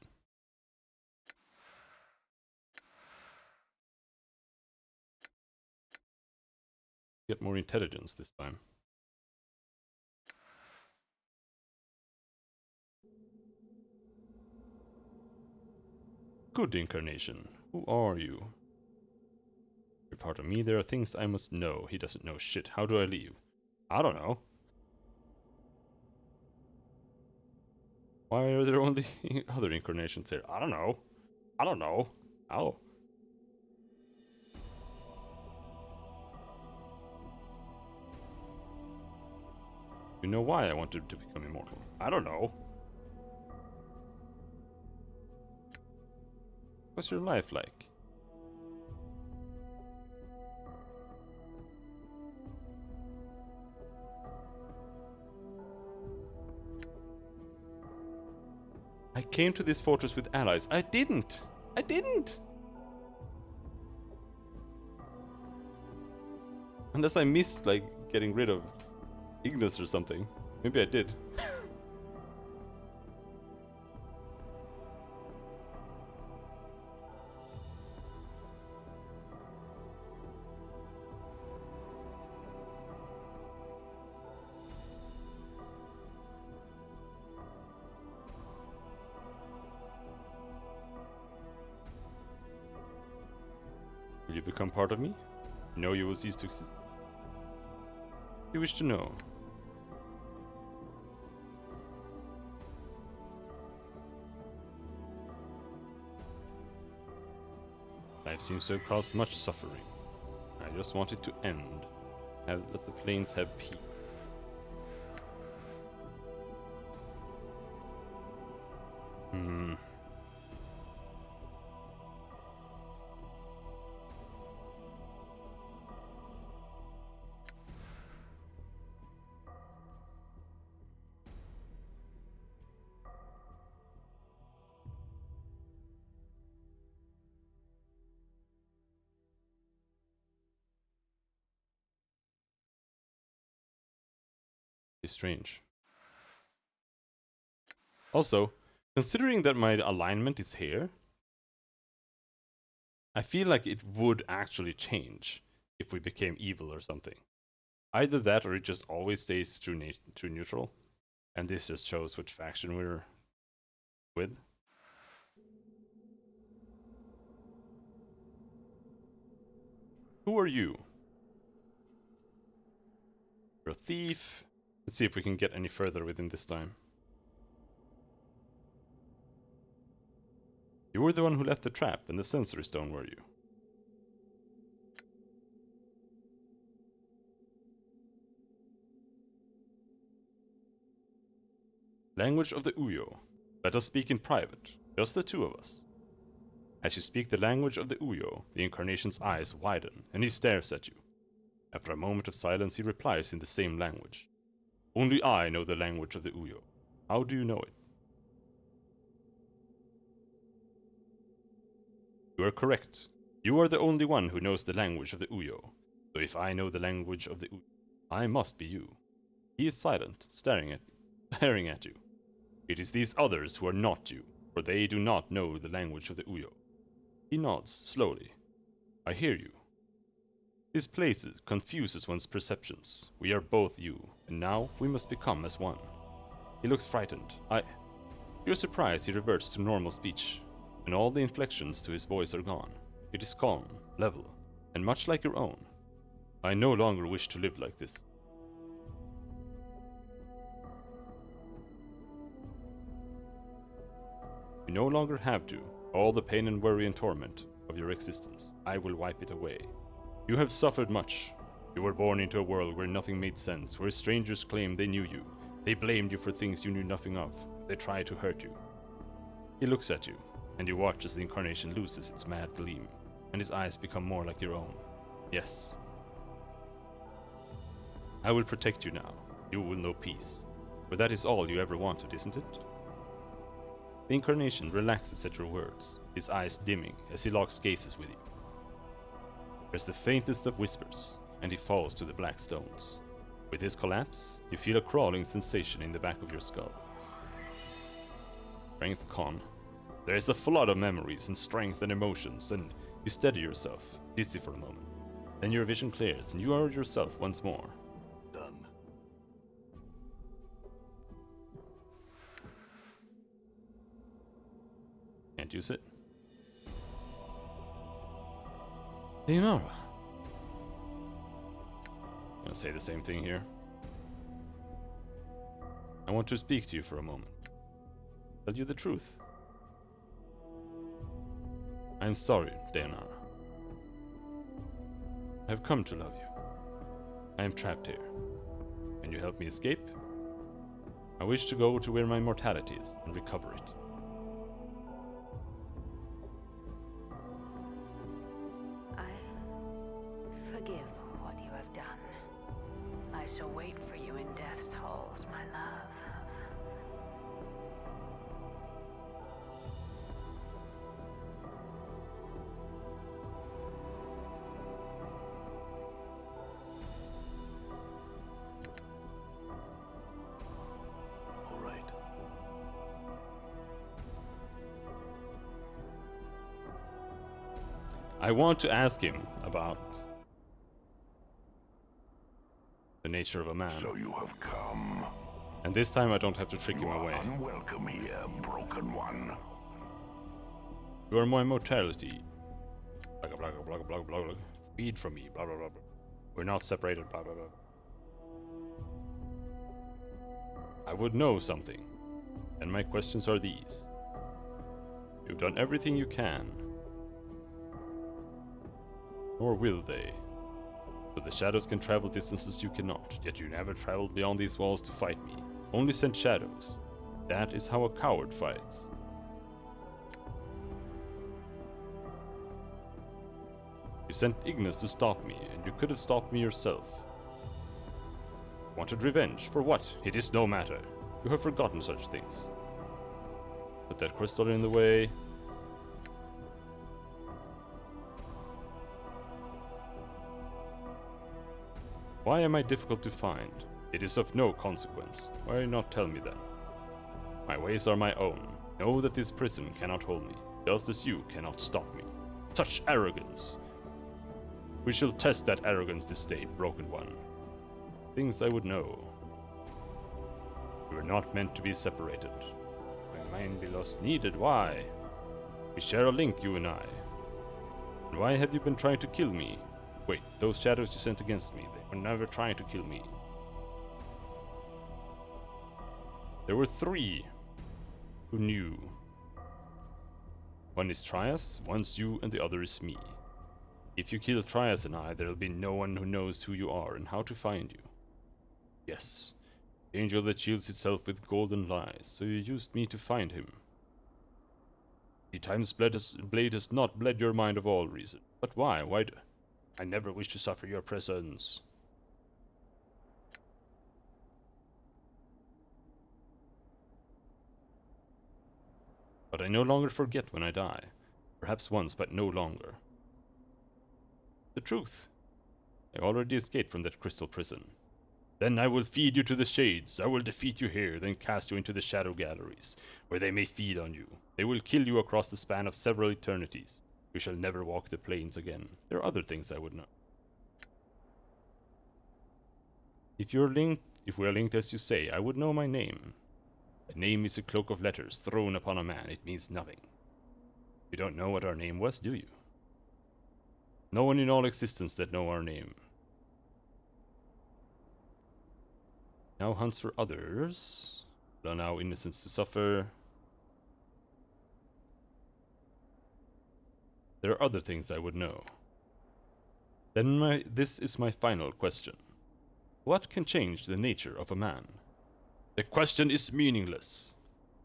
Get more intelligence this time. Good incarnation. Who are you? You're part of me. There are things I must know. He doesn't know shit. How do I leave? I don't know. Why are there only other incarnations here? I don't know. I don't know. How? You know why I wanted to become immortal? I don't know. What's your life like? I came to this fortress with allies. I didn't! I didn't! Unless I missed, like, getting rid of Ignis or something. Maybe I did. Will you become part of me? No, you will cease to exist. You wish to know. Life seems to have caused much suffering. I just want it to end. Let the plains have peace. Strange. Also, considering that my alignment is here, I feel like it would actually change if we became evil or something. Either that or it just always stays true neutral, and this just shows which faction we're with. Who are you? You're a thief. Let's see if we can get any further within this time. You were the one who left the trap and the sensory stone, were you? Language of the Uyo. Let us speak in private, just the two of us. As you speak the language of the Uyo, the incarnation's eyes widen, and he stares at you. After a moment of silence, he replies in the same language. Only I know the language of the Uyo. How do you know it? You are correct. You are the only one who knows the language of the Uyo. So if I know the language of the Uyo, I must be you. He is silent, staring at you. It is these others who are not you, for they do not know the language of the Uyo. He nods, slowly. I hear you. This place confuses one's perceptions. We are both you, and now we must become as one. He looks frightened. To your surprise, he reverts to normal speech, and all the inflections to his voice are gone. It is calm, level, and much like your own. I no longer wish to live like this. You no longer have to. All the pain and worry and torment of your existence, I will wipe it away. You have suffered much. You were born into a world where nothing made sense, where strangers claimed they knew you. They blamed you for things you knew nothing of. They tried to hurt you. He looks at you, and you watch as the incarnation loses its mad gleam, and his eyes become more like your own. Yes. I will protect you now. You will know peace. For that is all you ever wanted, isn't it? The incarnation relaxes at your words, his eyes dimming as he locks gazes with you. There's the faintest of whispers, and he falls to the black stones. With his collapse, you feel a crawling sensation in the back of your skull. Strength con. There is a flood of memories and strength and emotions, and you steady yourself, dizzy for a moment. Then your vision clears, and you are yourself once more. Done. Can't use it. Leonora. I'm gonna say the same thing here. I want to speak to you for a moment. Tell you the truth. I am sorry, Leonora. I have come to love you. I am trapped here. Can you help me escape? I wish to go to where my mortality is and recover it. I forgive what you have done. I shall wait for you in death's halls, my love. I want to ask him about the nature of a man. So you have come. And this time I don't have to trick You him are away. unwelcome here, broken one. You are my mortality. Blah, blah, blah, blah, blah, blah, blah. Feed from me, blah, blah, blah, blah. We're not separated, blah, blah, blah. I would know something. And my questions are these. You've done everything you can. Nor will they. But the shadows can travel distances you cannot, yet you never traveled beyond these walls to fight me. Only sent shadows. That is how a coward fights. You sent Ignis to stop me, and you could have stopped me yourself. Wanted revenge, for what? It is no matter. You have forgotten such things. Put that crystal in the way. Why am I difficult to find? It is of no consequence. Why not tell me then? My ways are my own. Know that this prison cannot hold me, just as you cannot stop me. Such arrogance! We shall test that arrogance this day, broken one. Things I would know. We were not meant to be separated. My mind be lost needed, why? We share a link, you and I. And why have you been trying to kill me? Wait, those shadows you sent against me, they were never trying to kill me. There were 3 who knew. One is Trias, one's you, and the other is me. If you kill Trias and I, there'll be no one who knows who you are and how to find you. Yes, the angel that shields itself with golden lies, so you used me to find him. The time's blade has not bled your mind of all reason. But why? I never wish to suffer your presence. But I no longer forget when I die. Perhaps once, but no longer. The truth. I already escaped from that crystal prison. Then I will feed you to the shades. I will defeat you here, then cast you into the shadow galleries, where they may feed on you. They will kill you across the span of several eternities. You shall never walk the plains again. There are other things I would know. If we are linked as you say, I would know my name. A name is a cloak of letters thrown upon a man. It means nothing. You don't know what our name was, do you? No one in all existence that know our name. Now hunts for others. Allow innocents to suffer. There are other things I would know. Then this is my final question. What can change the nature of a man? The question is meaningless.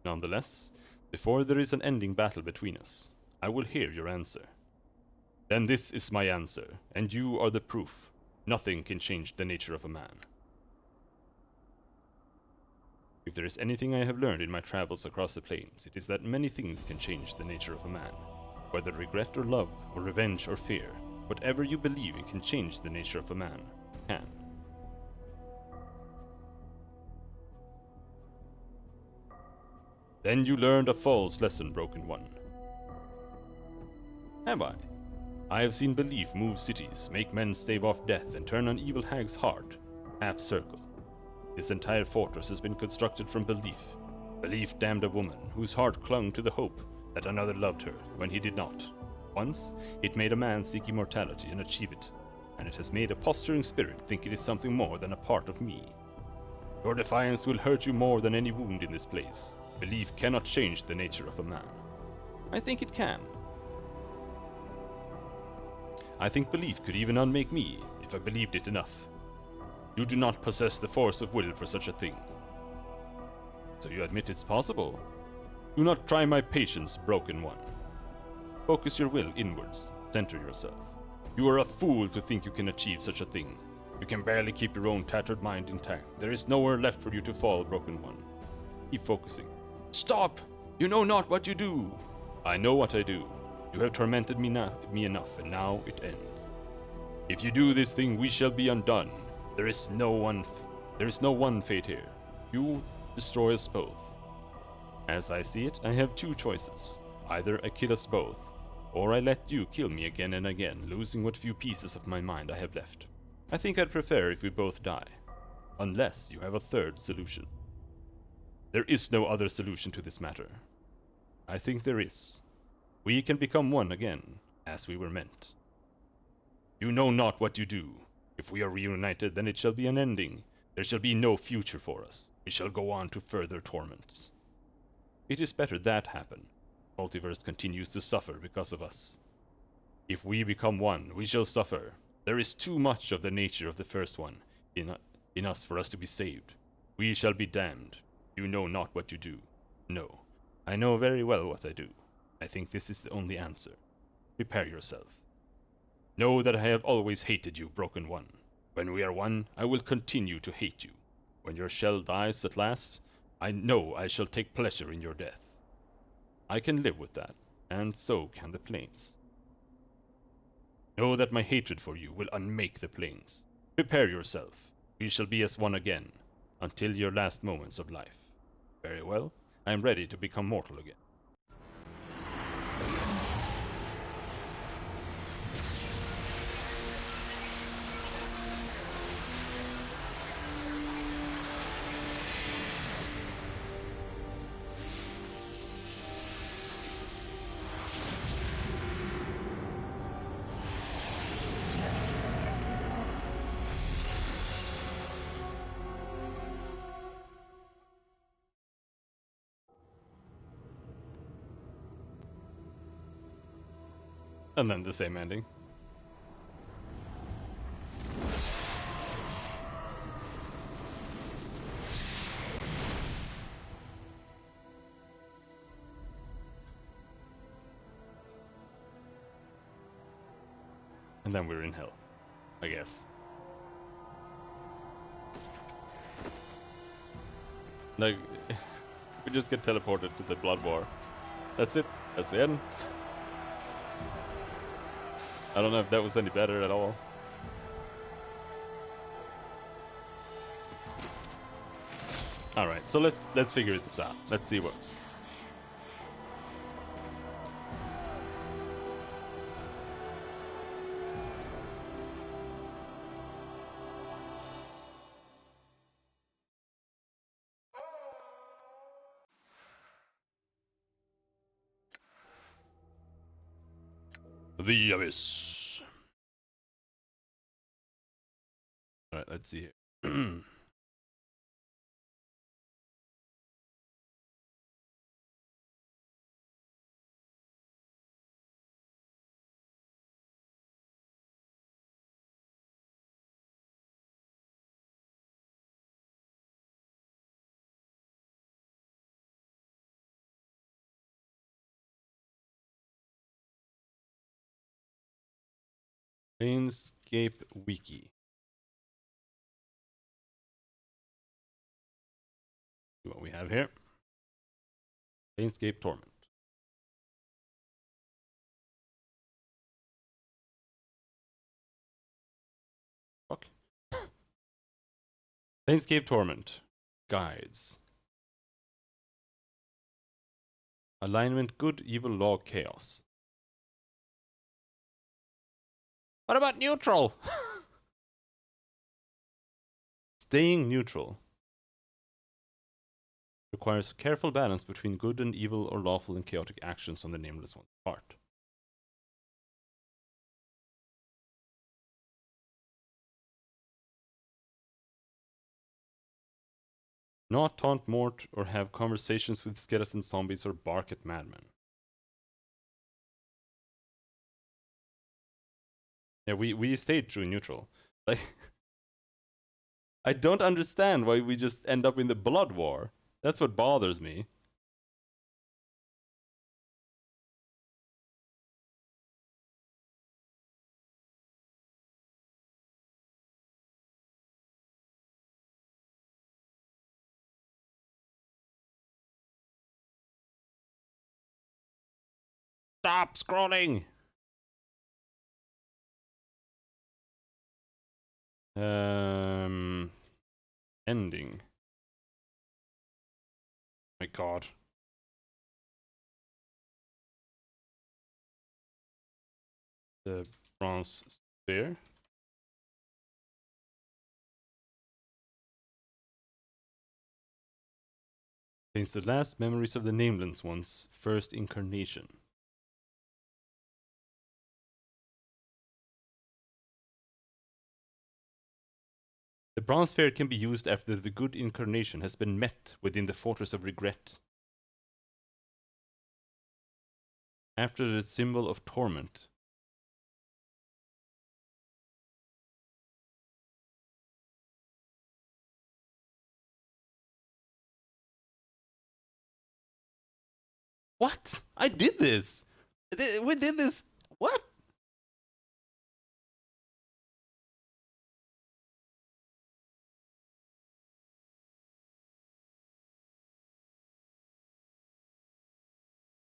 Nonetheless, before there is an ending battle between us, I will hear your answer. Then this is my answer, and you are the proof. Nothing can change the nature of a man. If there is anything I have learned in my travels across the plains, it is that many things can change the nature of a man. Whether regret or love, or revenge or fear, whatever you believe in can change the nature of a man. Can. Then you learned a false lesson, broken one. Have I? I have seen belief move cities, make men stave off death, and turn an evil hag's heart half-circle. This entire fortress has been constructed from belief. Belief damned a woman, whose heart clung to the hope that another loved her when he did not. Once, it made a man seek immortality and achieve it, and it has made a posturing spirit think it is something more than a part of me. Your defiance will hurt you more than any wound in this place. Belief cannot change the nature of a man. I think it can. I think belief could even unmake me, if I believed it enough. You do not possess the force of will for such a thing. So you admit it's possible? Do not try my patience, broken one. Focus your will inwards. Center yourself. You are a fool to think you can achieve such a thing. You can barely keep your own tattered mind intact. There is nowhere left for you to fall, broken one. Keep focusing. Stop! You know not what you do! I know what I do. You have tormented me enough, and now it ends. If you do this thing, we shall be undone. There is no one fate here. You destroy us both. As I see it, I have 2 choices. Either I kill us both, Or I let you kill me again and again, losing what few pieces of my mind I have left. I think I'd prefer if we both die. Unless you have a third solution. There is no other solution to this matter. I think there is. We can become one again, as we were meant. You know not what you do. If we are reunited, then it shall be an ending. There shall be no future for us. We shall go on to further torments. It is better that happen. Multiverse continues to suffer because of us. If we become one, we shall suffer. There is too much of the nature of the first one in us for us to be saved. We shall be damned. You know not what you do. No, I know very well what I do. I think this is the only answer. Prepare yourself. Know that I have always hated you, Broken One. When we are one, I will continue to hate you. When your shell dies at last, I know I shall take pleasure in your death. I can live with that, and so can the planes. Know that my hatred for you will unmake the planes. Prepare yourself. We shall be as one again, until your last moments of life. Very well, I am ready to become mortal again. And then the same ending. And then we're in hell, I guess. Like, we just get teleported to the Blood War. That's it. That's the end. I don't know if that was any better at all. Alright, so let's figure this out. Let's see what. The Abyss. Alright, let's see here. Planescape Wiki. See what we have here. Planescape Torment. Fuck. Planescape Torment. Guides. Alignment good, evil, law, chaos. What about neutral? Staying neutral requires a careful balance between good and evil or lawful and chaotic actions on the nameless one's part. Not taunt Mort or have conversations with skeleton zombies or bark at madmen. Yeah, we stayed true neutral. Like, I don't understand why we just end up in the Blood War. That's what bothers me. Stop scrolling! Ending. My god. the bronze sphere. Contains the last memories of the Nameless One's first incarnation. The bronze sphere can be used after the good incarnation has been met within the Fortress of Regret. After the symbol of torment. What? I did this! We did this! What?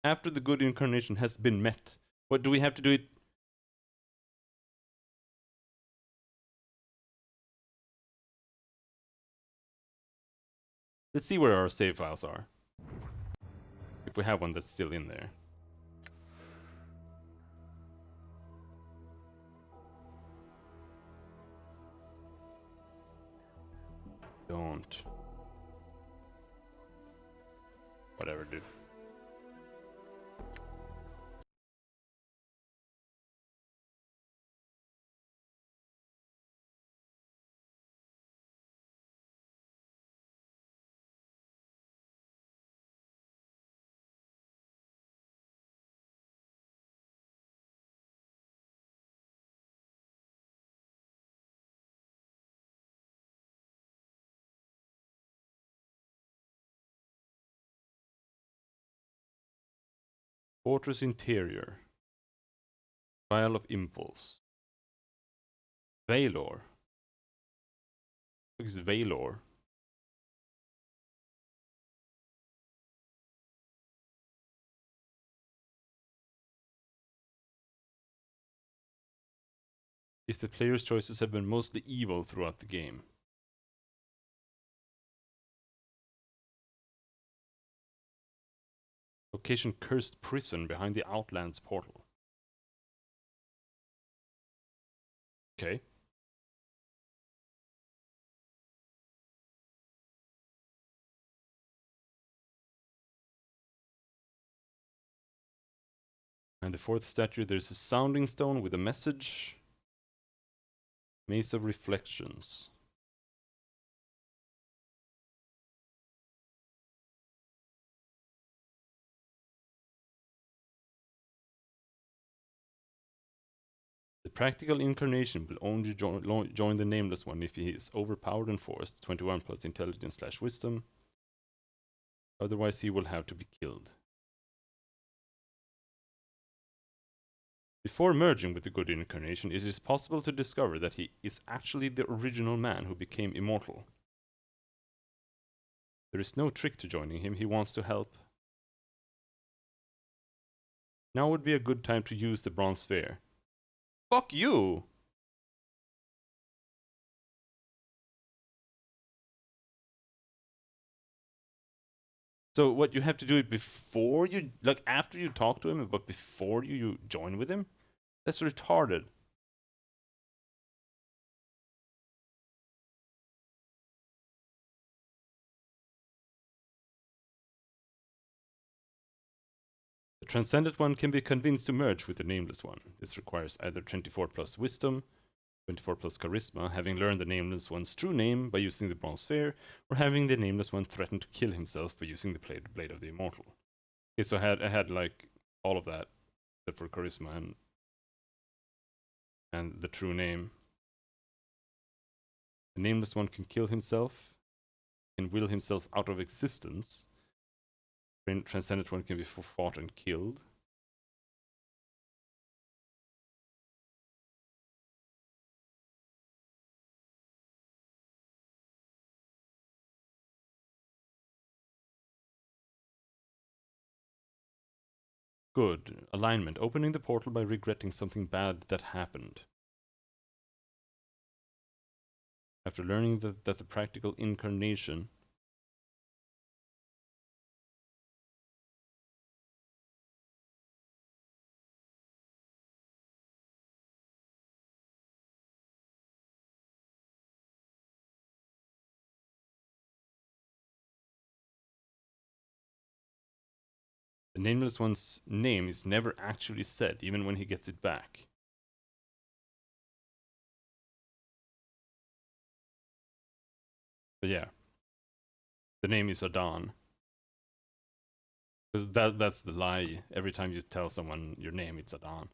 After the good incarnation has been met. What do we have to do it? Let's see where our save files are. If we have one that's still in there. Don't. Whatever, dude. Fortress Interior. Trial of Impulse. Valor. What is Valor? If the player's choices have been mostly evil throughout the game. Location Cursed Prison behind the Outlands portal. Okay. And the fourth statue, there's a sounding stone with a message. Maze of Reflections. The practical incarnation will only join the Nameless One if he is overpowered and forced, 21 plus intelligence / wisdom. Otherwise he will have to be killed. Before merging with the good incarnation, it is possible to discover that he is actually the original man who became immortal. There is no trick to joining him, he wants to help. Now would be a good time to use the bronze sphere. Fuck you! So what, you have to do it before you, like after you talk to him, but before you join with him? That's retarded. The Transcendent One can be convinced to merge with the Nameless One. This requires either 24 plus wisdom, 24 plus charisma, having learned the Nameless One's true name by using the bronze sphere, or having the Nameless One threaten to kill himself by using the Blade of the Immortal. Okay, so I had like all of that, except for charisma and the true name. The Nameless One can kill himself, can will himself out of existence. Transcendent One can be fought and killed. Good. Alignment. Opening the portal by regretting something bad that happened. After learning that the practical incarnation The Nameless One's name is never actually said, even when he gets it back. But yeah, the name is Adan. Because that's the lie. Every time you tell someone your name, it's Adan.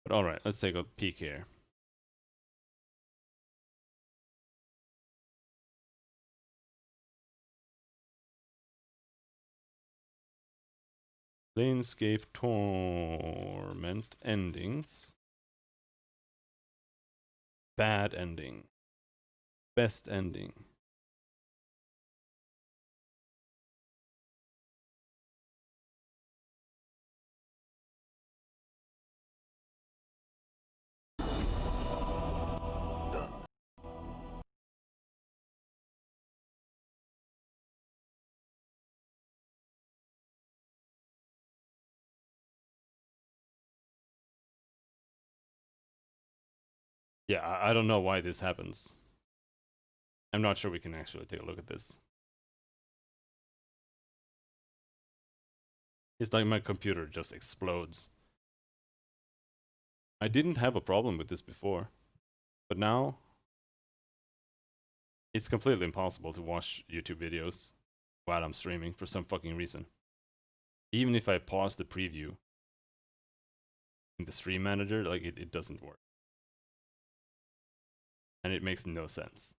But alright, let's take a peek here. Planescape Torment endings. Bad ending. Best ending. Done. Yeah, I don't know why this happens. I'm not sure we can actually take a look at this. It's like my computer just explodes. I didn't have a problem with this before, but now it's completely impossible to watch YouTube videos while I'm streaming for some fucking reason. Even if I pause the preview in the stream manager, like it doesn't work. And it makes no sense.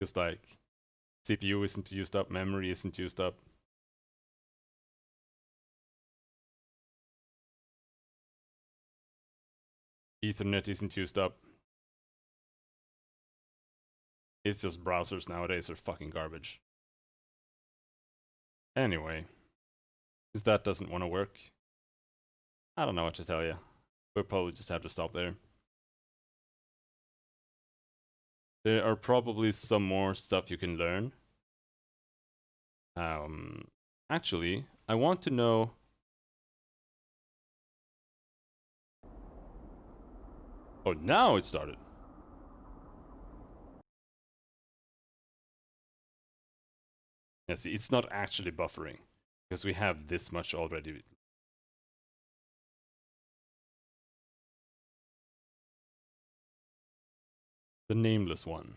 Just like CPU isn't used up, memory isn't used up. Ethernet isn't used up. It's just browsers nowadays are fucking garbage. Anyway, since that doesn't want to work, I don't know what to tell you. We'll probably just have to stop there. There are probably some more stuff you can learn. Actually, I want to know... Oh, now it started. Yeah, see, it's not actually buffering, because we have this much already. The Nameless One.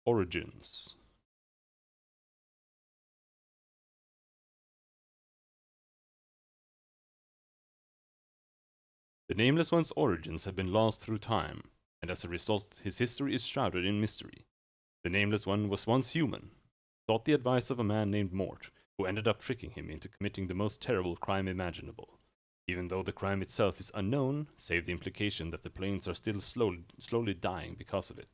Origins. The Nameless One's origins have been lost through time, and as a result, his history is shrouded in mystery. The Nameless One was once human, sought the advice of a man named Mort, who ended up tricking him into committing the most terrible crime imaginable. Even though the crime itself is unknown, save the implication that the planes are still slowly dying because of it.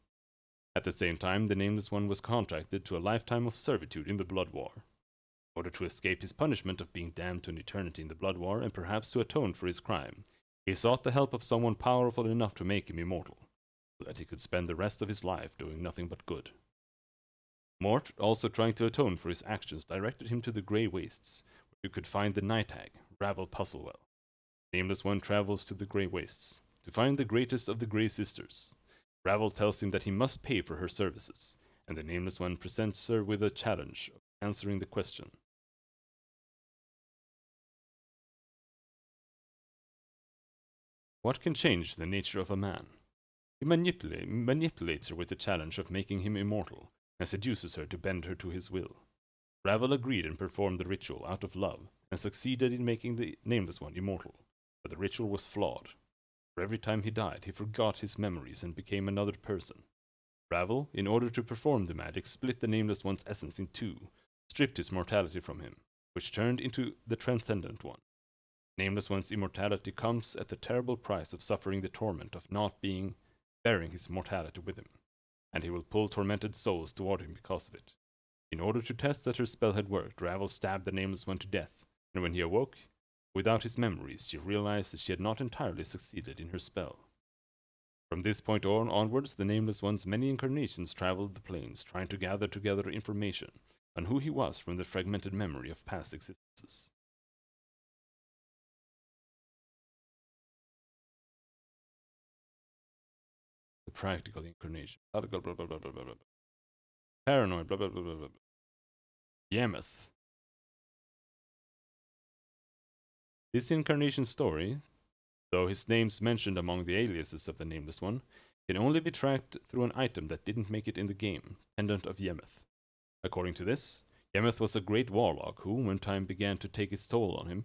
At the same time, the Nameless One was contracted to a lifetime of servitude in the Blood War. In order to escape his punishment of being damned to an eternity in the Blood War, and perhaps to atone for his crime, he sought the help of someone powerful enough to make him immortal, so that he could spend the rest of his life doing nothing but good. Mort, also trying to atone for his actions, directed him to the Grey Wastes, where you could find the Night Hag, Ravel Puzzlewell. The Nameless One travels to the Grey Wastes to find the greatest of the Grey Sisters. Ravel tells him that he must pay for her services, and the Nameless One presents her with a challenge of answering the question. What can change the nature of a man? He manipulates her with the challenge of making him immortal, and seduces her to bend her to his will. Ravel agreed and performed the ritual out of love, and succeeded in making the Nameless One immortal, but the ritual was flawed. For every time he died, he forgot his memories and became another person. Ravel, in order to perform the magic, split the Nameless One's essence in two, stripped his mortality from him, which turned into the Transcendent One. Nameless One's immortality comes at the terrible price of suffering the torment of not bearing his mortality with him, and he will pull tormented souls toward him because of it. In order to test that her spell had worked, Ravel stabbed the Nameless One to death, and when he awoke, without his memories, she realized that she had not entirely succeeded in her spell. From this point onwards, the Nameless One's many incarnations traveled the planes, trying to gather together information on who he was from the fragmented memory of past existences. The practical incarnation. Blah, blah, blah, blah, blah, blah, blah, blah. Paranoid, blah, blah, blah, blah, blah. Yemeth. This incarnation story, though his name's mentioned among the aliases of the Nameless One, can only be tracked through an item that didn't make it in the game, Pendant of Yemeth. According to this, Yemeth was a great warlock who, when time began to take its toll on him,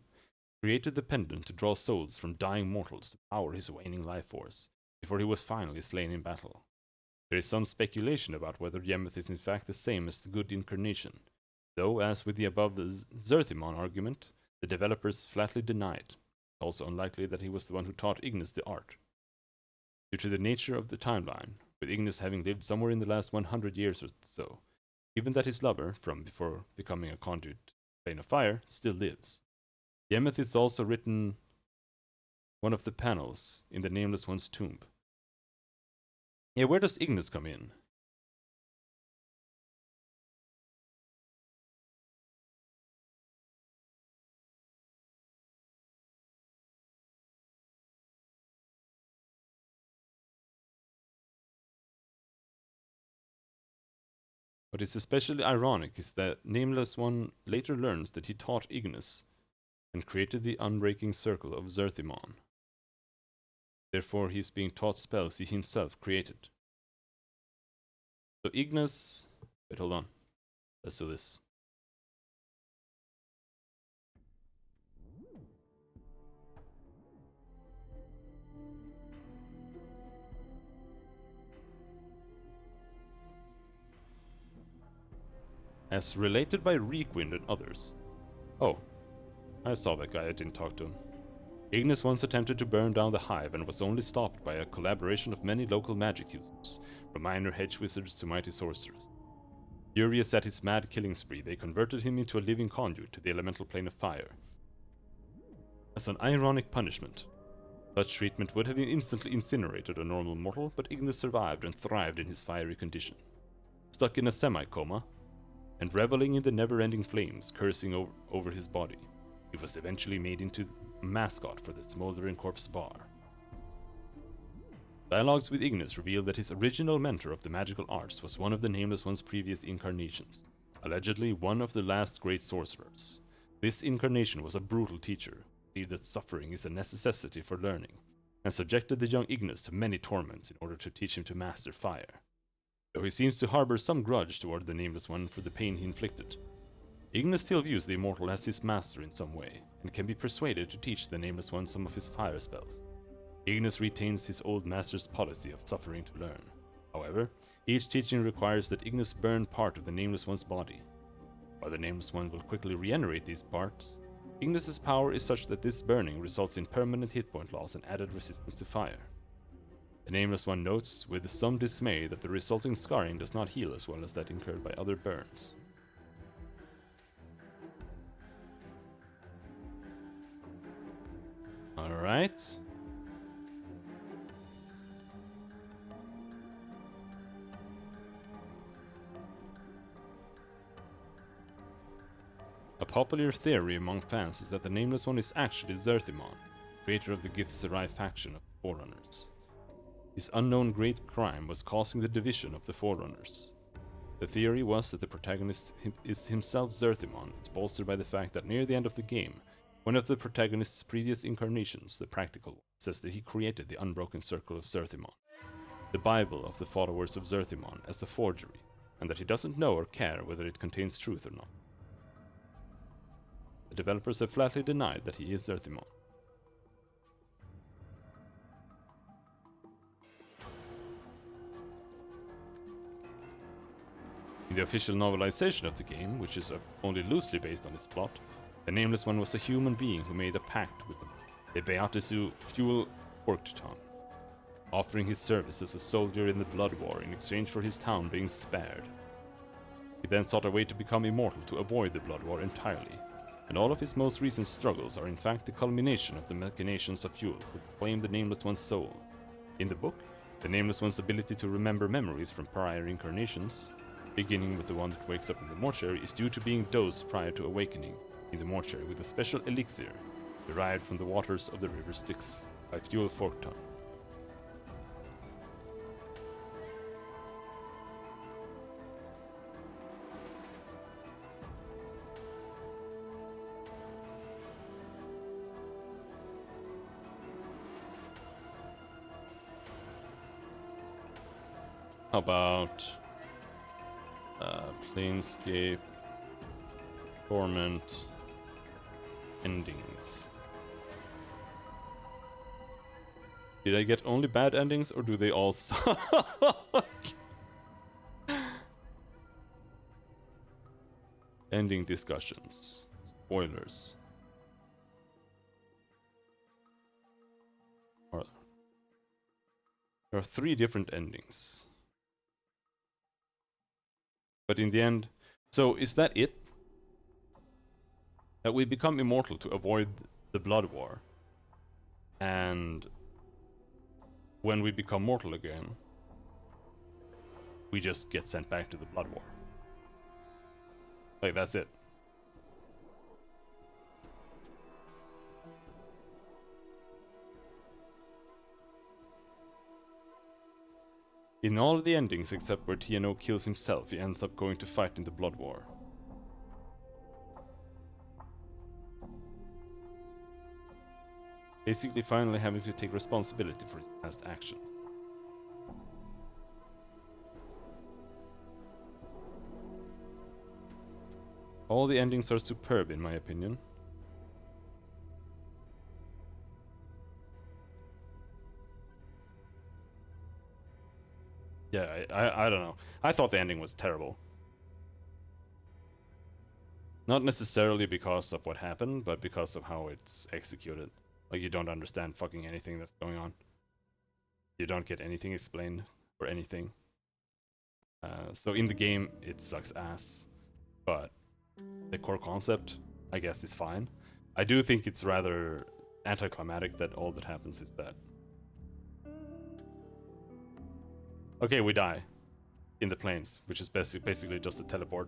created the pendant to draw souls from dying mortals to power his waning life force, before he was finally slain in battle. There is some speculation about whether Yemeth is in fact the same as the good incarnation, though, as with the above Zerthimon argument, the developers flatly deny it. It's also unlikely that he was the one who taught Ignis the art. Due to the nature of the timeline, with Ignis having lived somewhere in the last 100 years or so, given that his lover, from before becoming a conduit to the Plane of Fire, still lives. Yemeth is also written one of the panels in the Nameless One's tomb. Yeah, where does Ignis come in? What is especially ironic is that Nameless One later learns that he taught Ignis and created the unbreaking circle of Zerthimon. Therefore, he is being taught spells he himself created. So Ignis... Wait, hold on. Let's do this. As related by Reekwind and others. Oh, I saw that guy, I didn't talk to him. Ignis once attempted to burn down the hive and was only stopped by a collaboration of many local magic users, from minor hedge wizards to mighty sorcerers. Furious at his mad killing spree, they converted him into a living conduit to the elemental plane of fire. As an ironic punishment, such treatment would have instantly incinerated a normal mortal, but Ignis survived and thrived in his fiery condition. Stuck in a semi-coma, and reveling in the never-ending flames cursing over his body, he was eventually made into a mascot for the Smoldering Corpse Bar. Dialogues with Ignis reveal that his original mentor of the magical arts was one of the Nameless One's previous incarnations, allegedly one of the last great sorcerers. This incarnation was a brutal teacher, who believed that suffering is a necessity for learning, and subjected the young Ignis to many torments in order to teach him to master fire. Though he seems to harbor some grudge toward the Nameless One for the pain he inflicted, Ignis still views the Immortal as his master in some way, and can be persuaded to teach the Nameless One some of his fire spells. Ignis retains his old master's policy of suffering to learn. However, each teaching requires that Ignis burn part of the Nameless One's body. While the Nameless One will quickly regenerate these parts, Ignis's power is such that this burning results in permanent hit point loss and added resistance to fire. The Nameless One notes with some dismay that the resulting scarring does not heal as well as that incurred by other burns. Alright. A popular theory among fans is that the Nameless One is actually Zerthimon, creator of the Githzerai faction of the Forerunners. His unknown great crime was causing the division of the Forerunners. The theory was that the protagonist is himself Zerthimon. It's bolstered by the fact that near the end of the game, one of the protagonist's previous incarnations, the Practical One, says that he created the Unbroken Circle of Zerthimon, the Bible of the followers of Zerthimon, as a forgery, and that he doesn't know or care whether it contains truth or not. The developers have flatly denied that he is Zerthimon. In the official novelization of the game, which is only loosely based on its plot, the Nameless One was a human being who made a pact with the Beatisu Fuel Orkton, offering his service as a soldier in the Blood War in exchange for his town being spared. He then sought a way to become immortal to avoid the Blood War entirely, and all of his most recent struggles are in fact the culmination of the machinations of Fuel, who claimed the Nameless One's soul. In the book, The Nameless One's ability to remember memories from prior incarnations, beginning with the one that wakes up in the mortuary, is due to being dosed prior to awakening in the mortuary with a special elixir derived from the waters of the river Styx by Fuel Forkton. How about Planescape Torment endings? Did I get only bad endings, or do they all suck? Ending discussions. Spoilers. There are 3 different endings. But in the end, so is that it? That we become immortal to avoid the blood war. And when we become mortal again, we just get sent back to the blood war. Like, that's it. In all of the endings except where TNO kills himself, he ends up going to fight in the blood war. Basically finally having to take responsibility for his past actions. All the endings are superb in my opinion. Yeah, I don't know. I thought the ending was terrible. Not necessarily because of what happened, but because of how it's executed. Like, you don't understand fucking anything that's going on. You don't get anything explained or anything. So in the game, it sucks ass. But the core concept, I guess, is fine. I do think it's rather anticlimactic that all that happens is that. Okay, we die in the plains, which is basically just a teleport.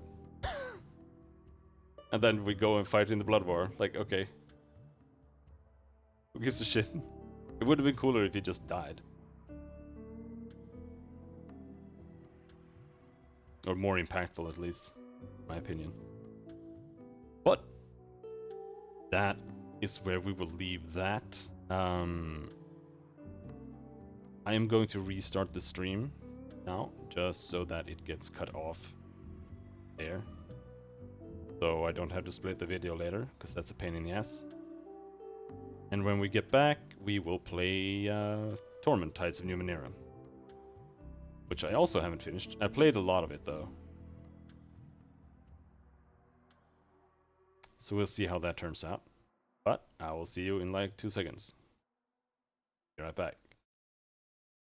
And then we go and fight in the blood war. Like, okay. Who gives a shit? It would have been cooler if he just died. Or more impactful, at least, in my opinion. But that is where we will leave that. I am going to restart the stream now, just so that it gets cut off there. So I don't have to split the video later, because that's a pain in the ass. And when we get back, we will play Torment, Tides of Numenera. Which I also haven't finished. I played a lot of it, though. So we'll see how that turns out. But I will see you in like 2 seconds. Be right back.